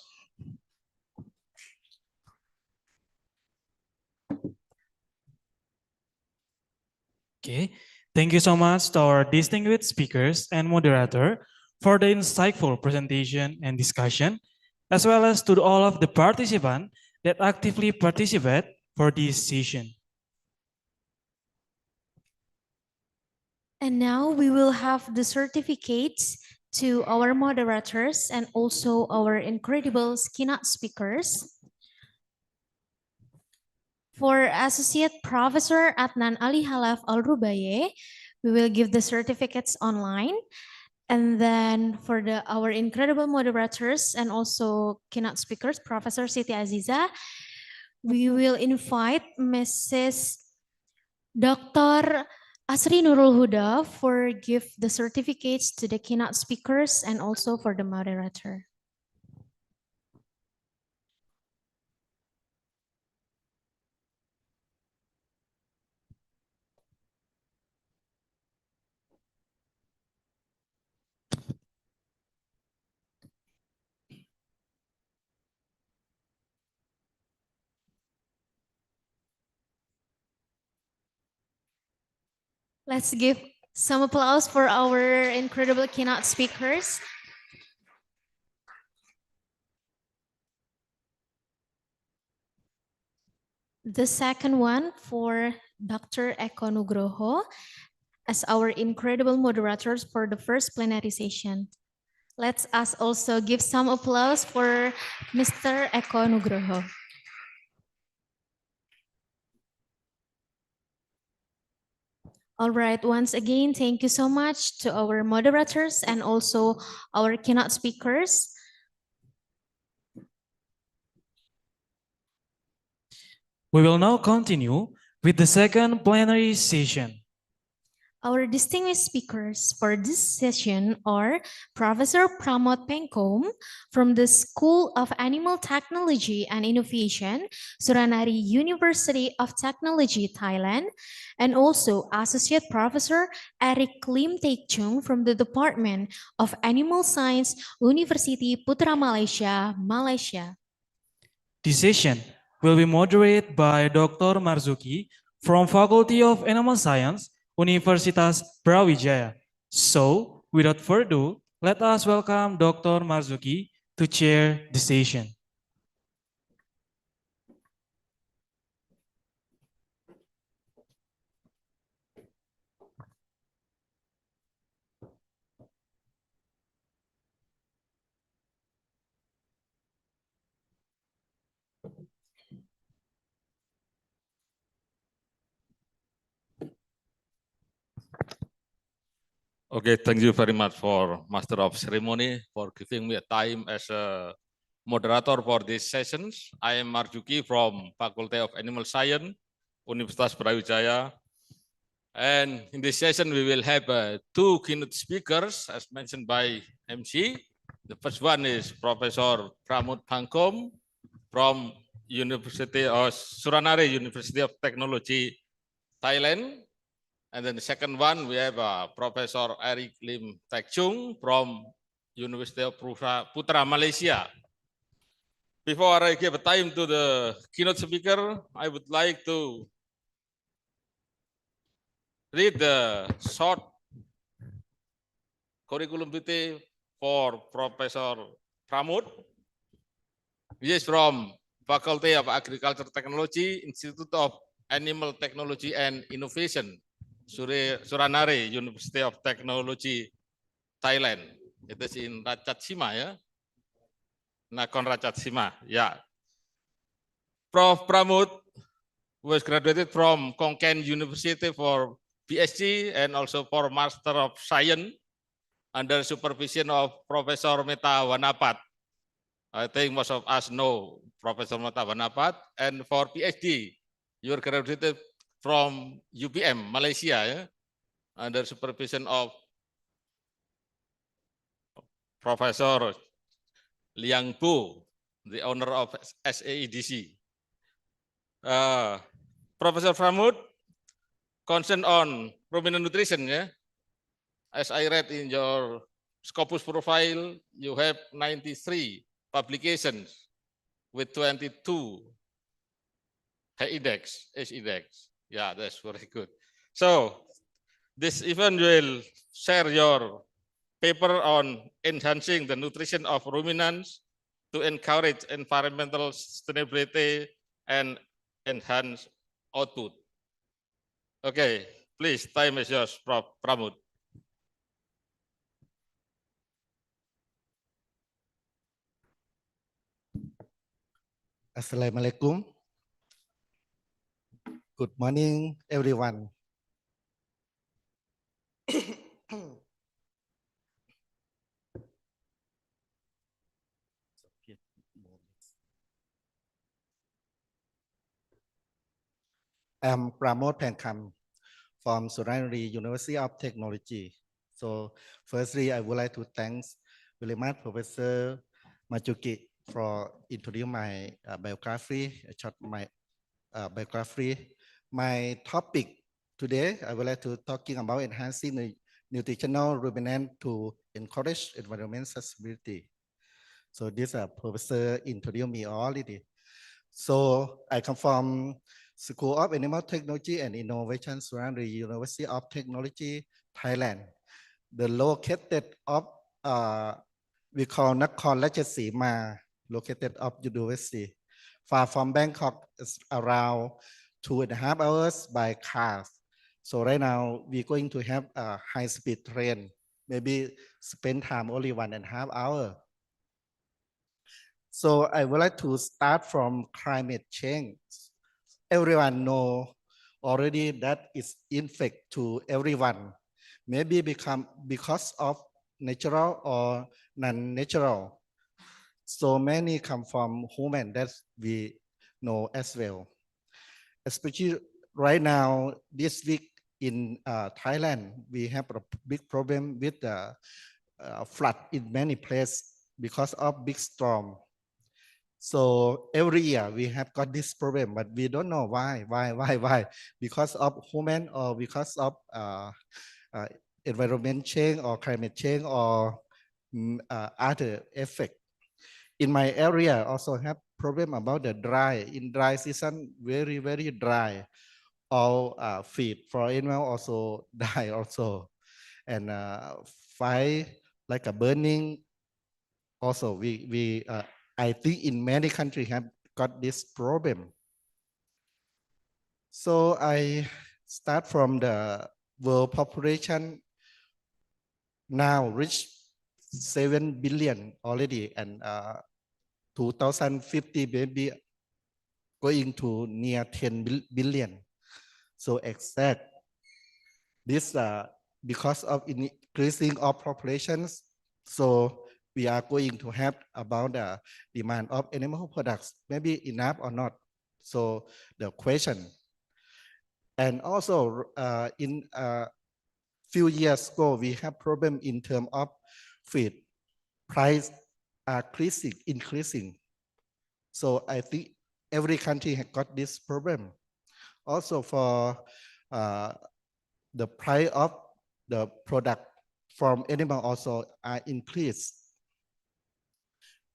Okay, thank you so much to our distinguished speakers and moderator for the insightful presentation and discussion, as well as to all of the participants that actively participate for this session. And now we will have the certificates to our moderators and also our incredible keynote speakers. For Associate Professor Adnan Ali Halaf Al-Rubaye, we will give the certificates online. And then for our incredible moderators and also keynote speakers, Professor Siti Aziza, we will invite Mrs. Dr. Asri Nurul Huda for give the certificates to the keynote speakers and also for the moderator. Let's give some applause for our incredible keynote speakers. The second one for Dr. Eko Nugroho as our incredible moderators for the first plenary session. Let's us also give some applause for Mr. Eko Nugroho. All right, once again, thank you so much to our moderators and also our keynote speakers. We will now continue with the second plenary session. Our distinguished speakers for this session are Professor Pramod Pengkom from the School of Animal Technology and Innovation, Suranari University of Technology, Thailand, and also Associate Professor Eric Lim Teck Chung from the Department of Animal Science, University Putra Malaysia, Malaysia. This session will be moderated by Dr. Marzuki from Faculty of Animal Science, Universitas Brawijaya. So, without further ado, let us welcome Dr. Marzuki to chair the session. Okay, thank you very much for Master of Ceremony for giving me a time as a moderator for these sessions. I am Marjuki from Faculty of Animal Science, Universitas Brawijaya. And in this session, we will have two keynote speakers, as mentioned by MC. The first one is Professor Pramod Bangkom from University of Suranare University of Technology, Thailand. And then the second one, we have Professor Eric Lim Tek Chung from University of Putra, Malaysia. Before I give time to the keynote speaker, I would like to read the short curriculum vitae for Professor Pramod. He is from Faculty of Agriculture Technology, Institute of Animal Technology and Innovation, Suranare University of Technology, Thailand. It is in Ratchatsima, ya. Nakhon Ratchasima, yeah. Prof. Pramod was graduated from Konkan University for PhD and also for Master of Science under supervision of Professor Meta Wanapat. I think most of us know Professor Meta Wanapat. And for PhD, you are graduated from UPM, Malaysia, ya, under supervision of Professor Liang Bu, the owner of SAEDC. Professor Pramod, concern on ruminant nutrition, yeah. As I read in your Scopus profile, you have 93 publications with 22 age index. Yeah, that's very good. So this event will share your paper on enhancing the nutrition of ruminants to encourage environmental sustainability and enhance output. Okay, please, time is yours, Prof. Pramod. Assalamualaikum. Good morning, everyone. I'm Pramod Bangkom from Suranare University of Technology. So firstly, I would like to thank very much Professor Marjuki for introducing my biography, my biography. My topic today, I would like to talking about enhancing the nutritional ruminant to encourage environmental sustainability. So this professor introduced me already. So I come from School of Animal Technology and Innovation, Suranare University of Technology, Thailand. The located of we call Nakhon Ratchasima, located of university. Far from Bangkok, it's around 2.5 hours by car. So right now we're going to have a high-speed train. Maybe spend time only 1.5 hours. So I would like to start from climate change. Everyone know already that it's infect to everyone. Maybe because of natural or non-natural. So many come from human that we know as well. Especially right now, this week in Thailand, we have a big problem with the flood in many places because of big storm. So every year we have got this problem, but we don't know why. Because of human or because of environment change or climate change or other effect. In my area also have problem about the dry. In dry season, very, very dry. All feed for animal also die also. And fire like a burning also I think in many countries have got this problem. So I start from the world population now reach 7 billion already, and 2050 maybe going to near 10 billion. So exact this because of increasing of populations, so we are going to have about the demand of animal products, maybe enough or not. So the question, and also in few years ago, we have problem in terms of feed price are increasing. So I think every country has got this problem. Also for the price of the product from animal also are increased.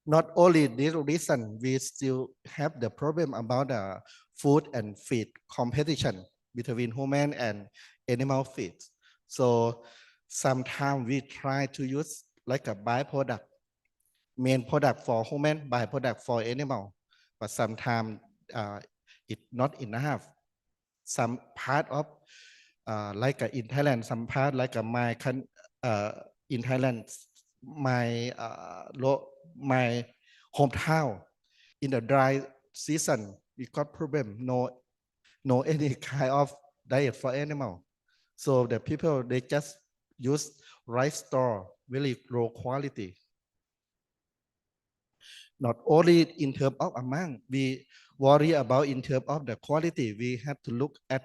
Not only this reason, we still have the problem about the food and feed competition between human and animal feed. So sometimes we try to use like a byproduct, main product for human, byproduct for animal, but sometimes it's not enough. Some part of like in Thailand, some part like in Thailand, my hometown, in the dry season, we got problem, no any kind of diet for animal. So the people, they just use rice straw, very low quality. Not only in terms of amount, we worry about in terms of the quality. We have to look at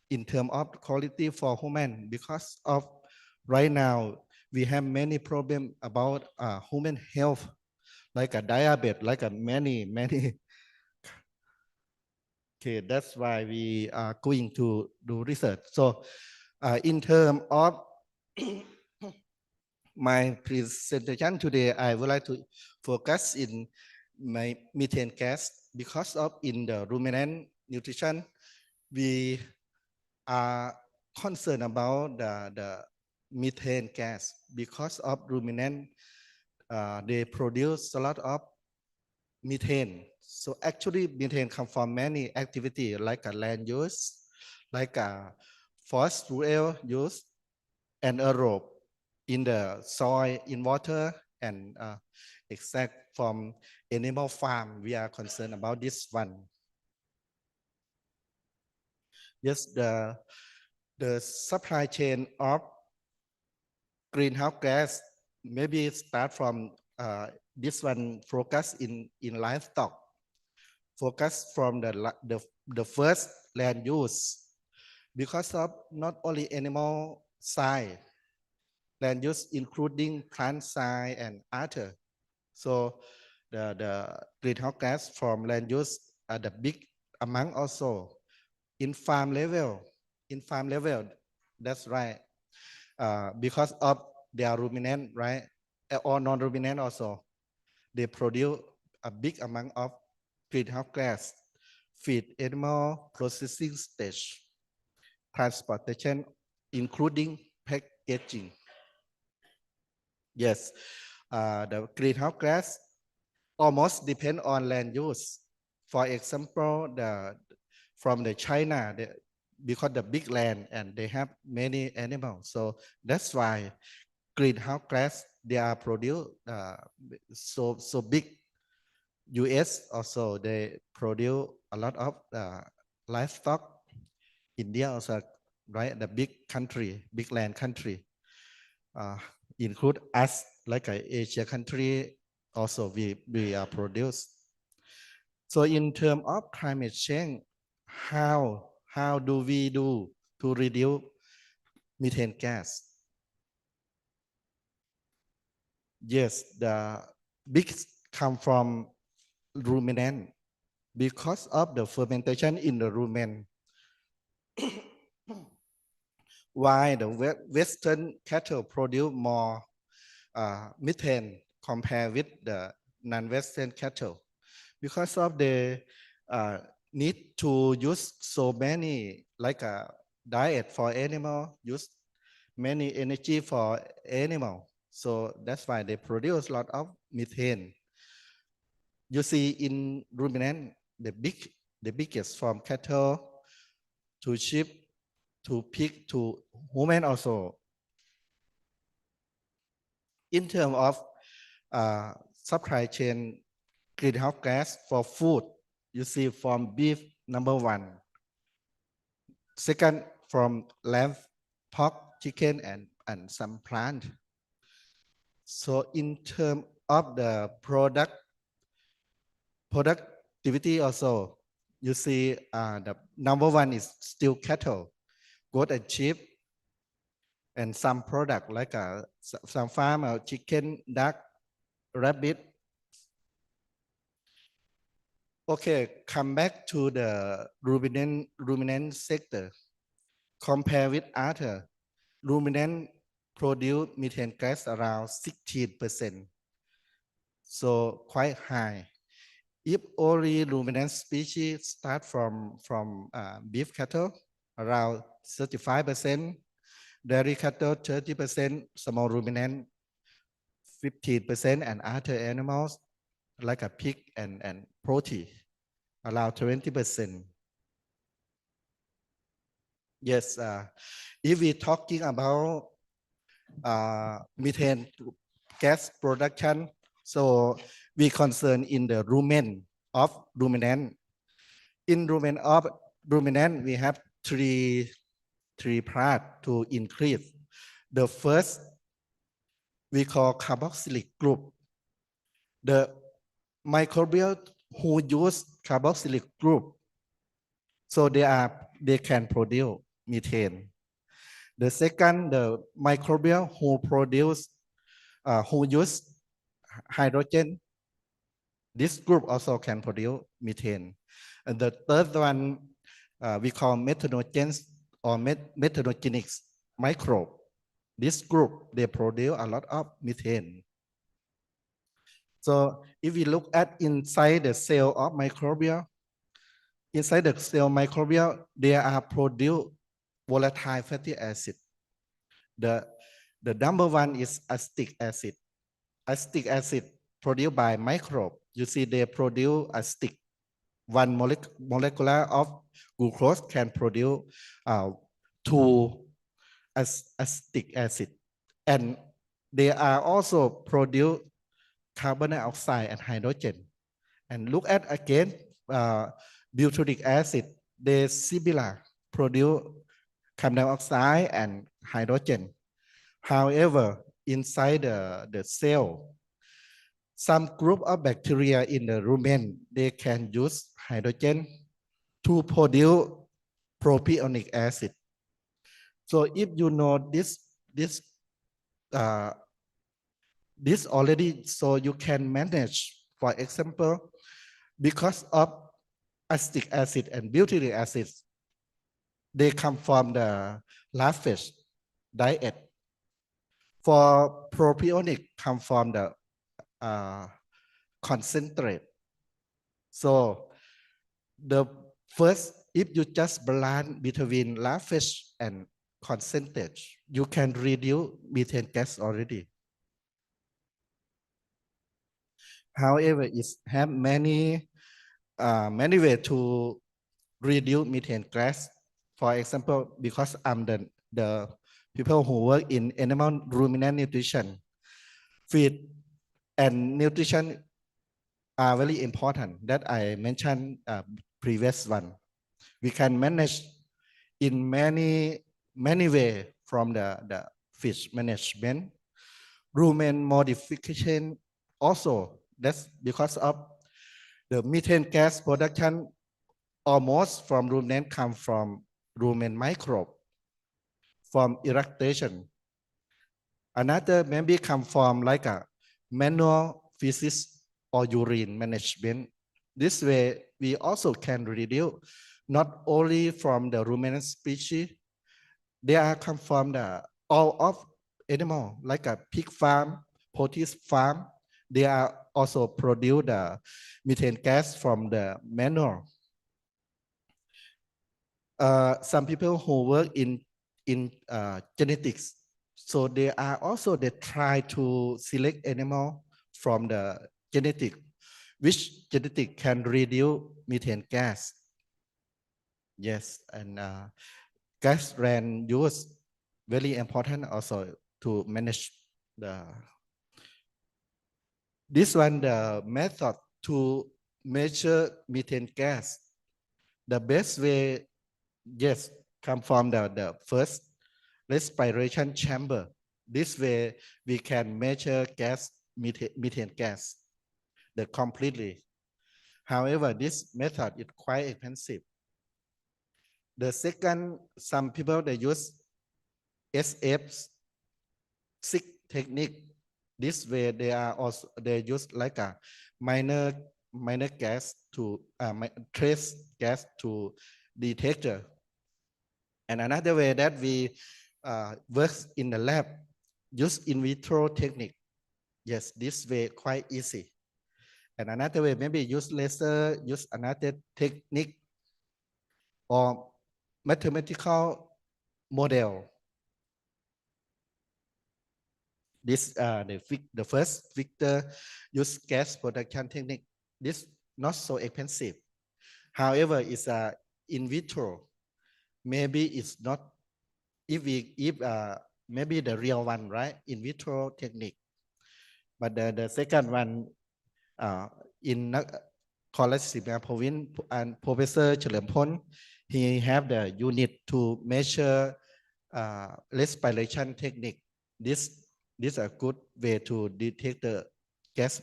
in terms of quality for human, because of right now we have many problems about human health, like a diabetes, like a many. Okay, that's why we are going to do research. So in terms of my presentation today, I would like to focus in my methane gas, because of in the ruminant nutrition, we are concerned about the methane gas, because of ruminant, they produce a lot of methane. So actually methane comes from many activity like a land use, like a forest use, and aerobe in the soil, in water, and extract from animal farm. We are concerned about this one. Yes, the supply chain of greenhouse gas maybe start from this one, focus in livestock, focus from the first land use, because of not only animal side, land use including plant side and other. So the greenhouse gas from land use are the big amount also. In farm level, that's right. Because of their ruminant, right? Or non-ruminant also, they produce a big amount of greenhouse gas, feed animal, processing stage, transportation, including packaging. Yes, the greenhouse gas almost depend on land use. For example, from the China, because the big land and they have many animals, so that's why greenhouse gas they are produced so big. US also they produce a lot of livestock. India also, right? The big country, big land country, include us like a Asia country. Also, we are produce. So in terms of climate change, how do we do to reduce methane gas? Yes, the big come from ruminant, because of the fermentation in the rumen. Why the Western cattle produce more methane compared with the non-Western cattle? Because of the need to use so many, like a diet for animal, use many energy for animal. So that's why they produce a lot of methane. You see in ruminant, the biggest from cattle to sheep to pig to human also. In terms of supply chain greenhouse gas for food, you see from beef, number one. Second, from lamb, pork, chicken and some plant. So in terms of the productivity also, you see the number one is still cattle, goat and sheep, and some product like some farm chicken, duck, rabbit. Okay, come back to the ruminant sector. Compare with other, ruminant produce methane gas around 16%, so quite high. If only ruminant species start from beef cattle, around 35%, dairy cattle 30%, small ruminant 15%, and other animals like a pig and protein around 20%. Yes, if we're talking about methane gas production, so we concern in the rumen of ruminant. In ruminant, we have three parts to increase. The first, we call carboxylic group. The microbial who use carboxylic group, so they can produce methane. The second, the microbial who use hydrogen, this group also can produce methane. And the third one we call methanogens or methanogenic microbe. This group, they produce a lot of methane. So if we look at inside the cell of microbial, inside the cell microbial, there are produced volatile fatty acid. The number one is acetic acid. Acetic acid produced by microbe. You see they produce acetic. One molecular of glucose can produce 2 acetic acid. And they are also produce carbon dioxide and hydrogen. And look at again, butyric acid, they similar produce carbon dioxide and hydrogen. However, inside the cell, some group of bacteria in the rumen, they can use hydrogen to produce propionic acid. So if you know this already, so you can manage, for example, because of acetic acid and butyric acid, they come from the larvae diet. For propionic, come from the concentrate. So the first, if you just balance between larvae and concentrate, you can reduce methane gas already. However, it have many ways to reduce methane gas. For example, because I'm the people who work in animal ruminant nutrition, feed and nutrition are very important that I mentioned previous one. We can manage in many ways from the fish management, rumen modification also. That's because of the methane gas production almost from rumen come from rumen microbe, from irrigation. Another maybe come from like a manual feces or urine management. This way, we also can reduce not only from the ruminant species, they are come from the all of animal, like a pig farm, poultry farm. They are also produce the methane gas from the manure. Some people who work in genetics, so they try to select animal from the genetic, which genetic can reduce methane gas. Yes, and gas ran use very important also to manage this one, the method to measure methane gas. The best way, yes, come from the first, respiration chamber. This way we can measure gas, methane gas, completely. However, this method is quite expensive. The second, some people they use SF6 technique. This way they use like a minor gas to trace gas to detector. And another way that we work in the lab, use in vitro technique. Yes, this way quite easy. And another way, maybe use laser, use another technique or mathematical model. This the first Victor use gas production technique. This not so expensive. However, it's in vitro. Maybe it's not. If maybe the real one, right? In vitro technique. But the second one in college Sibang province and Professor Cherlempon, he have the unit to measure respiration technique. This is a good way to detect the gas.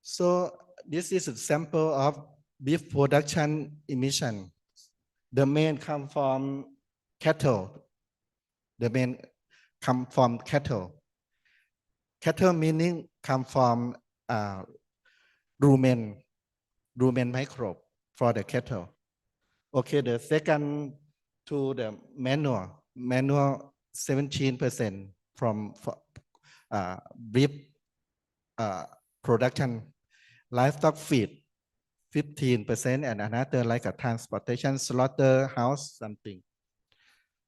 So this is a sample of beef production emission. The main come from cattle. The main come from cattle. Cattle meaning come from rumen microbe for the cattle. Okay, the second to the manure 17% from beef production, livestock feed 15%, and another like a transportation, slaughterhouse, something.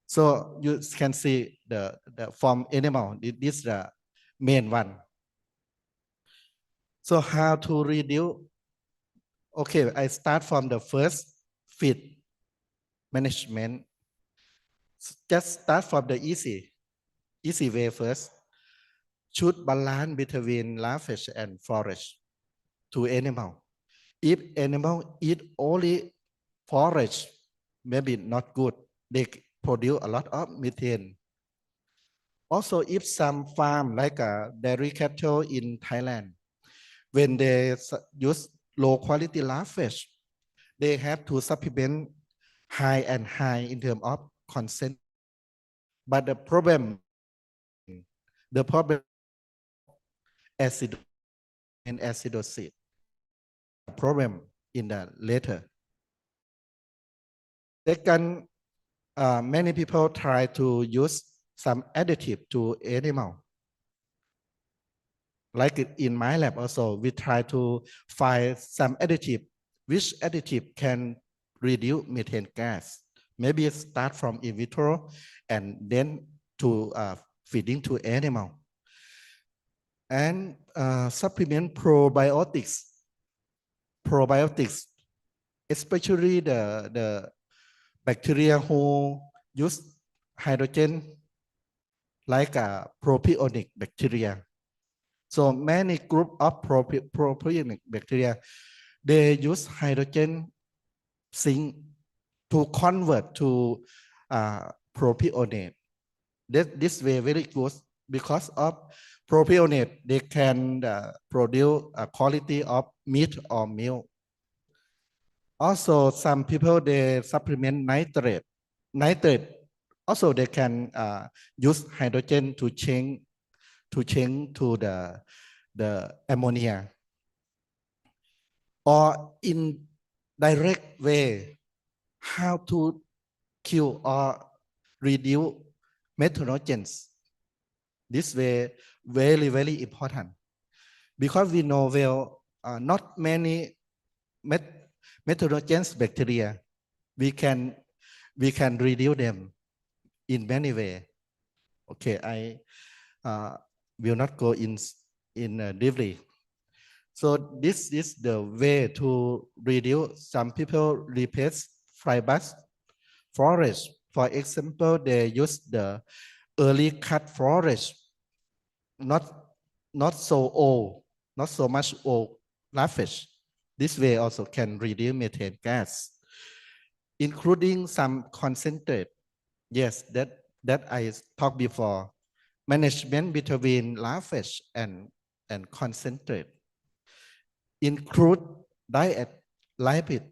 So you can see the farm animal. This is the main one. So how to reduce? Okay, I start from the first feed management. Just start from the easy way first. Should balance between lavage and forage to animal. If animal eat only forage, maybe not good. They produce a lot of methane. Also, if some farm like a dairy cattle in Thailand, when they use low quality lavage, they have to supplement high and high in terms of consent. But the problem acid and acidosis problem in the later. Second, many people try to use some additive to animal. Like in my lab also, we try to find some additive. Which additive can reduce methane gas? Maybe start from in vitro and then to feeding to animal. And supplement probiotics, especially the bacteria who use hydrogen, like a propionic bacteria. So many group of propionic bacteria, they use hydrogen zinc to convert to propionate. This way very good because of propionate. They can produce a quality of meat or milk. Also, some people they supplement nitrate. Also they can use hydrogen to change to the ammonia. Or in direct way, how to kill or reduce methanogens. This way very, very important, because we know well not many methanogens bacteria. We can reduce them in many ways. Okay, I will not go in deeply. So this is the way to reduce. Some people replace fibrous forage. For example, they use the early cut forage, not so old, not so much old lavage. This way also can reduce methane gas, including some concentrate. Yes, that I talked before. Management between larvae and concentrate. Include diet, lipid.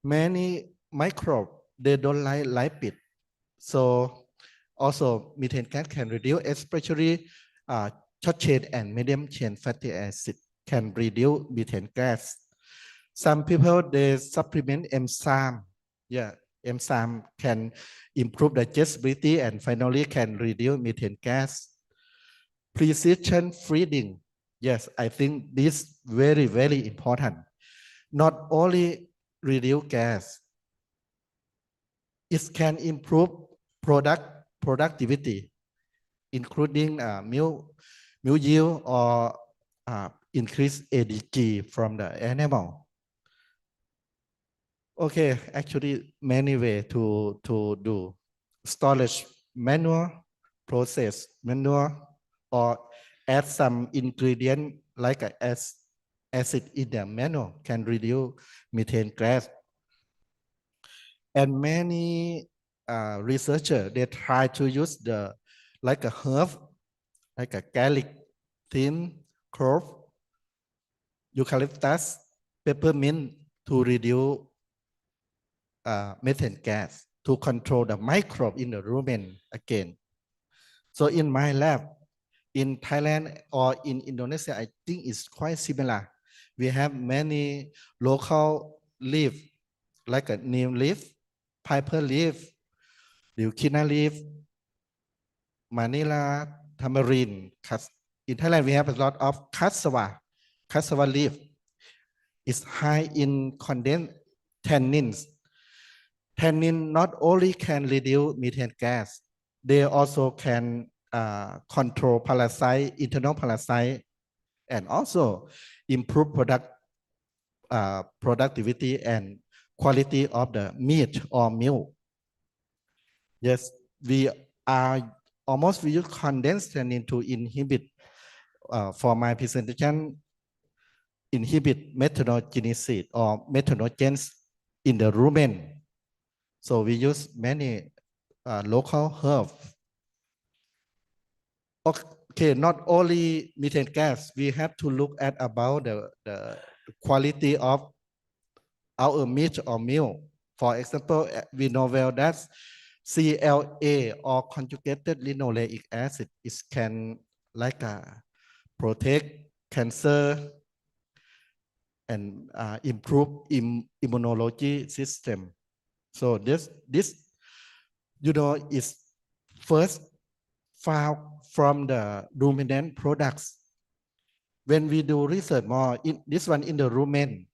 Many microbes, they don't like lipid. So also methane gas can reduce, especially short chain and medium chain fatty acid can reduce methane gas. Some people, they supplement enzyme. Yeah, enzyme can improve digestibility and finally can reduce methane gas. Precision feeding. Yes, I think this very, very important. Not only reduce gas, it can improve productivity, including milk yield or increase ADG from the animal. Okay, actually many ways to do storage manual, process manual, or add some ingredient like acid in the manual can reduce methane gas. And many researchers, they try to use like a herb, like a garlic, thyme, clove, eucalyptus, peppermint to reduce methane gas, to control the microbe in the rumen again. So in my lab, in Thailand or in Indonesia, I think it's quite similar. We have many local leaf, like a neem leaf, piper leaf, Leucina leaf, Manila tamarind. In Thailand, we have a lot of cassava leaf. It's high in condensed tannins. Tannin not only can reduce methane gas, they also can control parasite, internal parasite, and also improve productivity and quality of the meat or milk. Yes, we use condensed tannin to inhibit, for my presentation, inhibit methanogenesis or methanogens in the rumen. So we use many local herbs. Okay, not only methane gas, we have to look at about the quality of our meat or milk. For example, we know well that CLA or conjugated linoleic acid is can like protect cancer and improve immunology system. So this is first found from the ruminant products. When we do research more, this one in the rumen,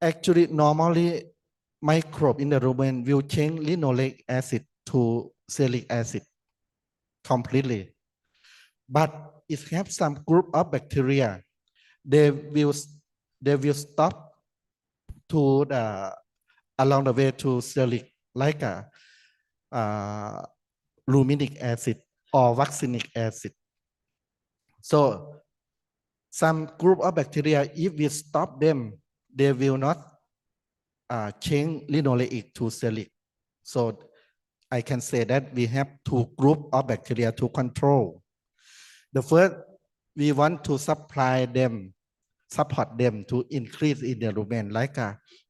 actually normally microbe in the rumen will change linoleic acid to salicylic acid completely. But it has some group of bacteria, they will stop to along the way to salicylic, like luminic acid or vaccinic acid. So some group of bacteria, if we stop them, they will not change linoleic to salicylic. So I can say that we have two groups of bacteria to control. The first, we want to support them to increase in the rumen, like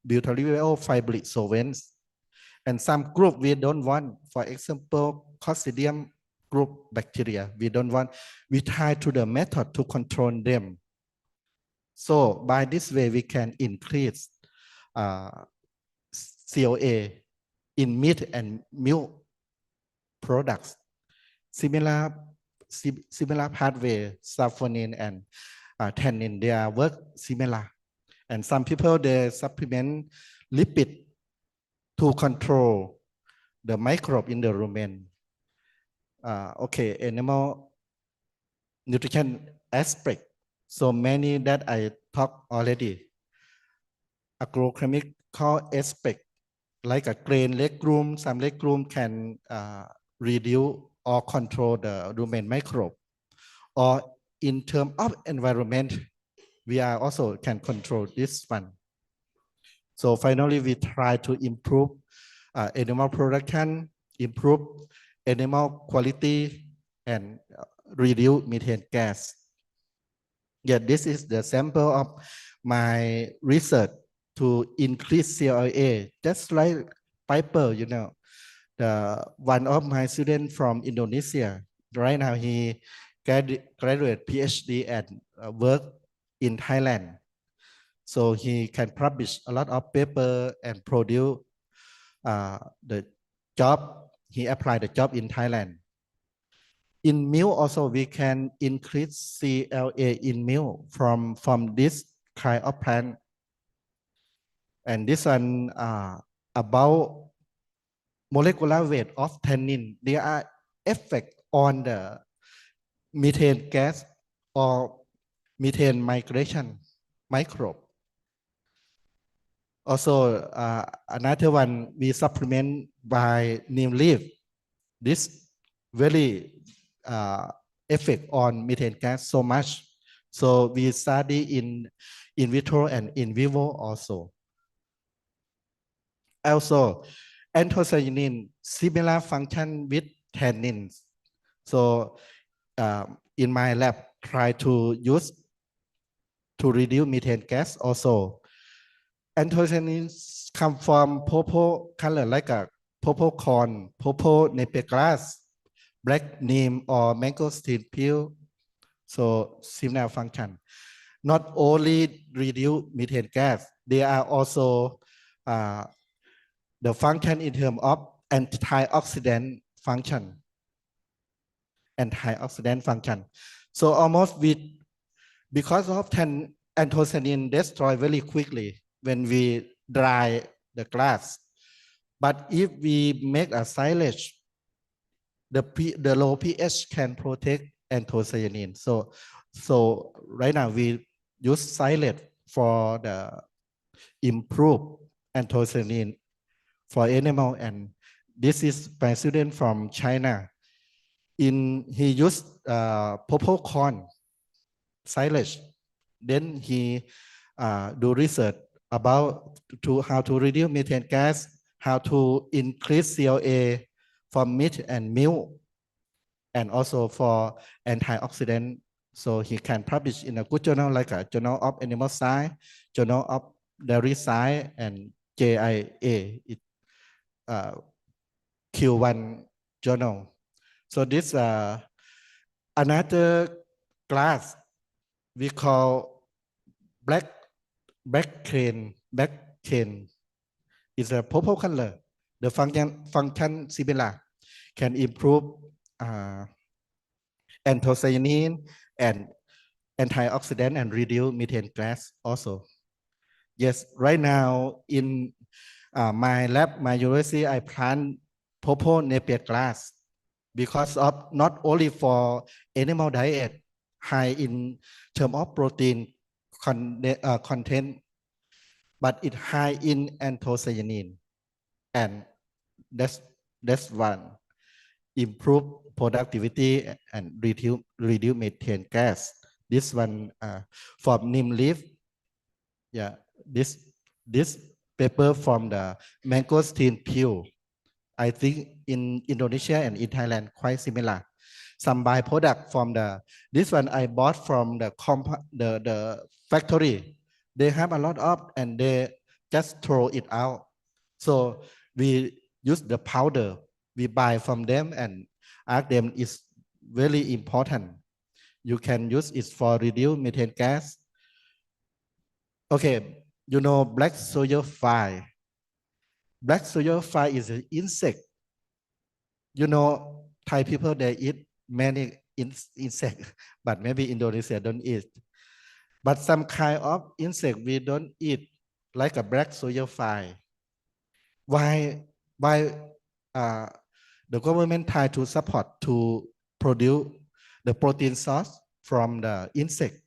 butyryl fibrate solvents. And some group we don't want, for example, Clostridium group bacteria, we don't want, we try to the method to control them. So by this way, we can increase COA in meat and milk products. Similar pathway, saponin and tannin, they are work similar. And some people, they supplement lipid to control the microbe in the rumen. Okay, animal nutrition aspect. So many that I talked already. Agrochemical aspect, like a grain legume, some legume can reduce or control the rumen microbe. Or in terms of environment, we are also can control this one. So finally, we try to improve animal production, improve animal quality, and reduce methane gas. Yeah, this is the sample of my research to increase CLA, just like Piper, you know, the one of my students from Indonesia. Right now, he graduate PhD and work in Thailand. So he can publish a lot of paper and produce the job. He applied the job in Thailand. In milk also, we can increase CLA in milk from this kind of plant. And this one about molecular weight of tannin. There are effect on the methane gas or methane migration microbe. Also, another one, we supplement by neem leaf. This very effect on methane gas so much. So we study in vitro and in vivo also. Also, anthocyanin similar function with tannin. So in my lab, try to use to reduce methane gas also. Anthocyanins come from purple color like a purple corn, purple napier grass, black neem or mangosteen peel. So similar function. Not only reduce methane gas, they are also the function in terms of antioxidant function. Antioxidant function. So almost because of anthocyanin destroy very quickly when we dry the glass. But if we make a silage, the low pH can protect anthocyanin. So right now we use silage for the improve anthocyanin for animal, and this is my student from China. He used purple corn silage. Then he do research about how to reduce methane gas, how to increase CLA for meat and milk, and also for antioxidant. So he can publish in a good journal like a Journal of Animal Science, Journal of Dairy Science, and JIA, Q1 journal. So this another glass we call black cane is a purple color. The function similar, can improve anthocyanin and antioxidant and reduce methane gas also. Yes, right now in my lab, my university, I plant purple napier grass because of not only for animal diet, high in term of protein content, but it high in anthocyanin, and that's one. Improve productivity and reduce methane gas. This one from neem leaf. Yeah, this paper from the mangosteen peel. I think in Indonesia and in Thailand quite similar. Some byproduct from this one I bought from the factory. They have a lot of, and they just throw it out. So we use the powder we buy from them and ask them is very important. You can use it for reduce methane gas. Okay, you know black soldier fly. Black soldier fly is an insect. You know, Thai people, they eat many insects, but maybe Indonesia don't eat. But some kind of insect we don't eat, like a black soldier fly. Why the government try to support to produce the protein source from the insect?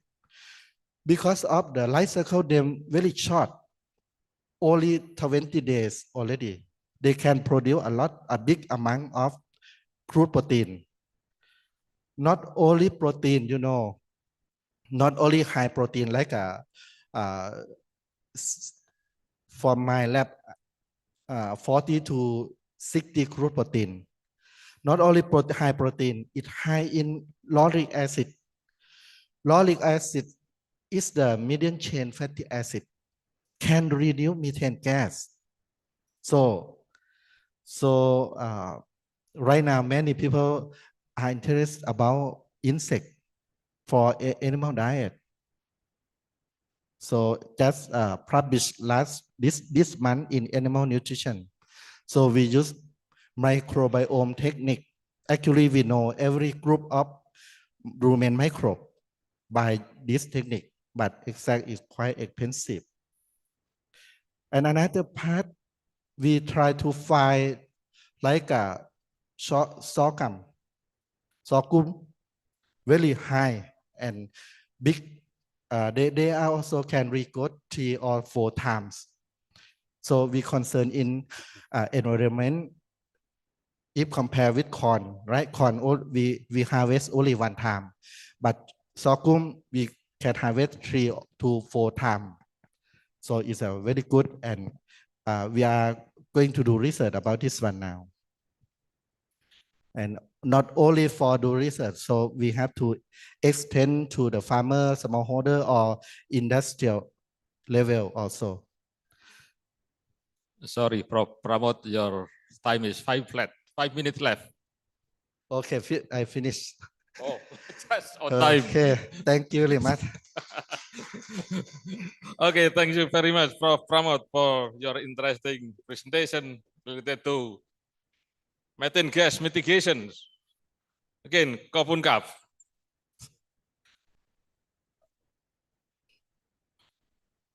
Because of the life cycle, them very short, only 20 days already. They can produce a big amount of crude protein. Not only protein, you know, not only high protein like from my lab, 40 to 60 crude protein. Not only high protein, it high in lauric acid. Lauric acid is the medium chain fatty acid, can reduce methane gas. So right now many people are interested about insect for animal diet. So that's published this month in Animal Nutrition. So we use microbiome technique. Actually, we know every group of rumen microbe by this technique, but exact is quite expensive. And another part, we try to find like a sorghum, very high and big. They are also can regrowth 3 or 4 times. So we concern in environment. If compared with corn, right? Corn we harvest only 1 time, but sorghum we can harvest 3 to 4 times. So it's a very good, and we are going to do research about this one now. And not only for do research, so we have to extend to the farmer, smallholder, or industrial level also. Sorry, Pramod, your time is 5 minutes left. Okay, I finished. Oh, just on time. Okay, thank you very much. Okay, thank you very much, Prof. Pramod, for your interesting presentation related to methane gas mitigation. Again, Kopun Kap.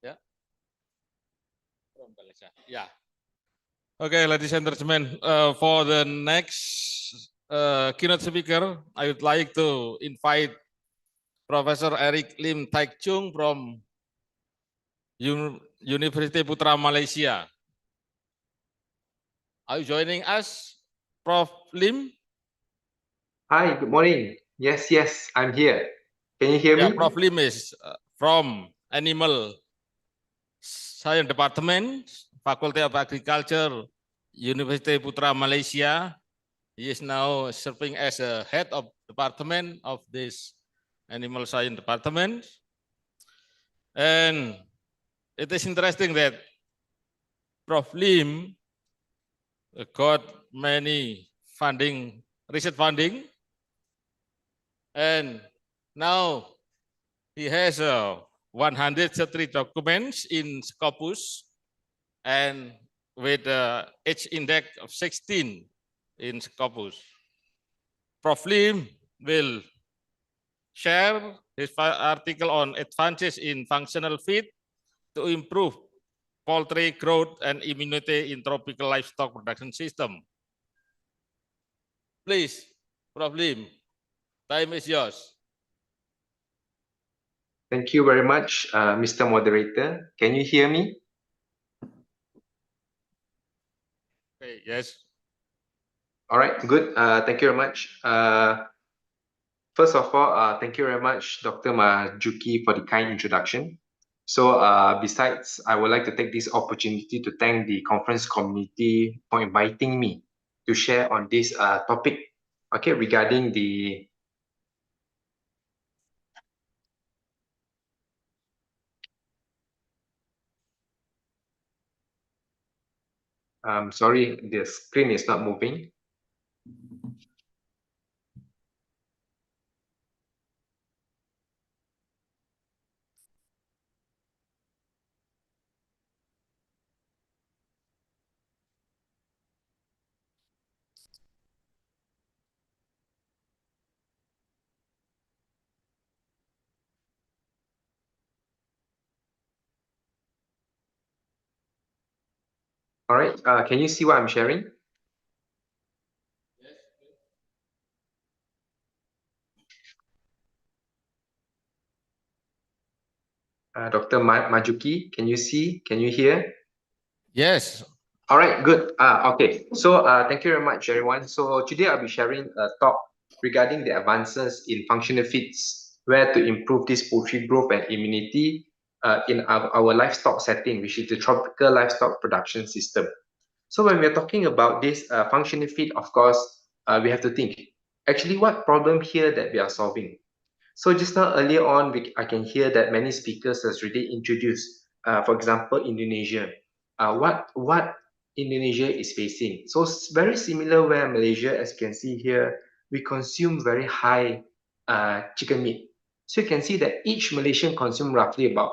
Yeah. From Malaysia. Yeah. Okay, ladies and gentlemen, for the next keynote speaker, I would like to invite Professor Eric Lim Taek Chung from University Putra Malaysia. Are you joining us, Prof. Lim? Hi, good morning. Yes, I'm here. Can you hear Yeah, me? Prof. Lim is from Animal Science Department, Faculty of Agriculture, University Putra Malaysia. He is now serving as a head of department of this Animal Science Department. And it is interesting that Prof. Lim got many funding, research funding, and now he has 133 documents in Scopus and with H index of 16 in Scopus. Prof. Lim will share his article on advances in functional feed to improve poultry growth and immunity in tropical livestock production system. Please, Prof. Lim, time is yours. Thank you very much, Mr. Moderator. Can you hear me? Okay, yes. All right, good. Thank you very much. First of all, thank you very much, Dr. Majuki, for the kind introduction. So besides, I would like to take this opportunity to thank the conference committee for inviting me to share on this topic, okay, regarding the sorry, the screen is not moving. All right, can you see what I'm sharing? Dr. Majuki, can you see? Can you hear? Yes. All right, good. Okay, so thank you very much, everyone. So today I'll be sharing a talk regarding the advances in functional feeds, where to improve this poultry growth and immunity in our livestock setting, which is the tropical livestock production system. So when we're talking about this functional feed, of course, we have to think, actually, what problem here that we are solving? So just now earlier on, I can hear that many speakers has already introduced, for example, Indonesia. What Indonesia is facing. So very similar where Malaysia, as you can see here, we consume very high chicken meat. So you can see that each Malaysian consume roughly about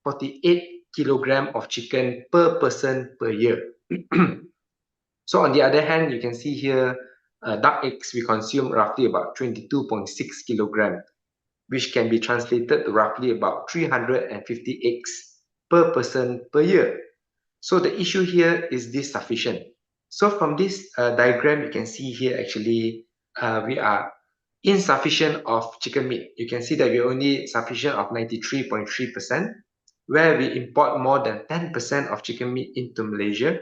48 kilogram of chicken per person per year. So on the other hand, you can see here, duck eggs, we consume roughly about 22.6 kilogram, which can be translated to roughly about 350 eggs per person per year. So the issue here is this sufficient. So from this diagram, you can see here actually we are insufficient of chicken meat. You can see that we're only sufficient of 93.3%, where we import more than 10% of chicken meat into Malaysia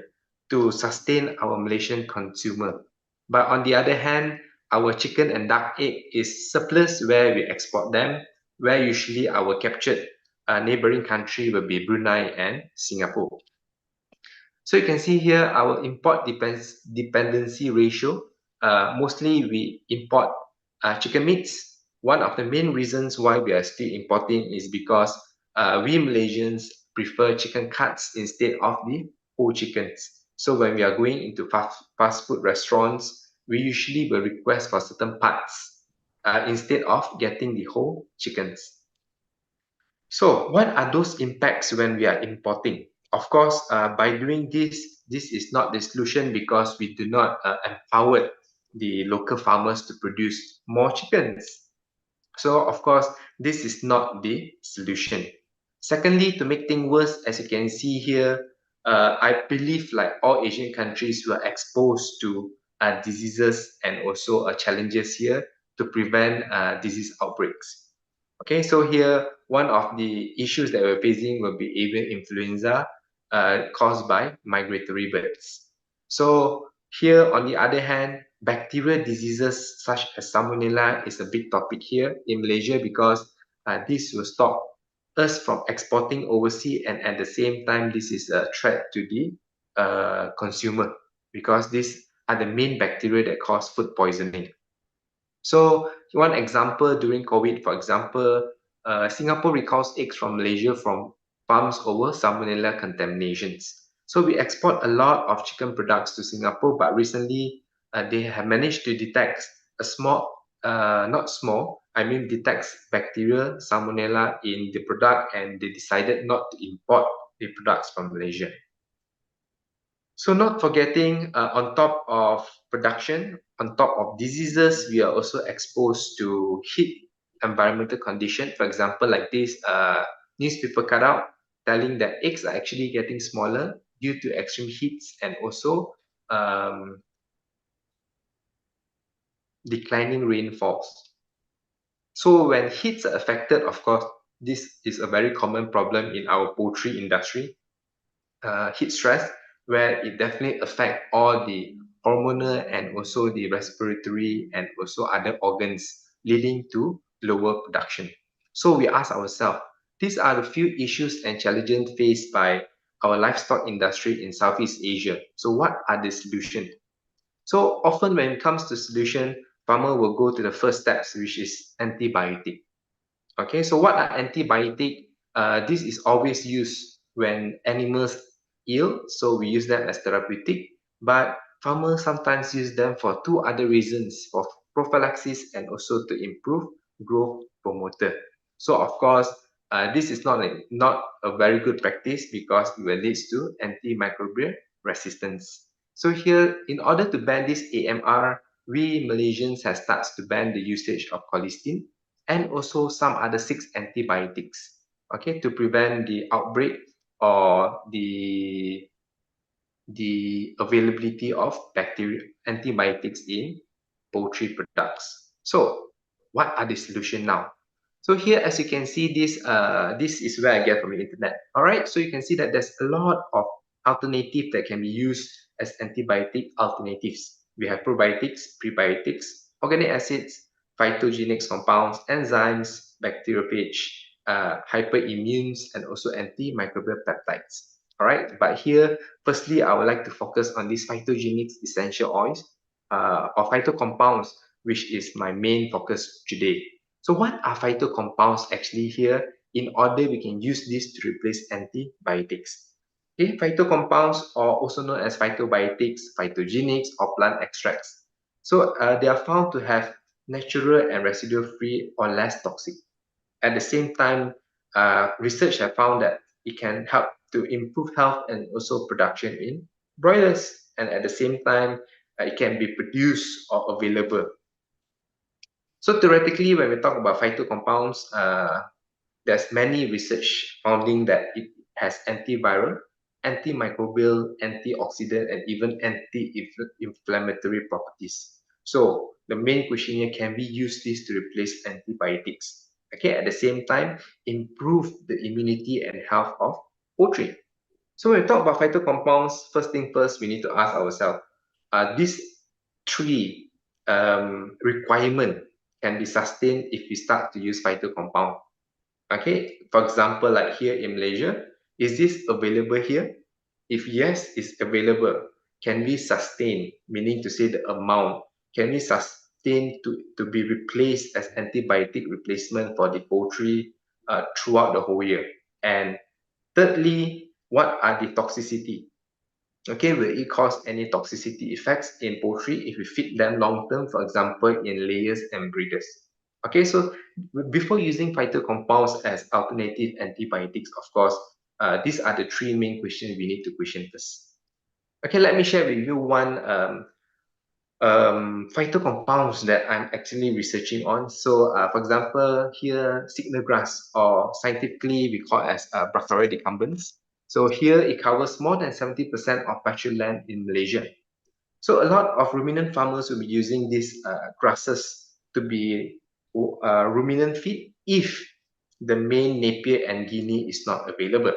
to sustain our Malaysian consumer. But on the other hand, our chicken and duck egg is surplus where we export them, where usually our captured neighboring country will be Brunei and Singapore. So you can see here our import dependency ratio. Mostly we import chicken meats. One of the main reasons why we are still importing is because we Malaysians prefer chicken cuts instead of the whole chickens. So when we are going into fast food restaurants, we usually will request for certain parts instead of getting the whole chickens. So what are those impacts when we are importing? Of course, by doing this, this is not the solution because we do not empower the local farmers to produce more chickens. So of course, this is not the solution. Secondly, to make things worse, as you can see here, I believe like all Asian countries were exposed to diseases and also challenges here to prevent disease outbreaks. Okay, so here, one of the issues that we're facing will be avian influenza caused by migratory birds. So here, on the other hand, bacterial diseases such as Salmonella is a big topic here in Malaysia because this will stop us from exporting overseas, and at the same time, this is a threat to the consumer because these are the main bacteria that cause food poisoning. So one example during COVID, for example, Singapore recalls eggs from Malaysia from farms over Salmonella contaminations. So we export a lot of chicken products to Singapore, but recently they have managed to detect a small, not small, I mean detects bacteria Salmonella in the product, and they decided not to import the products from Malaysia. So not forgetting, on top of production, on top of diseases, we are also exposed to heat environmental condition. For example, like this newspaper cutout telling that eggs are actually getting smaller due to extreme heats and also declining rainfalls. So when heats are affected, of course, this is a very common problem in our poultry industry. Heat stress, where it definitely affect all the hormonal and also the respiratory and also other organs, leading to lower production. So we ask ourselves, these are the few issues and challenges faced by our livestock industry in Southeast Asia. So what are the solutions? So often when it comes to solution, farmer will go to the first steps, which is antibiotic. Okay, so what are antibiotic? This is always used when animals ill, so we use them as therapeutic. But farmers sometimes use them for two other reasons: for prophylaxis and also to improve growth promoter. So of course, this is not a very good practice because it will lead to antimicrobial resistance. So here, in order to ban this AMR, we Malaysians have started to ban the usage of colistin and also some other 6 antibiotics, okay, to prevent the outbreak or the availability of bacteria antibiotics in poultry products. So what are the solution now? So here, as you can see, this is where I get from the internet. All right, so you can see that there's a lot of alternative that can be used as antibiotic alternatives. We have probiotics, prebiotics, organic acids, phytogenic compounds, enzymes, bacteriophage, hyperimmunes, and also antimicrobial peptides. All right, but here, firstly, I would like to focus on these phytogenic essential oils or phytocompounds, which is my main focus today. So what are phytocompounds actually here? In order we can use this to replace antibiotics. Okay, phytocompounds are also known as phytobiotics, phytogenics, or plant extracts. So they are found to have natural and residual-free or less toxic. At the same time, research have found that it can help to improve health and also production in broilers. And at the same time, it can be produced or available. So theoretically, when we talk about phytocompounds, there's many research finding that it has antiviral, antimicrobial, antioxidant, and even anti-inflammatory properties. So the main question here, can we use this to replace antibiotics? Okay, at the same time, improve the immunity and health of poultry. So when we talk about phytocompounds, first thing first, we need to ask ourselves, these three requirement can be sustained if we start to use phytocompound. Okay, for example, like here in Malaysia, is this available here? If yes, it's available. Can we sustain, meaning to say the amount, can we sustain to be replaced as antibiotic replacement for the poultry throughout the whole year? And thirdly, what are the toxicity? Okay, will it cause any toxicity effects in poultry if we feed them long term, for example, in layers and breeders? Okay, so before using phytocompounds as alternative antibiotics, of course, these are the three main questions we need to question first. Okay, let me share with you one phytocompounds that I'm actually researching on. So, for example, here, signal grass, or scientifically we call it as Brachyra decumbens. So here it covers more than 70% of pasture land in Malaysia. So a lot of ruminant farmers will be using these grasses to be ruminant feed if the main Napier and Guinea is not available.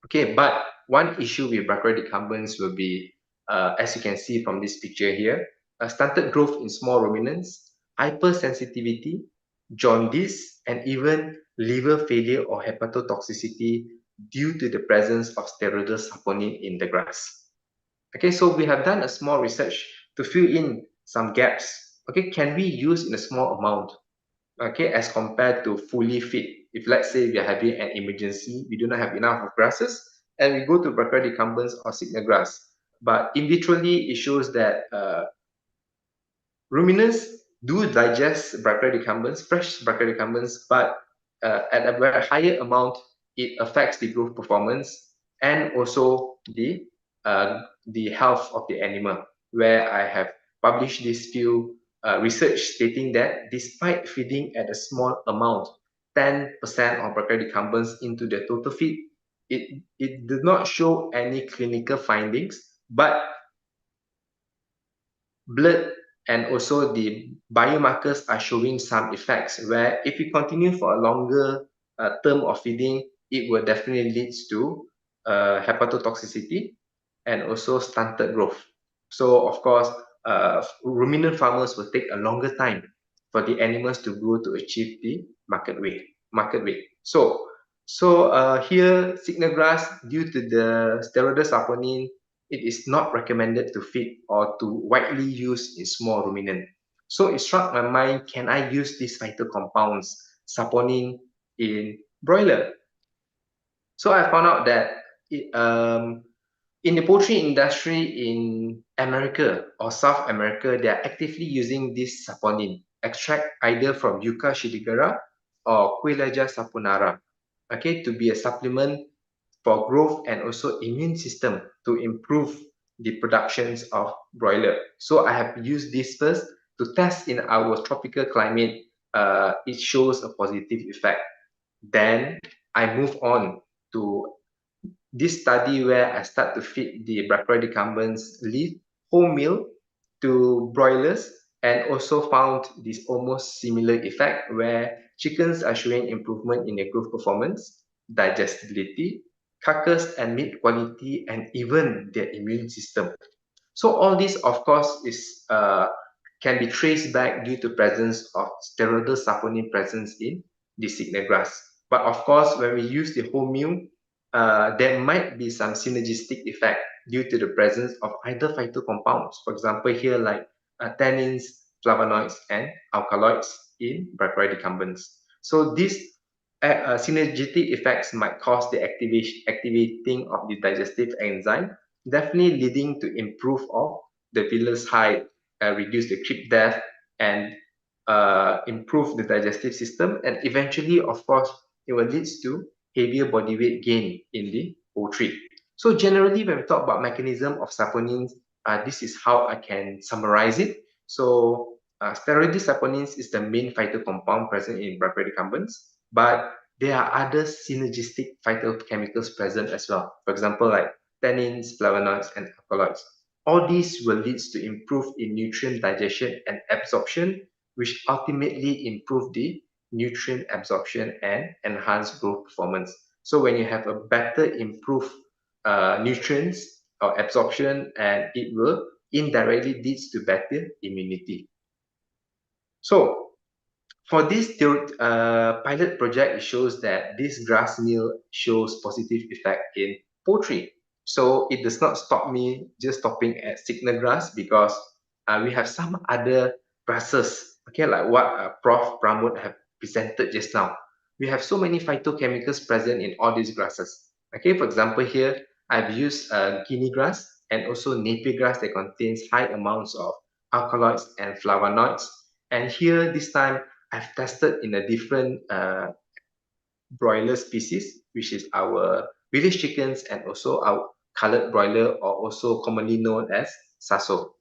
Okay, but one issue with Brachyra decumbens will be, as you can see from this picture here, stunted growth in small ruminants, hypersensitivity, jaundice, and even liver failure or hepatotoxicity due to the presence of steroidal saponin in the grass. Okay, so we have done a small research to fill in some gaps. Okay, can we use in a small amount? Okay, as compared to fully fit. If let's say we are having an emergency, we do not have enough of grasses, and we go to Brachyra decumbens or signal grass. But in vitrally, it shows that ruminants do digest Brachyra decumbens, fresh Brachyra decumbens, but at a very higher amount, it affects the growth performance and also the health of the animal, where I have published this few research stating that despite feeding at a small amount, 10% of Brachyra decumbens into the total feed, it did not show any clinical findings, but blood and also the biomarkers are showing some effects, where if we continue for a longer term of feeding, it will definitely lead to hepatotoxicity and also stunted growth. So of course, ruminant farmers will take a longer time for the animals to grow to achieve the market weight. So here, signal grass, due to the steroidal saponin, it is not recommended to feed or to widely use in small ruminant. So it struck my mind, can I use these phytocompounds, saponin, in broiler? So I found out that in the poultry industry in America or South America, they are actively using this saponin extract either from Yucca shidigera or Quilegia saponara, okay, to be a supplement for growth and also immune system to improve the productions of broiler. So I have used this first to test in our tropical climate. It shows a positive effect. Then I move on to this study where I start to feed the Brachyra decumbens leaf wholemeal to broilers, and also found this almost similar effect where chickens are showing improvement in their growth performance, digestibility, carcass and meat quality, and even their immune system. So all this, of course, is can be traced back due to presence of steroidal saponin presence in the signal grass. But of course, when we use the wholemeal, there might be some synergistic effect due to the presence of either phytocompounds. For example, here like tannins, flavonoids, and alkaloids in brachiodecumbens. So these synergistic effects might cause the activating of the digestive enzyme, definitely leading to improve of the villus height, reduce the creep depth, and improve the digestive system, and eventually, of course, it will lead to heavier body weight gain in the poultry. So generally, when we talk about mechanism of saponins, this is how I can summarize it. So steroidal saponins is the main phytocompound present in brachiodecumbens, but there are other synergistic phytochemicals present as well. For example, like tannins, flavonoids, and alkaloids. All these will lead to improve in nutrient digestion and absorption, which ultimately improve the nutrient absorption and enhance growth performance. So when you have a better improved nutrients or absorption, and it will indirectly leads to better immunity. So for this pilot project, it shows that this grass meal shows positive effect in poultry. So it does not stop me just stopping at signal grass, because we have some other grasses, okay, like what Prof. Pramod have presented just now. We have so many phytochemicals present in all these grasses. Okay, for example, here I've used guinea grass and also napier grass that contains high amounts of alkaloids and flavonoids. And here, this time, I've tested in a different broiler species, which is our village chickens and also our colored broiler, or also commonly known as saso.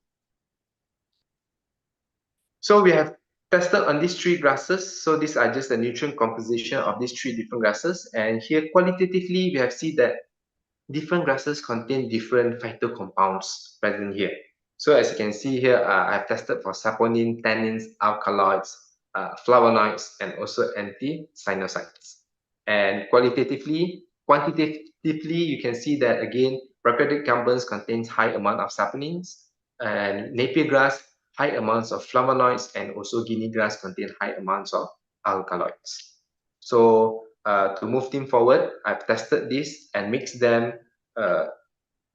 So we have tested on these three grasses. So these are just the nutrient composition of these three different grasses. And here, qualitatively, we have seen that different grasses contain different phytocompounds present here. So as you can see here, I've tested for saponin, tannins, alkaloids, flavonoids, and also anti-cyanosides. And quantitatively, you can see that again, brachiodecumbens contains high amount of saponins, and napier grass, high amounts of flavonoids, and also guinea grass contain high amounts of alkaloids. So to move things forward, I've tested this and mixed them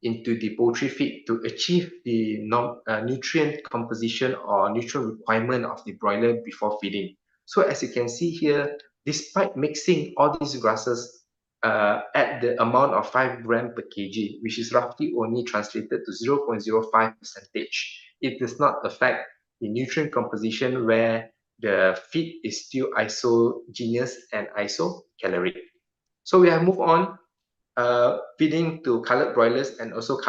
into the poultry feed to achieve the nutrient composition or nutrient requirement of the broiler before feeding. So as you can see here, despite mixing all these grasses at the amount of 5 grams per kg, which is roughly only translated to 0.05%, it does not affect the nutrient composition where the feed is still isogenous and isocaloric. So we have moved on feeding to colored broilers and also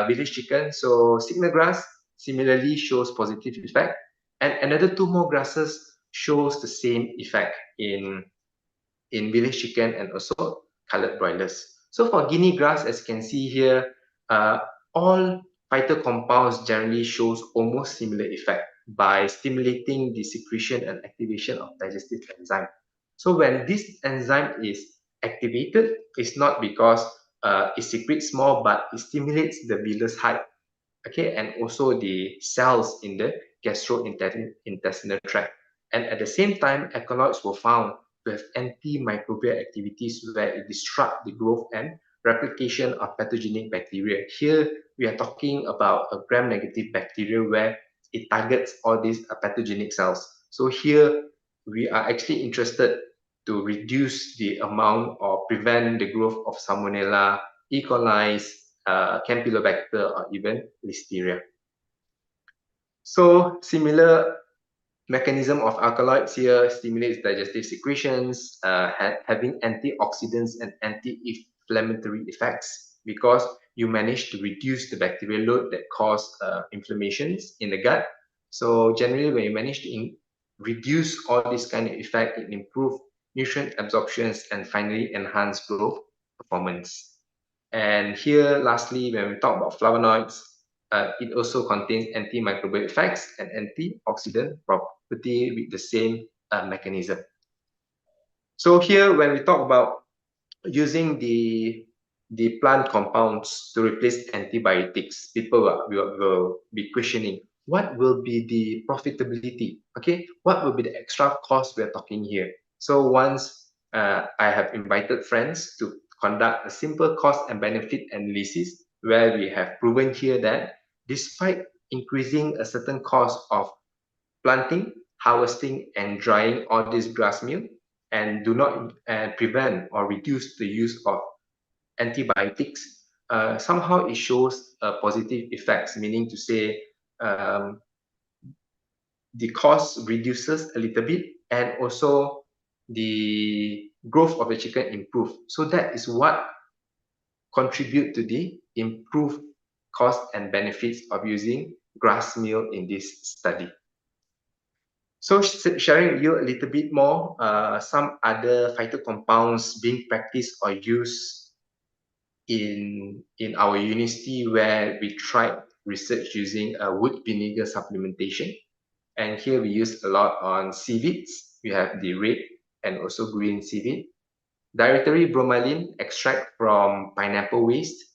village chicken. So signal grass similarly shows positive effect, and another two more grasses shows the same effect in village chicken and also colored broilers. So for guinea grass, as you can see here, all phytocompounds generally shows almost similar effect by stimulating the secretion and activation of digestive enzyme. So when this enzyme is activated, it's not because it secretes more, but it stimulates the villus height, okay, and also the cells in the gastrointestinal tract. And at the same time, alkaloids were found to have antimicrobial activities where it disrupt the growth and replication of pathogenic bacteria. Here, we are talking about a gram-negative bacteria where it targets all these pathogenic cells. So here, we are actually interested to reduce the amount or prevent the growth of Salmonella, E. coli, Campylobacter, or even Listeria. So similar mechanism of alkaloids here stimulates digestive secretions, having antioxidants and anti-inflammatory effects, because you manage to reduce the bacterial load that cause inflammations in the gut. So generally, when you manage to reduce all this kind of effect, it improves nutrient absorptions and finally enhance growth performance. And here, lastly, when we talk about flavonoids, it also contains antimicrobial effects and antioxidant property with the same mechanism. So here, when we talk about using the plant compounds to replace antibiotics, people will be questioning, what will be the profitability? Okay, what will be the extra cost we're talking here? So once I have invited friends to conduct a simple cost and benefit analysis where we have proven here that despite increasing a certain cost of planting, harvesting, and drying all this grass meal, and do not prevent or reduce the use of antibiotics, somehow it shows a positive effects, meaning to say the cost reduces a little bit and also the growth of the chicken improve. So that is what contribute to the improved cost and benefits of using grass meal in this study. So sharing with you a little bit more, some other phytocompounds being practiced or used in our university where we tried research using wood vinegar supplementation. And here we use a lot on seaweeds. We have the red and also green seaweed. Dietary bromelain extract from pineapple waste.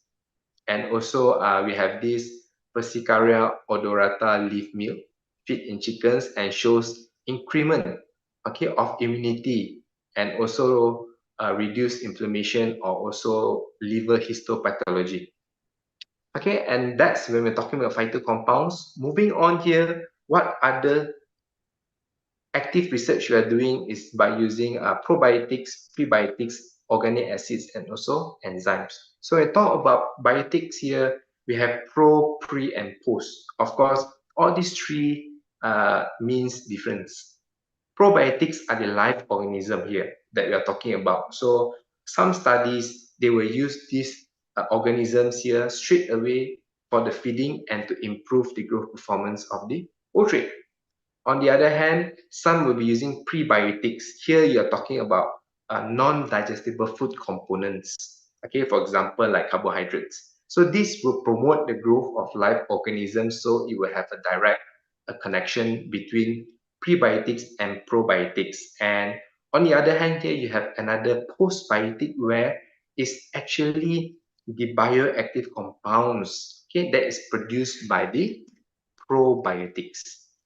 And also we have this Persicaria odorata leaf meal feed in chickens and shows increment of immunity and also reduce inflammation or also liver histopathology. Okay, and that's when we're talking about phytocompounds. Moving on here, what other active research we are doing is by using probiotics, prebiotics, organic acids, and also enzymes. So when we talk about biotics here, we have pro, pre, and post. Of course, all these three means difference. Probiotics are the live organism here that we are talking about. So some studies, they will use these organisms here straight away for the feeding and to improve the growth performance of the poultry. On the other hand, some will be using prebiotics. Here you're talking about non-digestible food components. Okay, for example, like carbohydrates. So this will promote the growth of live organisms. So it will have a direct connection between prebiotics and probiotics. And on the other hand, here you have another postbiotic where it's actually the bioactive compounds, okay, that is produced by the probiotics,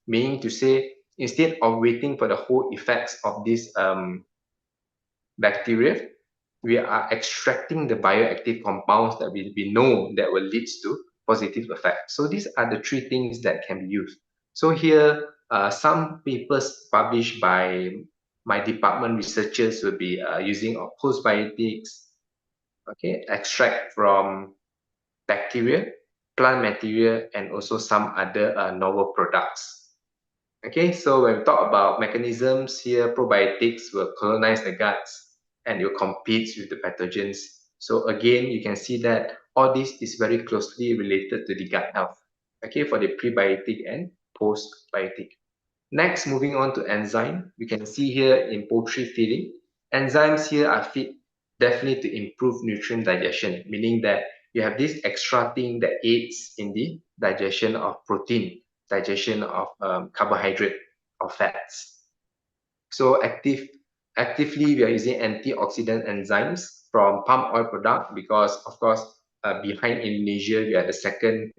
meaning to say instead of waiting for the whole effects of this bacteria, we are extracting the bioactive compounds that we know that will lead to positive effects. So these are the three things that can be used. So here, some papers published by my department researchers will be using postbiotics, okay, extract from bacteria, plant material, and also some other novel products. Okay, so when we talk about mechanisms here, probiotics will colonize the guts and it will compete with the pathogens. So again, you can see that all this is very closely related to the gut health, okay, for the prebiotic and postbiotic. Next, moving on to enzyme, we can see here in poultry feeding, enzymes here are definitely to improve nutrient digestion, meaning that you have this extra thing that aids in the digestion of protein, digestion of carbohydrate or fats. So actively, we are using antioxidant enzymes from palm oil product because, of course, behind Indonesia, we are the second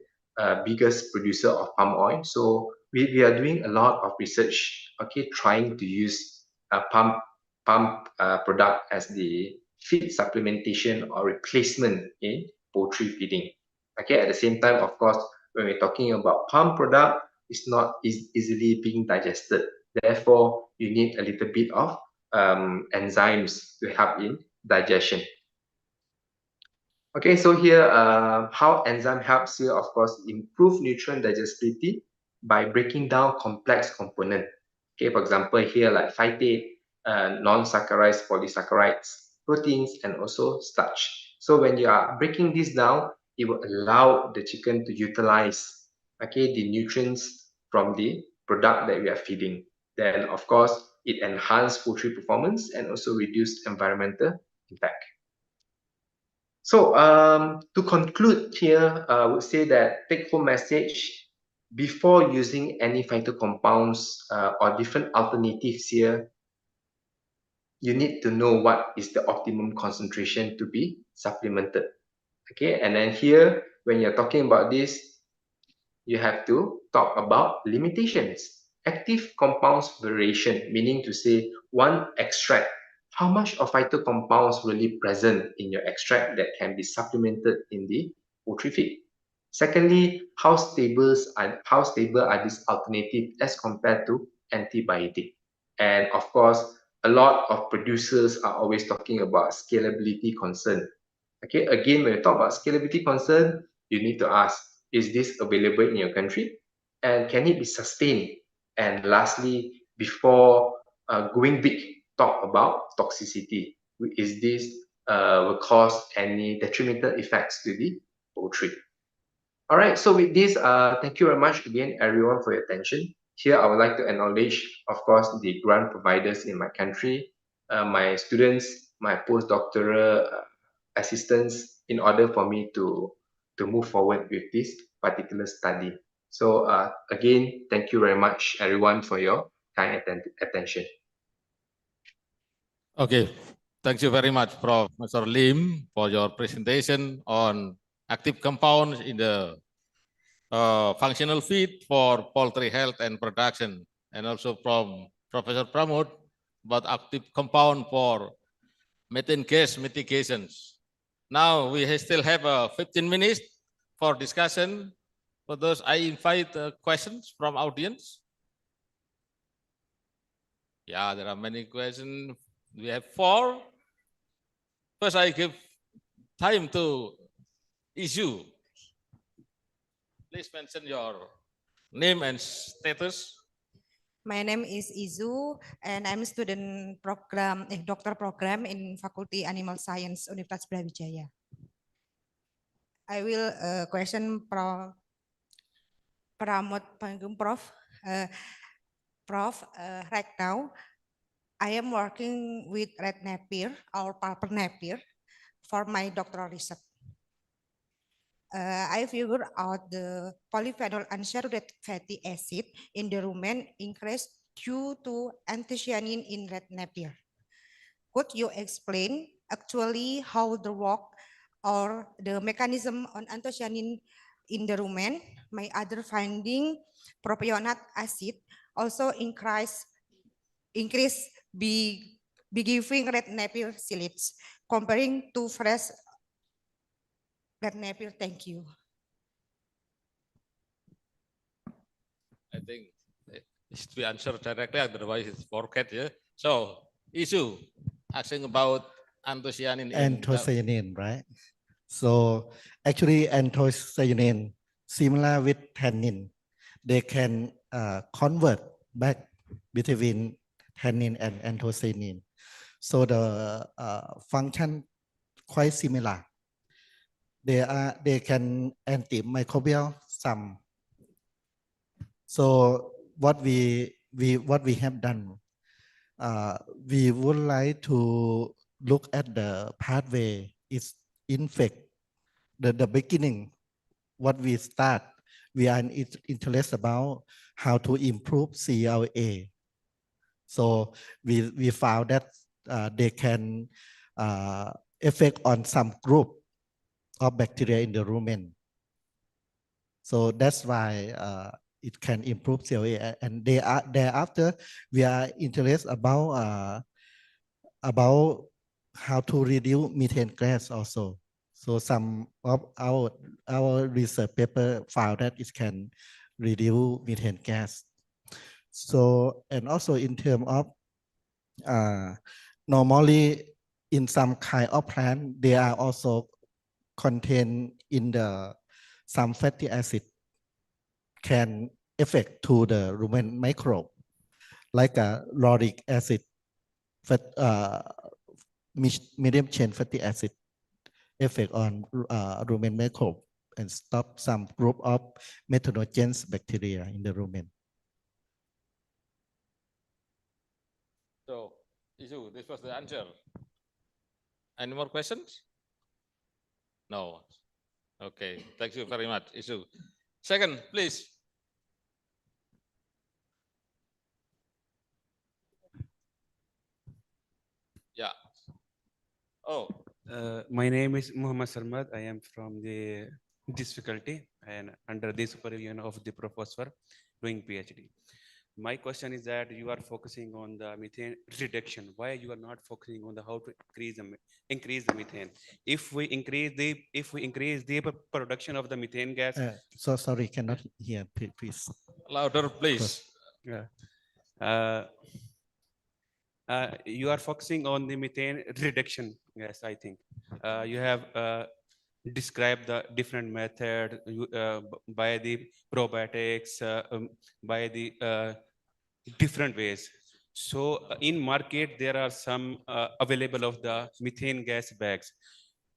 biggest producer of palm oil. So we are doing a lot of research, okay, trying to use palm product as the feed supplementation or replacement in poultry feeding. Okay, at the same time, of course, when we're talking about palm product, it's not easily being digested. Therefore, you need a little bit of enzymes to help in digestion. Okay, so here, how enzyme helps here, of course, improve nutrient digestibility by breaking down complex component. Okay, for example, here like phytate, non-saccharides, polysaccharides, proteins, and also starch. So when you are breaking this down, it will allow the chicken to utilize, okay, the nutrients from the product that we are feeding. Then, of course, it enhances poultry performance and also reduce environmental impact. So to conclude here, I would say that take-home message, before using any phytocompounds or different alternatives here, you need to know what is the optimum concentration to be supplemented. Okay, and then here, when you're talking about this, you have to talk about limitations. Active compounds variation, meaning to say one extract how much of phyto compounds really present in your extract that can be supplemented in the poultry feed? Secondly, how stable are these alternatives as compared to antibiotic? And of course, a lot of producers are always talking about scalability concern. Okay, again, when you talk about scalability concern, you need to ask, is this available in your country? And can it be sustained? And lastly, before going big, talk about toxicity. Is this will cause any detrimental effects to the poultry? All right, so with this, thank you very much again, everyone, for your attention. Here, I would like to acknowledge, of course, the grant providers in my country, my students, my postdoctoral assistants, in order for me to move forward with this particular study. So again, thank you very much, everyone, for your kind attention. Okay, thank you very much, Professor Lim, for your presentation on active compounds in the functional feed for poultry health and production, and also from Professor Pramod about active compound for methane gas mitigations. Now we still have 15 minutes for discussion. For those, I invite questions from audience. Yeah, there are many questions. We have 4. First, I give time to issue. Please mention your name and status. My name is Izu, and I'm student program, doctor program in Faculty Animal Science, Universitas Brawijaya. I will question Prof. Pramod Pangum, Prof. Prof, right now, I am working with red napier or purple napier for my doctoral research. I figured out the polyphenol unsaturated fatty acid in the rumen increased due to anthocyanin in red napier. Could you explain actually how the work or the mechanism on anthocyanin in the rumen? My other finding, propionate acid also increase be giving red napier silage comparing to fresh red napier. Thank you. I think it should be answered directly, otherwise it's forget. Yeah. So, issue asking about anthocyanin. Anthocyanin, right? So actually, anthocyanin, similar with tannin, they can convert back between tannin and anthocyanin. So the function quite similar. They can antimicrobial some. So what we have done, we would like to look at the pathway. It's in fact the beginning. What we start, we are interested about how to improve CLA. So we found that they can affect on some group of bacteria in the rumen. So that's why it can improve CLA. And thereafter, we are interested about how to reduce methane gas also. So some of our research paper found that it can reduce methane gas. So, and also in terms of normally in some kind of plant, they are also contained in the some fatty acid can affect to the rumen microbe, like a lauric acid, medium chain fatty acid effect on rumen microbe and stop some group of methanogens bacteria in the rumen. So, Isu, this was the answer. Any more questions? No. Okay, thank you very much, Isu. Second, please. Yeah. Oh. My name is Muhammad Sarmad. I am from this faculty and under the supervision of the professor doing PhD. My question is that you are focusing on the methane reduction. Why you are not focusing on the how to increase the methane? If we increase the production of the methane gas. So sorry, cannot hear. Please. Louder, please. Yeah. You are focusing on the methane reduction. Yes, I think you have described the different method by the probiotics, by the different ways. So in market, there are some available of the methane gas bags.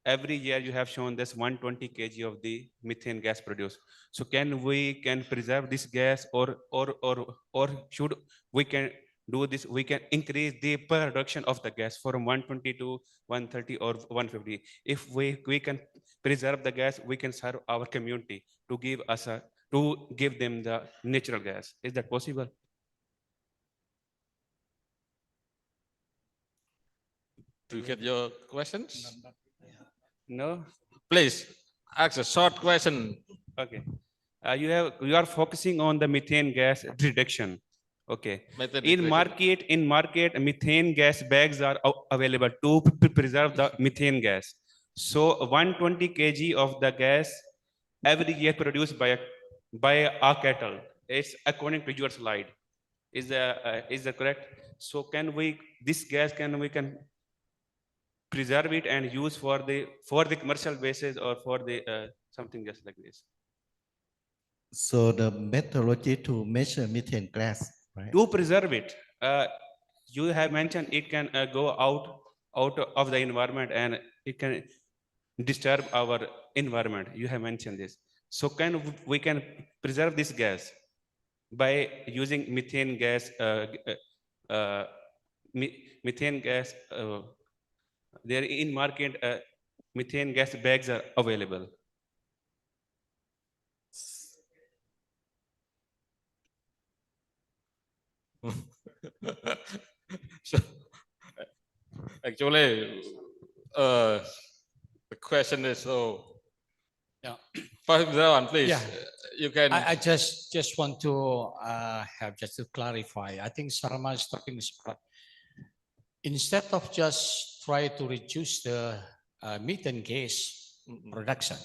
Every year you have shown this 120 kg of the methane gas produced. So can we preserve this gas or should we can do this? We can increase the production of the gas from 120 to 130 or 150. If we can preserve the gas, we can serve our community to give them the natural gas. Is that possible? Do you get your questions? No. Please ask a short question. Okay. You are focusing on the methane gas reduction. Okay. In market, methane gas bags are available to preserve the methane gas. So 120 kg of the gas every year produced by our cattle. It's according to your slide. Is that correct? So can we preserve it and use for the commercial basis or for the something just like this? So the methodology to measure methane gas, right? To preserve it, you have mentioned it can go out of the environment and it can disturb our environment. You have mentioned this. So we can preserve this gas by using methane gas. Methane gas. There in market, methane gas bags are available. So, actually, the question is so. Yeah. One, please. Yeah. You can. I just want to have just to clarify. I think Sarma is talking about instead of just try to reduce the methane gas production.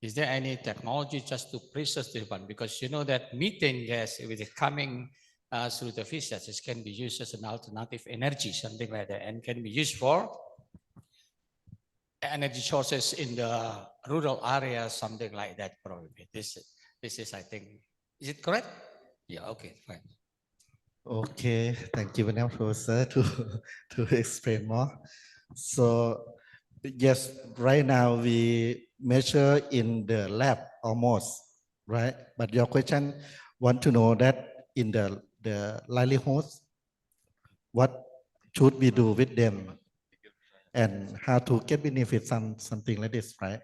Is there any technology just to preserve this one? Because you know that methane gas with it coming through the fish, that it can be used as an alternative energy, something like that, and can be used for energy sources in the rural areas, something like that. Probably this is, I think, is it correct? Yeah. Okay. Fine. Okay. Thank you very much, Professor, to explain more. So yes, right now we measure in the lab almost, right? But your question want to know that in the livelihoods, what should we do with them and how to get benefit something like this, right?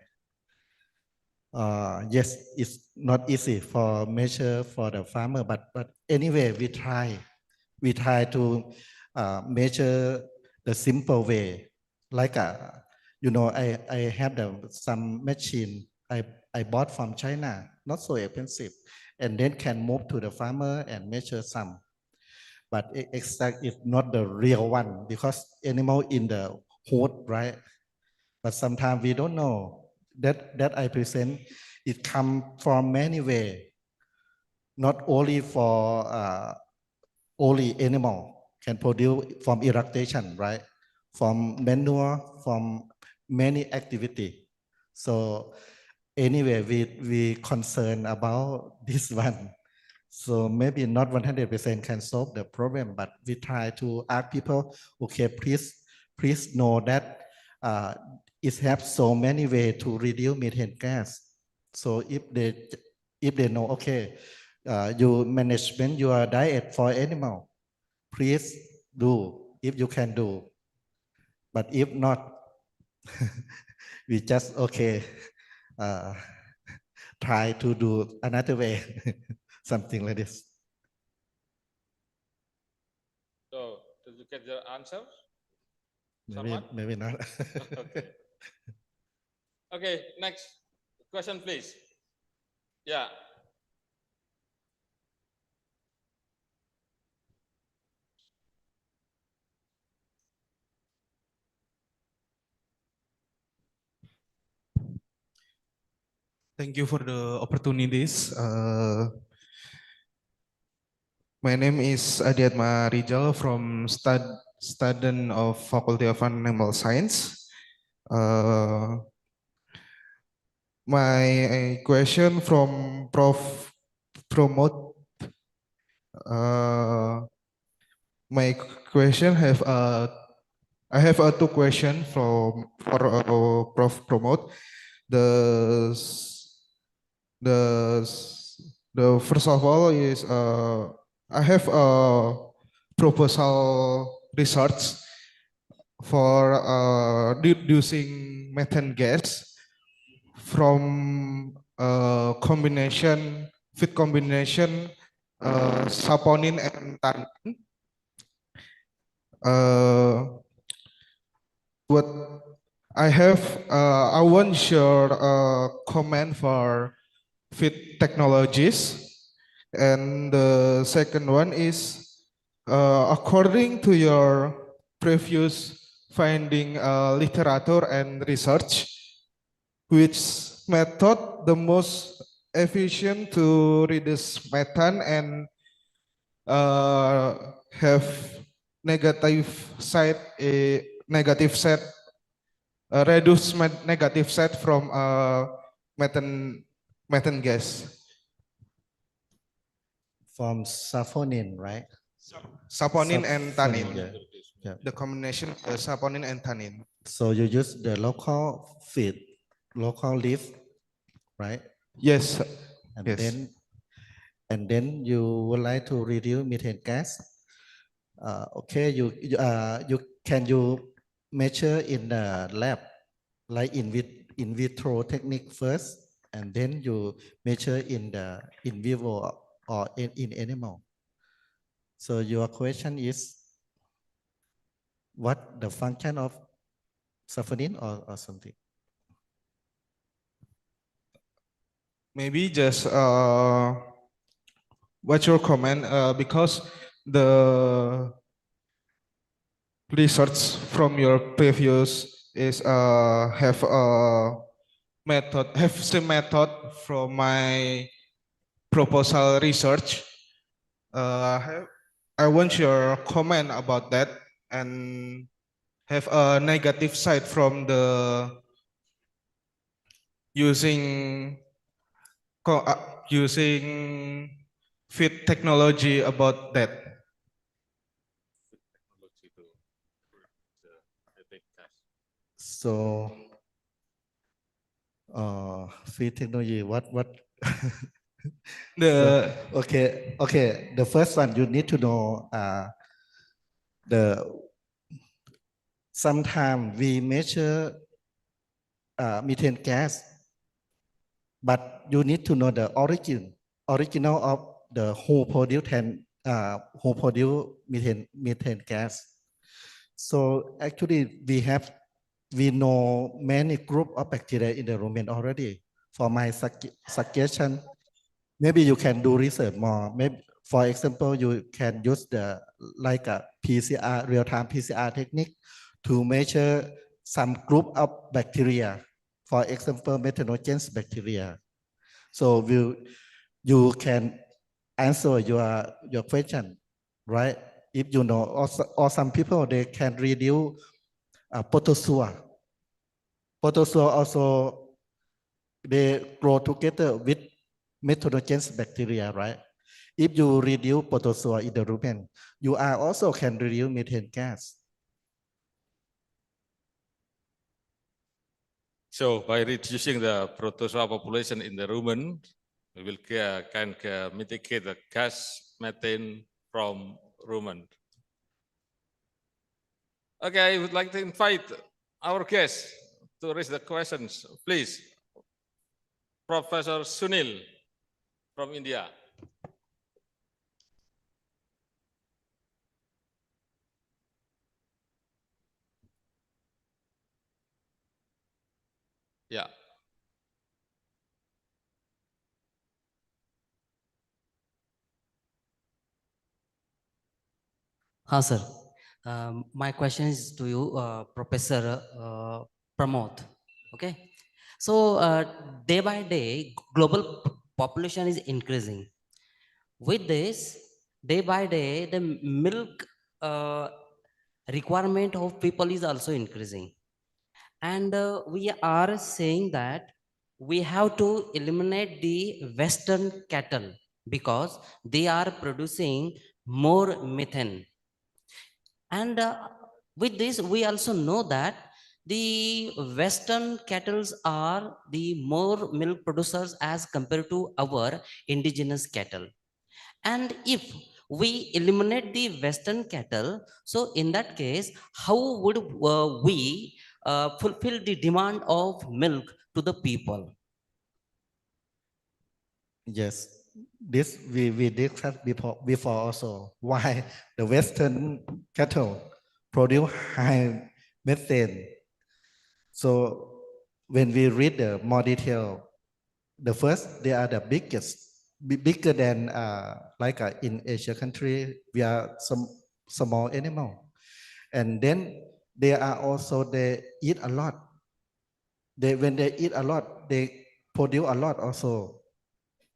Yes, it's not easy for measure for the farmer, but anyway, we try to measure the simple way. Like you know, I have some machine I bought from China, not so expensive, and then can move to the farmer and measure some. But exact is not the real one because animal in the hood, right? But sometimes we don't know that I present. It come from many way, not only for only animal can produce from irrigation, right? From manure, from many activity. So anyway, we concern about this one. So maybe not 100% can solve the problem, but we try to ask people, okay, please know that it has so many ways to reduce methane gas. So if they know, okay, you management your diet for animal, please do if you can do. But if not, we just okay, try to do another way, something like this. So, did you get your answer? Maybe not. Okay. Okay, next question, please. Yeah. Thank you for the opportunities. My name is Adiatma Rijal from student of Faculty of Animal Science. My question from Prof. Promote. My question I have two questions for Prof. Promote. The the the first of all is I have a proposal research for reducing methane gas from feed combination saponin and tannin. What I want to share a comment for feed technologies. And the second one is, according to your previous finding literature and research, which method the most efficient to reduce methane and have negative side reduce negative side from methane gas? From saponin, right? Saponin and tannin. Yeah. Yeah. The combination saponin and tannin. So you use the local feed, local leaf, right? Yes. And Yes. then you would like to reduce methane gas. Okay, you can measure in the lab, like in vitro technique first, and then you measure in vivo or in animal. So your question is, what the function of saponin or something? Maybe just what's your comment? Because the research from your previous is have a same method from my proposal research. I want your comment about that and have a negative side from the using using feed technology about that. So, feed technology, what? Okay. The first one you need to know, sometimes we measure methane gas, but you need to know the original of the who produce methane gas. So actually we know many group of bacteria in the rumen already. For my suggestion, maybe you can do research more. Maybe, for example, you can use a PCR, real-time PCR technique to measure some group of bacteria. For example, methanogens bacteria. So you can answer your question, right? If you know, or some people, they can reduce protozoa. Protozoa also, they grow together with methanogens bacteria, right? If you reduce protozoa in the rumen, you are also can reduce methane gas. So by reducing the protozoa population in the rumen, we will can mitigate the gas methane from rumen. Okay, I would like to invite our guests to raise the questions, please. Professor Sunil from India. Yeah. Sir. My question is to you, Professor Pramod. Okay. So day by day, global population is increasing. With this, day by day, the milk requirement of people is also increasing. And we are saying that we have to eliminate the Western cattle because they are producing more methane. And with this, we also know that the Western cattle are the more milk producers as compared to our indigenous cattle. And if we eliminate the Western cattle, so in that case, how would we fulfill the demand of milk to the people? Yes, this we discussed before also why the Western cattle produce high methane. So when we read the more detail, the first they are the biggest, bigger than in Asia country we are some small animal, and then they are also they eat a lot. When they eat a lot, they produce a lot also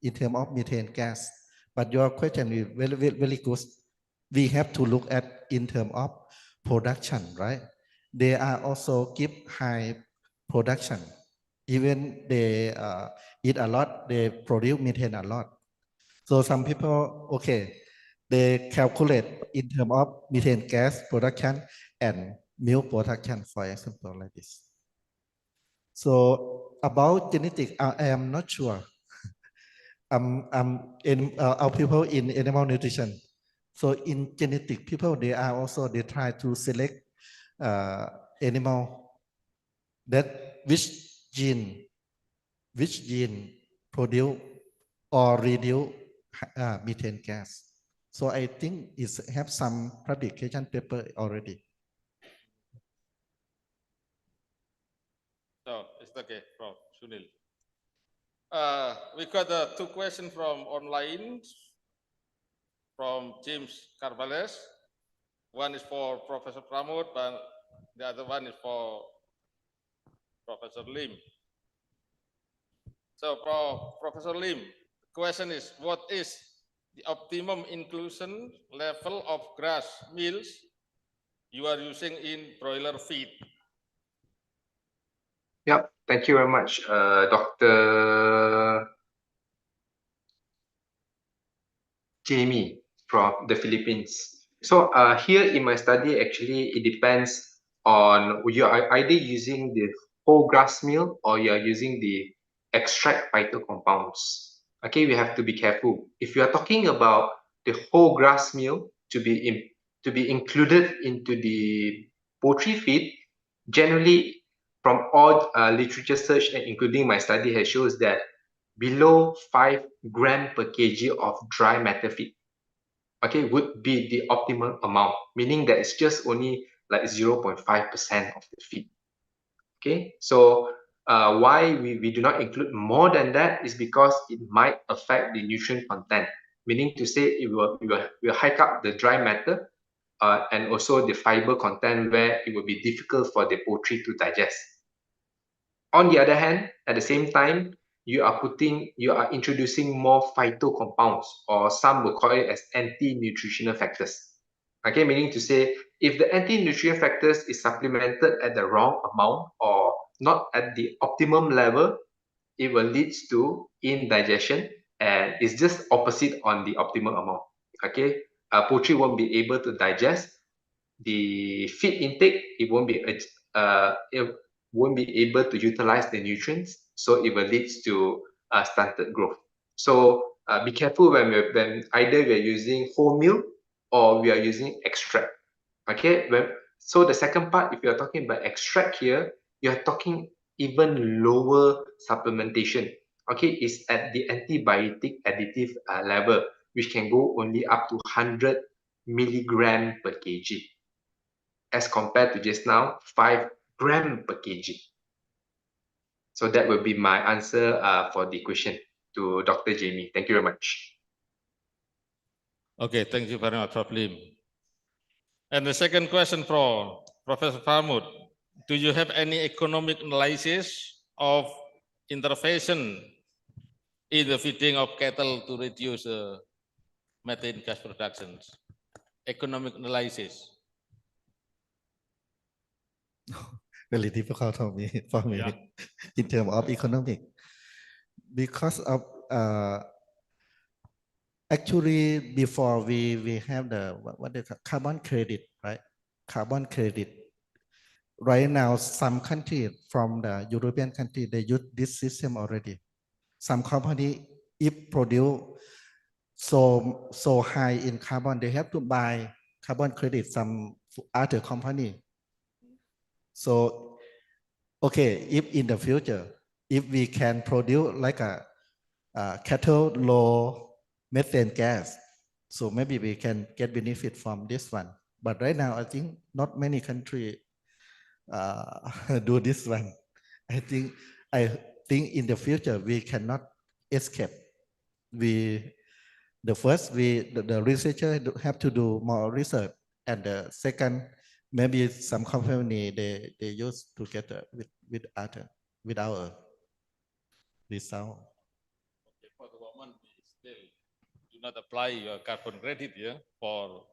in terms of methane gas. But your question is very good. We have to look at in terms of production, right? They are also keep high production. Even they eat a lot, they produce methane a lot. So some people, okay, they calculate in terms of methane gas production and milk production, for example, like this. So about genetic, I am not sure. Our people in animal nutrition. So in genetic people, they try to select animal that which gene produce or reduce methane gas. So I think it have some publication paper already. So it's okay, Prof. Sunil. We got two questions from online from James Carvalhes. One is for Professor Pramod, but the other one is for Professor Lim. So, Professor Lim, the question is, what is the optimum inclusion level of grass meals you are using in broiler feed? Yep, thank you very much, Dr. Jamie from the Philippines. So here in my study, actually, it depends on you are either using the whole grass meal or you are using the extract phytocompounds. Okay, we have to be careful. If you are talking about the whole grass meal to be included into the poultry feed, generally from all literature search and including my study has shows that below 5 gram per kg of dry matter feed, okay, would be the optimal amount, meaning that it's just only like 0.5% of the feed. Okay, so why we do not include more than that is because it might affect the nutrient content, meaning to say it will hike up the dry matter and also the fiber content where it will be difficult for the poultry to digest. On the other hand, at the same time, you are introducing more phytocompounds, or some will call it as anti-nutritional factors. Okay, meaning to say, if the anti-nutrient factors is supplemented at the wrong amount or not at the optimum level, it will lead to indigestion, and it's just opposite on the optimal amount. Okay, poultry won't be able to digest the feed intake. It won't be able to utilize the nutrients, so it will lead to stunted growth. So be careful when either we are using whole milk or we are using extract. Okay, so the second part, if you are talking about extract here, you are talking even lower supplementation. Okay, it's at the antibiotic additive level, which can go only up to 100 milligram per kg, as compared to just now 5 gram per kg. So that will be my answer for the question to Dr. Jamie. Thank you very much. Okay, thank you very much, Prof. Lim. And the second question for Professor Pramod, do you have any economic analysis of intervention in the feeding of cattle to reduce methane gas productions. Economic analysis. Very difficult for me, Yeah. in terms of economic, because of actually before we have the what they call carbon credit, right? Carbon credit. Right now, some countries from the European country, they use this system already. Some company, if produce so high in carbon, they have to buy carbon credit some other company. So, okay, if in the future, if we can produce like a cattle low methane gas, so maybe we can get benefit from this one. But right now, I think not many countries do this one. I think in the future we cannot escape. The researcher have to do more research, and the second, maybe some company they use together with other with our result. Okay, for the moment, we still do not apply your carbon credit for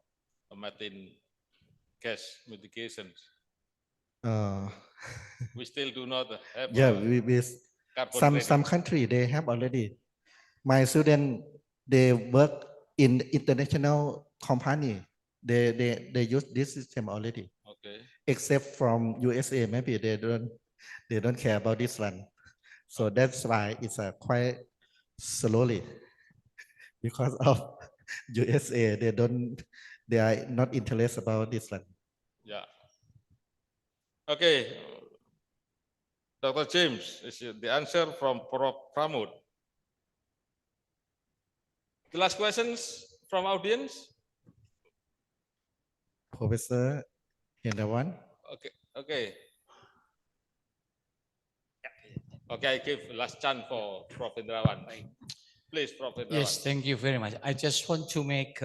methane gas mitigation. We still do not have carbon some credit. country they have already. My student they work in international company. They use this system already. Okay. Except from USA, maybe they don't care about this one. So that's why it's quite slowly because of USA. They are not interested about this one. Yeah. Okay. Dr. James, is the answer from Prof. Pramod. The last questions from audience? Professor Hendrawan. Okay. Okay. Okay, I give last chance for Prof. Indrawan. Please, Prof. Indrawan. Yes, thank you very much. I just want to make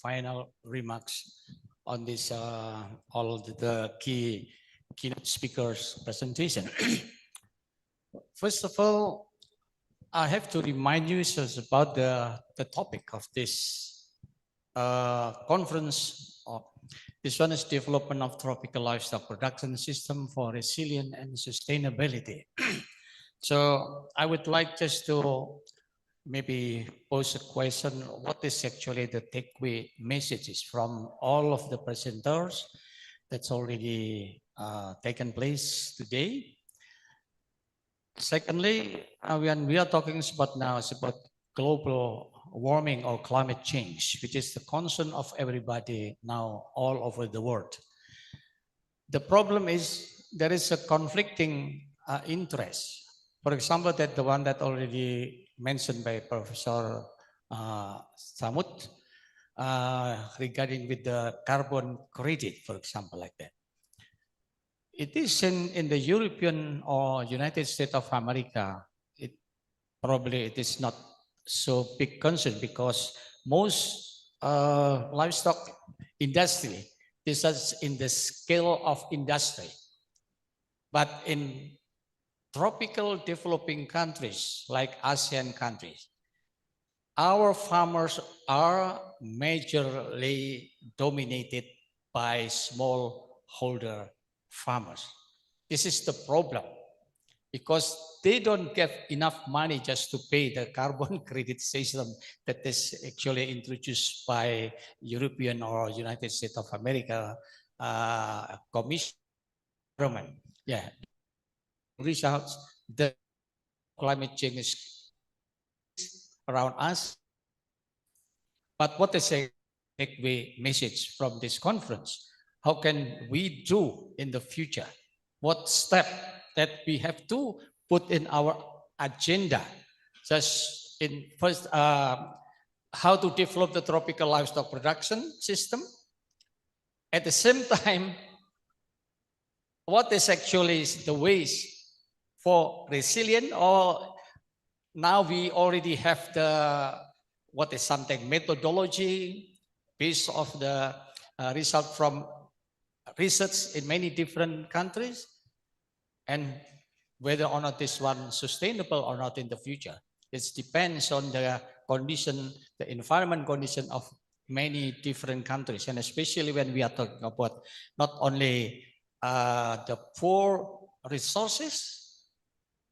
final remarks on this all the key keynote speakers presentation. First of all, I have to remind you about the topic of this conference. This one is development of tropical livestock production system for resilience and sustainability. So I would like just to maybe pose a question, what is actually the takeaway messages from all of the presenters that's already taken place today? Secondly, when we are talking about now, it's about global warming or climate change, which is the concern of everybody now all over the world. The problem is there is a conflicting interest. For example, that the one that already mentioned by Professor Samut regarding with the carbon credit, for example, like that. It is in the European or United States of America, it is not so big concern because most livestock industry, this is in the scale of industry. But in tropical developing countries like ASEAN countries, our farmers are majorly dominated by smallholder farmers. This is the problem because they don't get enough money just to pay the carbon credit system that is actually introduced by European or United States of America Commission. Yeah, results the climate change is around us. But what is a takeaway message from this conference? How can we do in the future? What step that we have to put in our agenda? Just in first, how to develop the tropical livestock production system. At the same time, what is actually the ways for resilient, or now we already have the, what is something methodology based of the result from research in many different countries. And whether or not this one sustainable or not in the future. It depends on the condition, the environment condition of many different countries, and especially when we are talking about not only the poor resources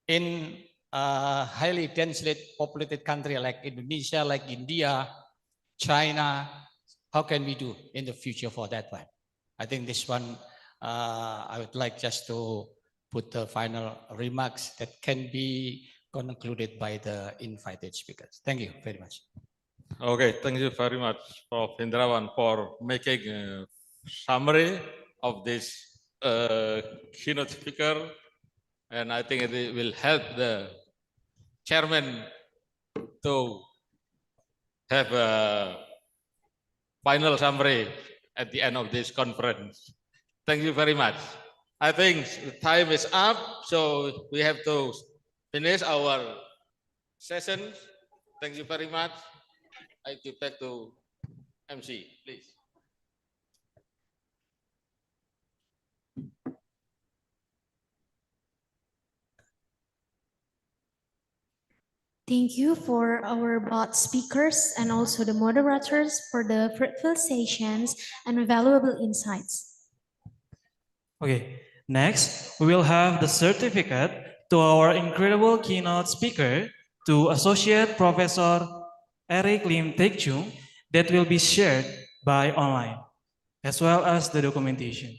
in a highly densely populated country like Indonesia, like India, China. How can we do in the future for that one? I think this one, I would like just to put the final remarks that can be concluded by the invited speakers. Thank you very much. Okay, thank you very much, Prof. Hendrawan, for making a summary of this keynote speaker. And I think it will help the chairman to have a final summary at the end of this conference. Thank you very much. I think the time is up, so we have to finish our session. Thank you very much. I give back to MC, please. Thank you for our both speakers and also the moderators for the fruitful sessions and valuable insights. Okay, next we will have the certificate to our incredible keynote speaker, to Associate Professor Eric Lim Taek Chung, that will be shared by online, as well as the documentation.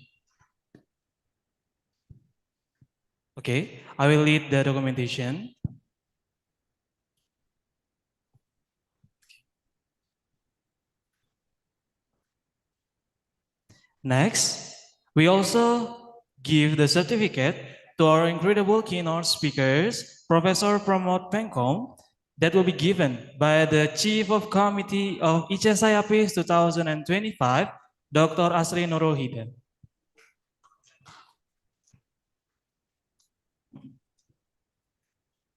Okay, I will lead the documentation. Next, we also give the certificate to our incredible keynote speakers, Professor Pramod Pengkom, that will be given by the Chief of Committee of Icesai Apis 2025, Dr. Asri Nurul Hidayat.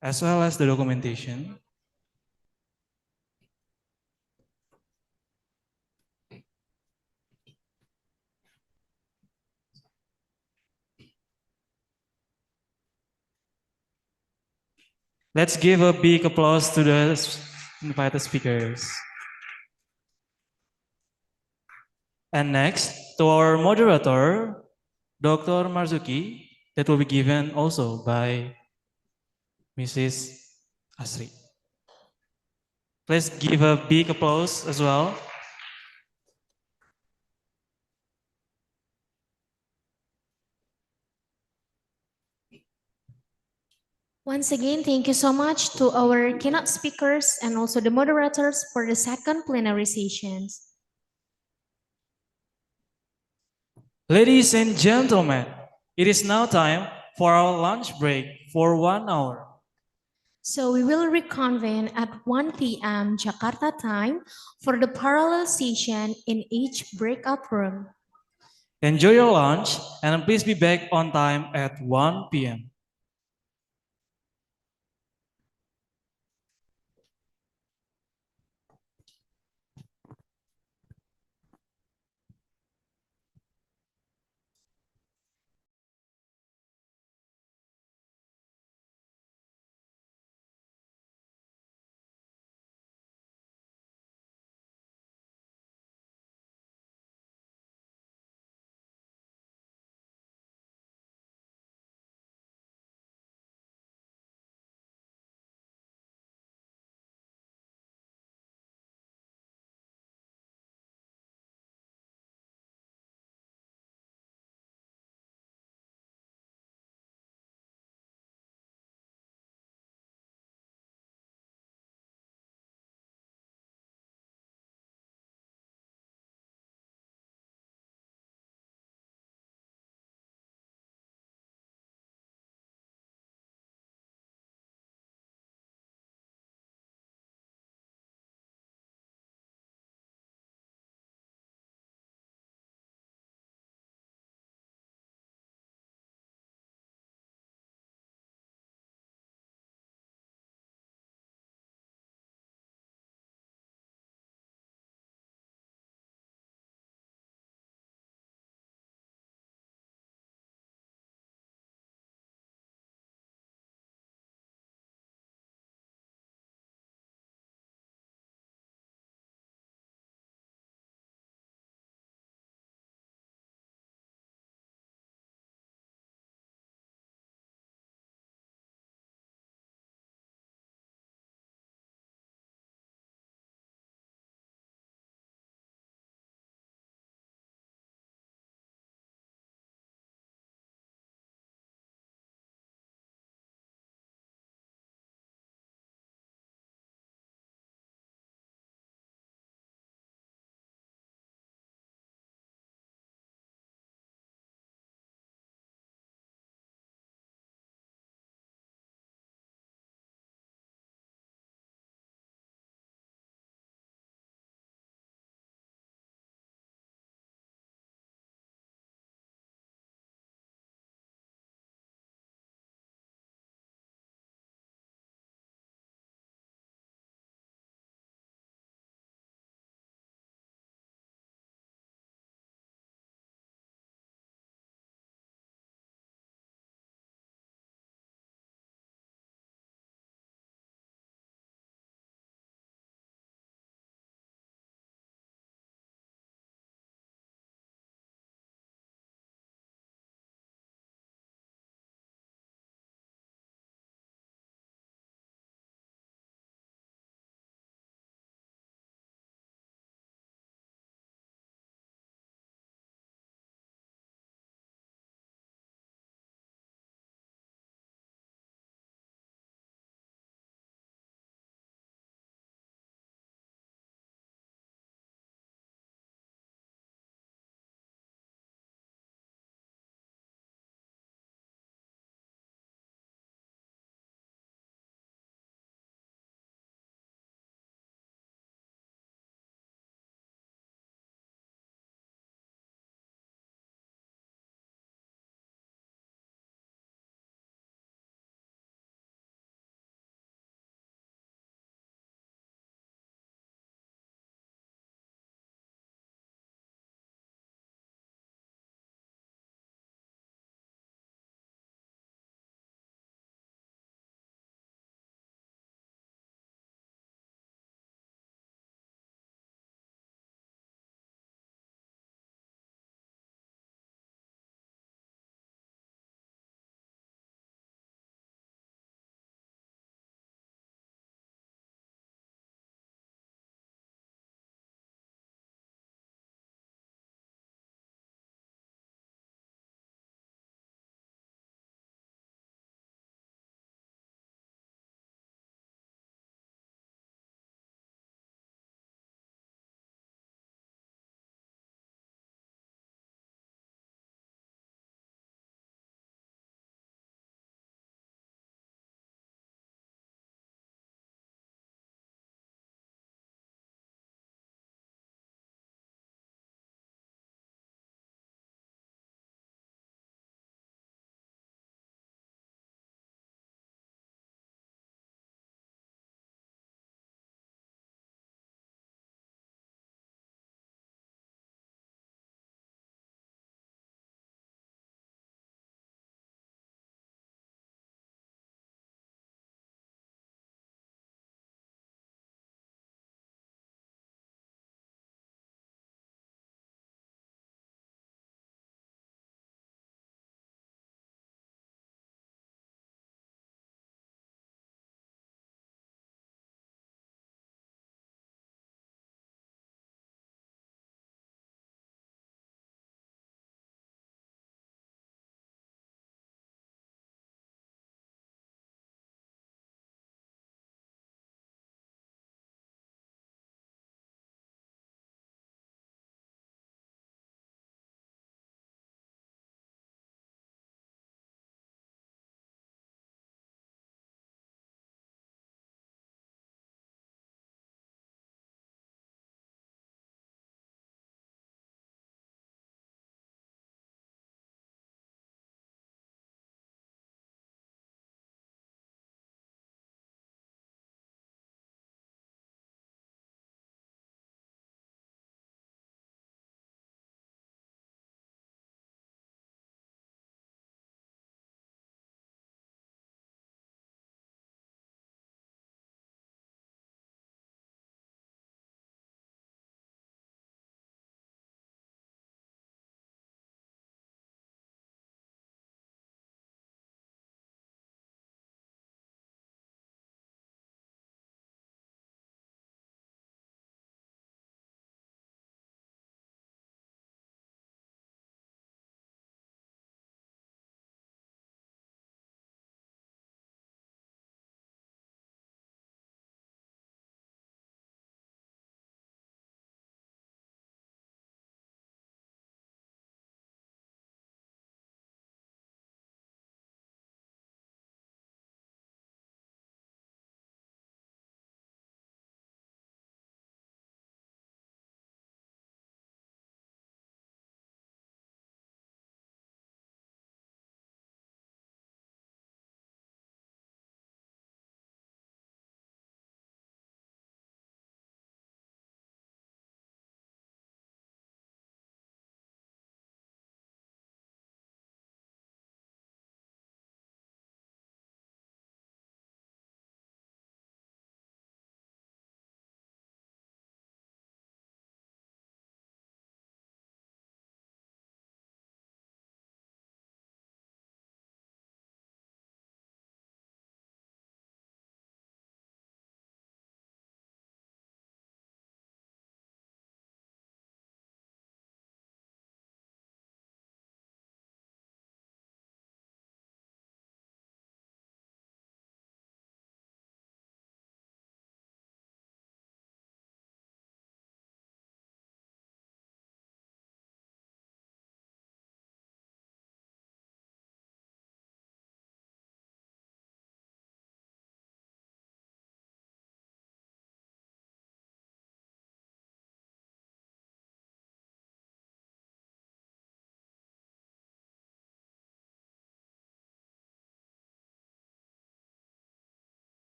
As well as the documentation. Let's give a big applause to the invited speakers. And next, to our moderator, Dr. Marzuki, that will be given also by Mrs. Asri. Please give a big applause as well. Once again, thank you so much to our keynote speakers and also the moderators for the second plenary sessions. Ladies and gentlemen, it is now time for our lunch break for 1 hour. So we will reconvene at 1 p.m. Jakarta time for the parallel session in each breakout room. Enjoy your lunch and please be back on time at 1 p.m.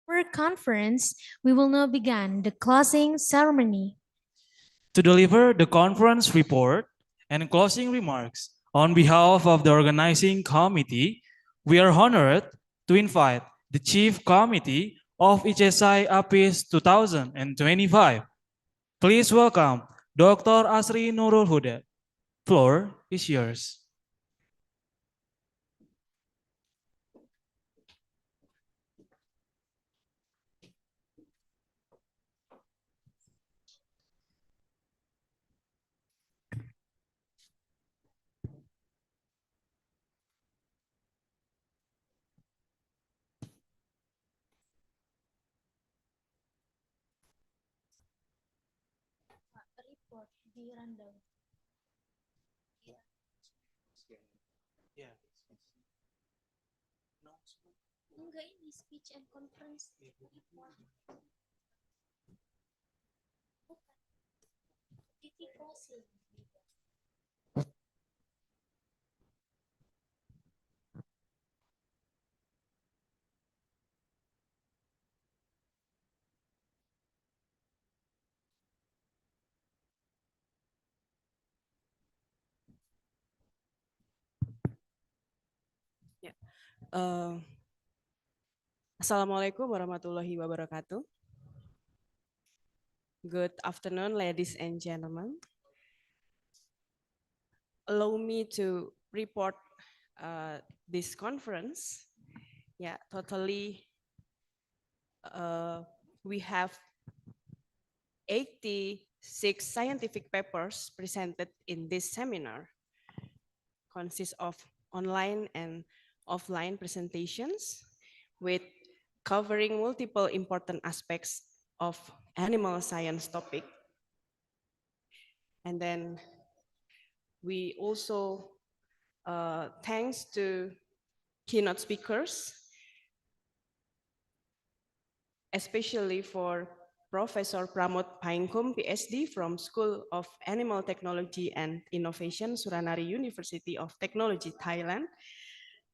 our conference, we will now begin the closing ceremony. To deliver the conference report and closing remarks on behalf of the organizing committee, we are honored to invite the Chief Committee of Icesai Apis 2025. Please welcome Dr. Asri Nurul Huda. Floor is yours. Enggak, ini speech and conference report. Bukan. TV closing. Ya. Assalamualaikum warahmatullahi wabarakatuh. Good afternoon, ladies and gentlemen. Allow me to report this conference. Yeah, totally. We have 86 scientific papers presented in this seminar. Consists of online and offline presentations with covering multiple important aspects of animal science topic. And then we also, thanks to keynote speakers, especially for Professor Pramod Paingkum, PhD from School of Animal Technology and Innovation, Suranare University of Technology, Thailand.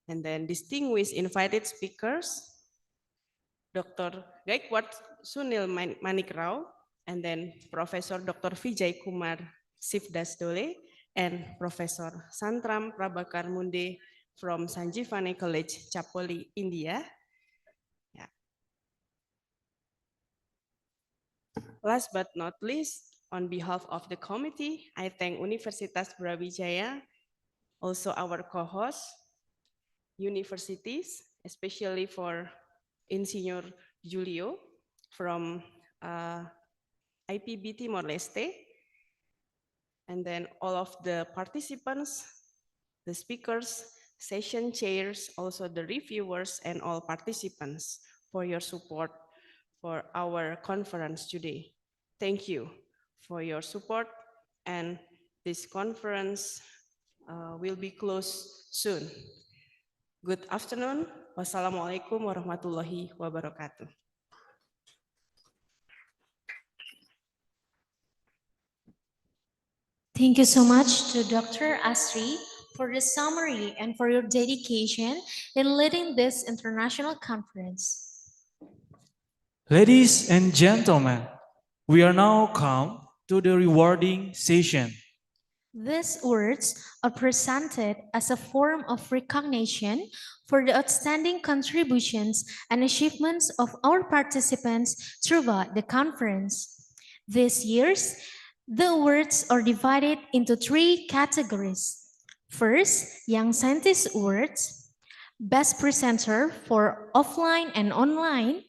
And then distinguished invited speakers, Dr. Gaikwad Sunil Manikrao, and then Professor Dr. Vijay Kumar Sivdasdole, and Professor Santram Prabhakar Munde from Sanjeevani College, Chapoli, India. Yeah. Last but not least, on behalf of the committee, I thank Universitas Brawijaya, also our co-host, universities, especially for Insinyur Julio from IPB Timor-Leste, and then all of the participants, the speakers, session chairs, also the reviewers, and all participants for your support for our conference today. Thank you for your support, and this conference will be closed soon. Good afternoon. Wassalamualaikum warahmatullahi wabarakatuh. Thank you so much to Dr. Asri for the summary and for your dedication in leading this international conference. Ladies and gentlemen, we are now come to the rewarding session. These awards are presented as a form of recognition for the outstanding contributions and achievements of our participants throughout the conference. This year's the awards are divided into 3 categories. First, Young Scientist Awards, Best Presenter for offline and online,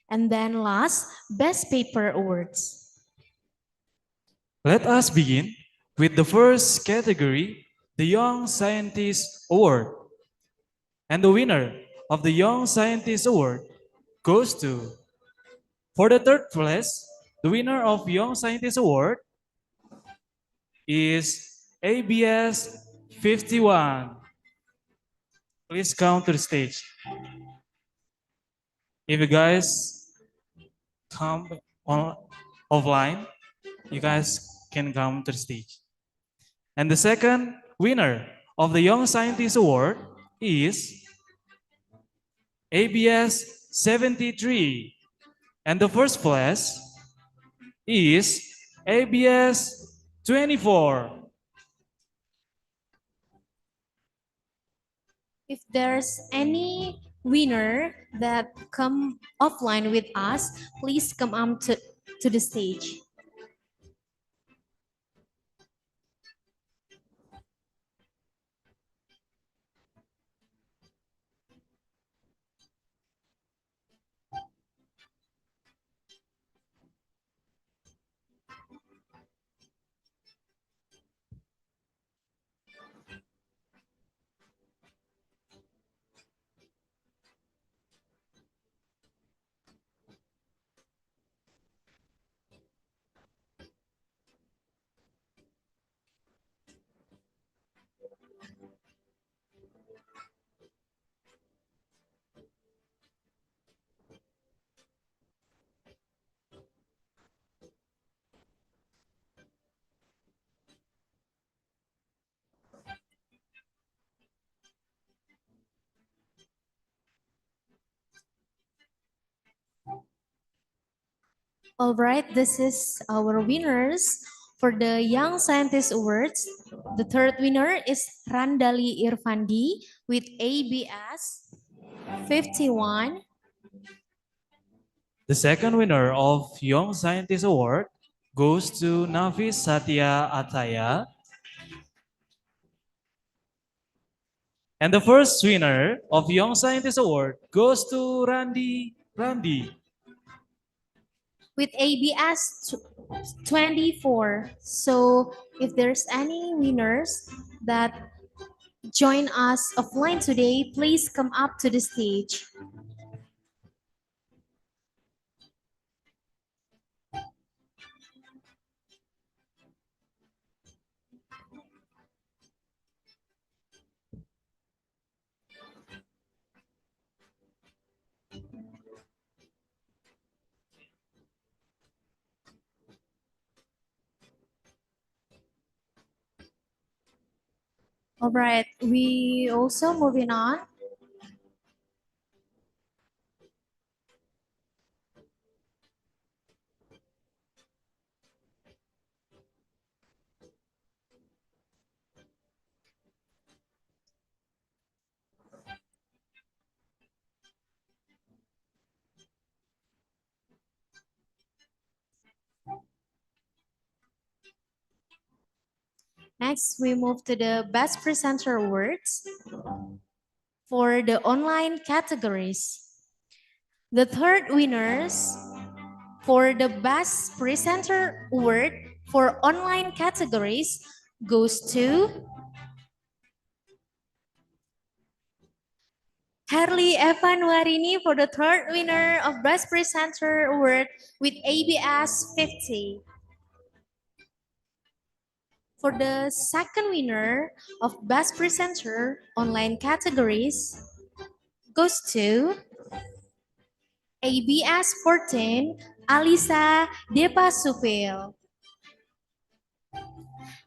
and then last, Best Paper Awards. Let us begin with the first category, the Young Scientist Award. And the winner of the Young Scientist Award goes to, for the third place, the winner of Young Scientist Award is ABS 51. Please come to the stage. If you guys come on offline, you guys can come to the stage. And the second winner of the Young Scientist Award is ABS 73. And the first place is ABS 24. If there's any winner that come offline with us, please come to the stage. All right, this is our winners for the Young Scientist Awards. The third winner is Randali Irfandi with ABS 51. The second winner of Young Scientist Award goes to Nafis Satya Ataya. And the first winner of Young Scientist Award goes to Randy. With ABS 24. So if there's any winners that join us offline today, please come up to the stage. All right, we also moving on. Next, we move to the Best Presenter Awards for the online categories. The third winners for the Best Presenter Award for online categories goes to Harley Evanwarini for the third winner of Best Presenter Award with ABS 50. For the second winner of Best Presenter online categories goes to ABS 14, Alisa Depasupil.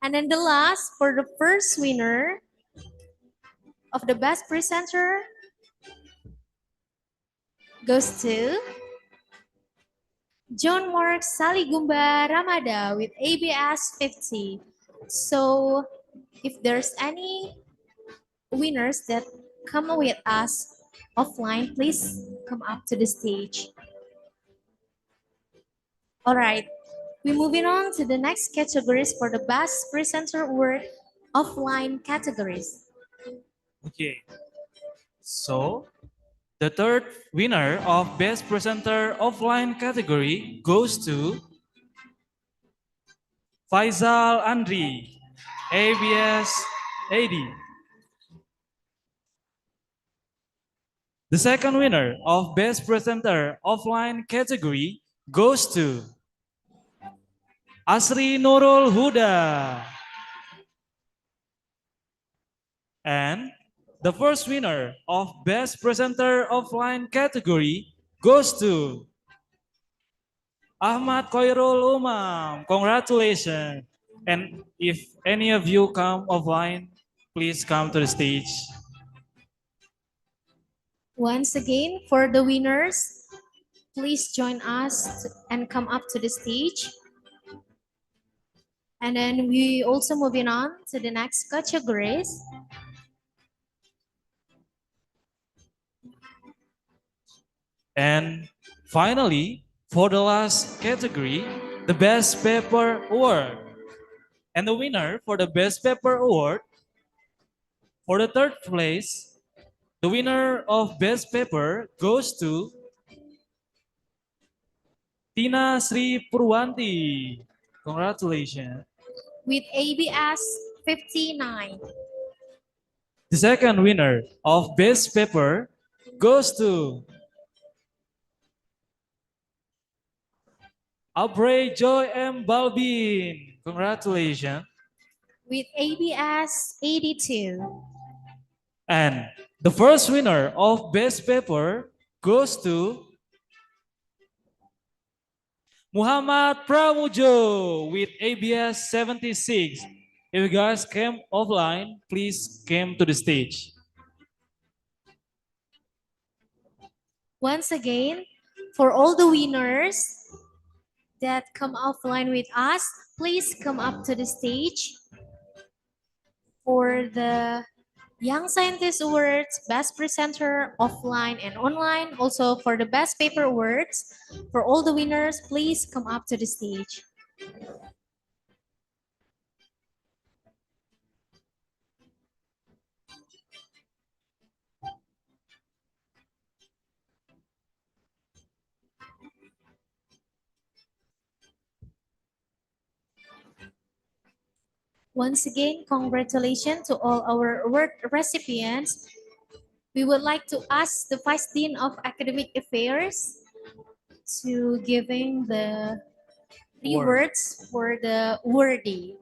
And then the last, for the first winner of the Best Presenter goes to John Mark Saligumba Ramada with ABS 50. So if there's any winners that come with us offline, please come up to the stage. All right, we're moving on to the next categories for the Best Presenter Award offline categories. Okay. So, the third winner of Best Presenter Offline category goes to Faisal Andri, ABS 80. The second winner of Best Presenter Offline category goes to Asri Nurul Huda. And the first winner of Best Presenter Offline category goes to Ahmad Khairul Umam. Congratulations. And if any of you come offline, please come to the stage. Once again, for the winners, please join us and come up to the stage. And then we also moving on to the next categories. And finally, for the last category, the Best Paper Award. And the winner for the Best Paper Award, for the third place, the winner of Best Paper goes to Tina Sri Purwanti. Congratulations. With ABS 59. The second winner of Best Paper goes to Aubrey Joy M. Balbin. Congratulations. With ABS 82. And the first winner of Best Paper goes to Muhammad Pramujo with ABS 76. If you guys came offline, please come to the stage. Once again, for all the winners that come offline with us, please come up to the stage. For the Young Scientist Awards, Best Presenter offline and online, also for the Best Paper Awards, for all the winners, please come up to the stage. Once again, congratulations to all our award recipients. We would like to ask the Vice Dean of Academic Affairs to giving the rewards for the worthy.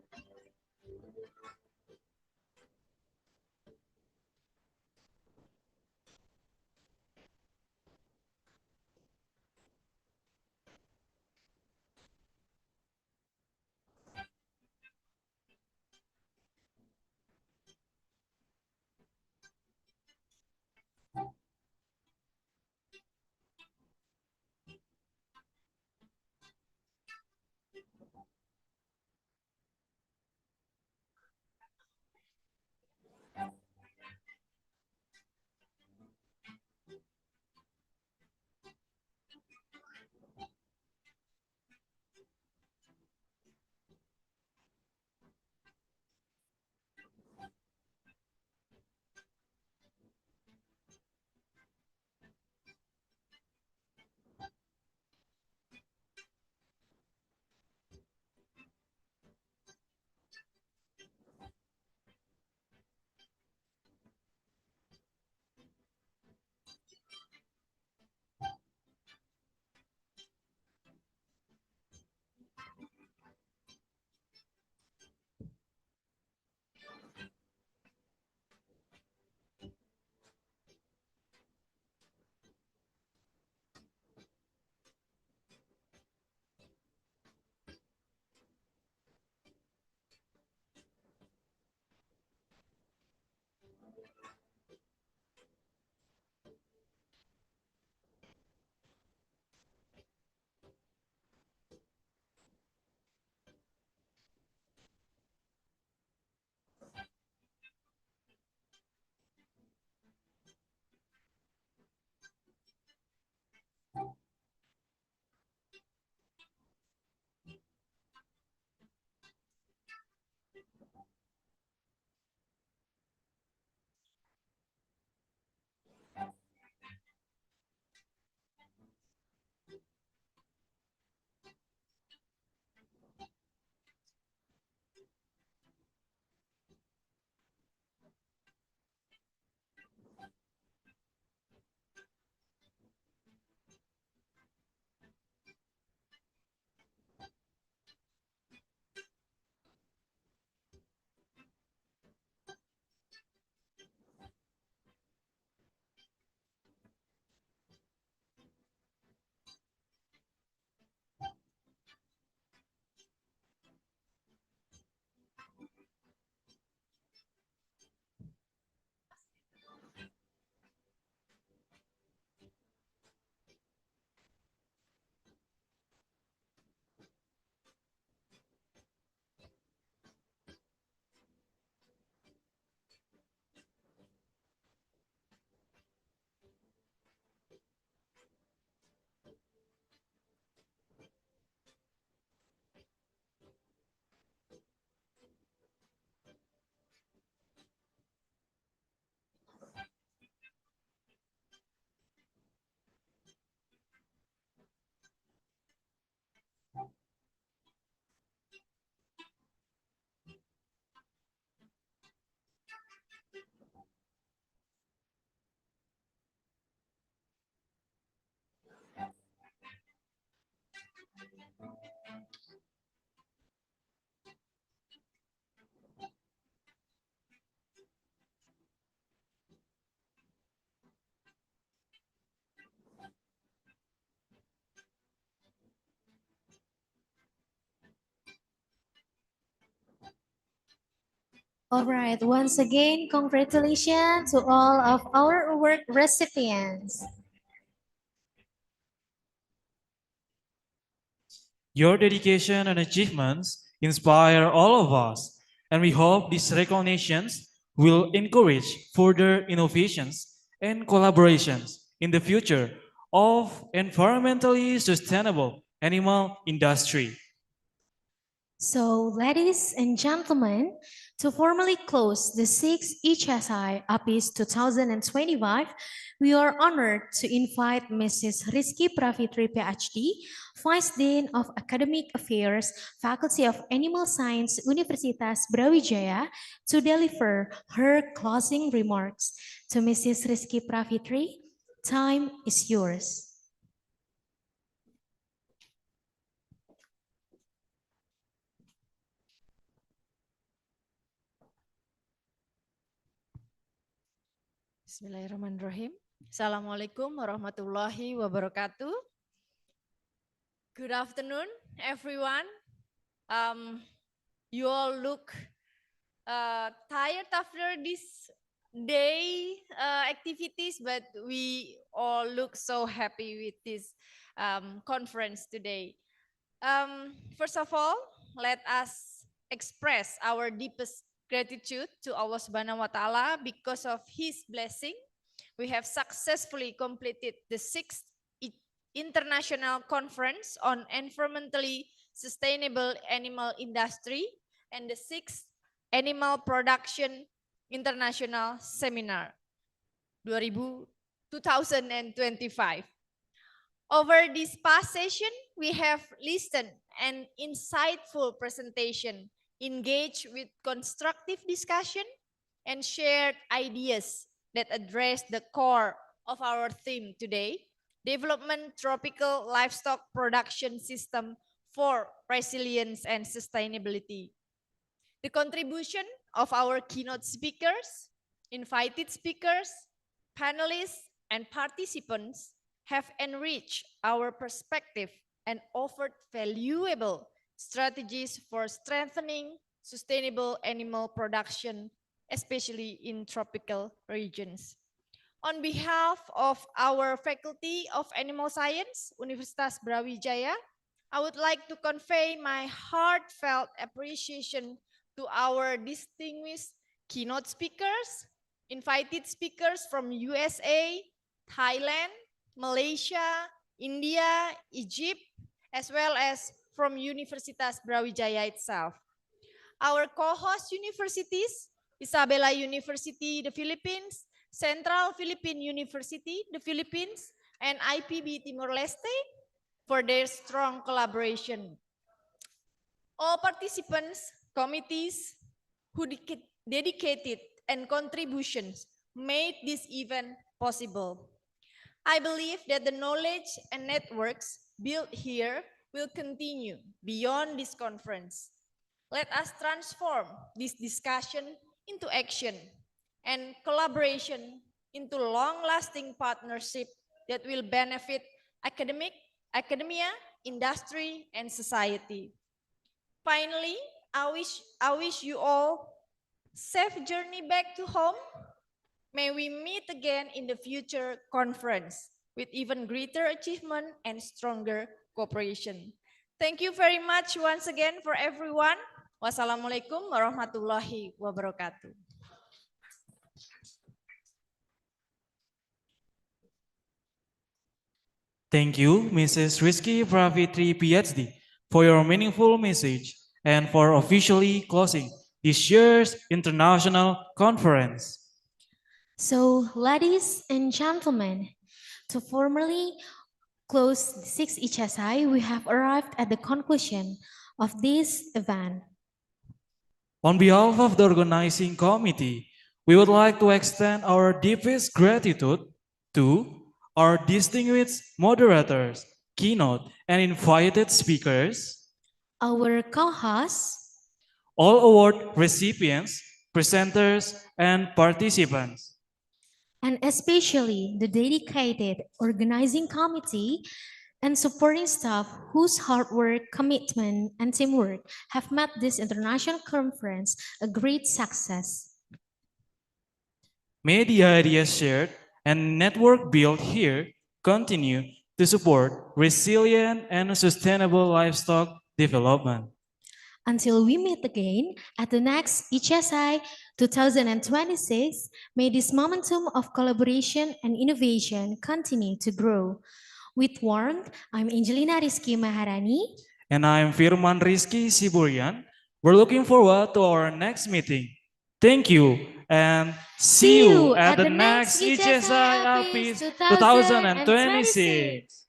All right, once again, congratulations to all of our award recipients. Your dedication and achievements inspire all of us, and we hope these recognitions will encourage further innovations and collaborations in the future of environmentally sustainable animal industry. So, ladies and gentlemen, to formally close the 6th Icesai Apis 2025, we are honored to invite Mrs. Rizky Pravitri PhD, Vice Dean of Academic Affairs, Faculty of Animal Science, Universitas Brawijaya, to deliver her closing remarks. To Mrs. Rizky Pravitri, time is yours. Bismillahirrahmanirrahim. Assalamualaikum warahmatullahi wabarakatuh. Good afternoon, everyone. You all look tired after this day activities, but we all look so happy with this conference today. First of all, let us express our deepest gratitude to Allah Subhanahu wa Ta'ala because of His blessing. We have successfully completed the 6th International Conference on Environmentally Sustainable Animal Industry and the 6th Animal Production International Seminar 2025. Over this past session, we have listened an insightful presentation, engaged with constructive discussion, and shared ideas that address the core of our theme today, development tropical livestock production system for resilience and sustainability. The contribution of our keynote speakers, invited speakers, panelists, and participants have enriched our perspective and offered valuable strategies for strengthening sustainable animal production, especially in tropical regions. On behalf of our Faculty of Animal Science, Universitas Brawijaya, I would like to convey my heartfelt appreciation to our distinguished keynote speakers, invited speakers from USA, Thailand, Malaysia, India, Egypt, as well as from Universitas Brawijaya itself. Our co-host universities, Isabela University, the Philippines, Central Philippine University, the Philippines, and IPB Timor-Leste for their strong collaboration. All participants, committees who dedicated and contributions made this event possible. I believe that the knowledge and networks built here will continue beyond this conference. Let us transform this discussion into action and collaboration into long-lasting partnership that will benefit academia, industry, and society. Finally, I wish you all safe journey back to home. May we meet again in the future conference with even greater achievement and stronger cooperation. Thank you very much once again for everyone. Wassalamualaikum warahmatullahi wabarakatuh. Thank you, Mrs. Rizky Pravitri PhD, for your meaningful message and for officially closing this year's international conference. So, ladies and gentlemen, to formally close the 6th Icesai, we have arrived at the conclusion of this event. On behalf of the organizing committee, we would like to extend our deepest gratitude to our distinguished moderators, keynote, and invited speakers, our co-hosts, all award recipients, presenters, and participants, and especially the dedicated organizing committee and supporting staff whose hard work, commitment, and teamwork have made this international conference a great success. May the ideas shared and network built here continue to support resilient and sustainable livestock development. Until we meet again at the next Icesai 2026, may this momentum of collaboration and innovation continue to grow. With warmth, I'm Angelina Rizky Maharani. And I'm Firman Rizky Siburian. We're looking forward to our next meeting. Thank you and see you at the next Icesai Apis 2026.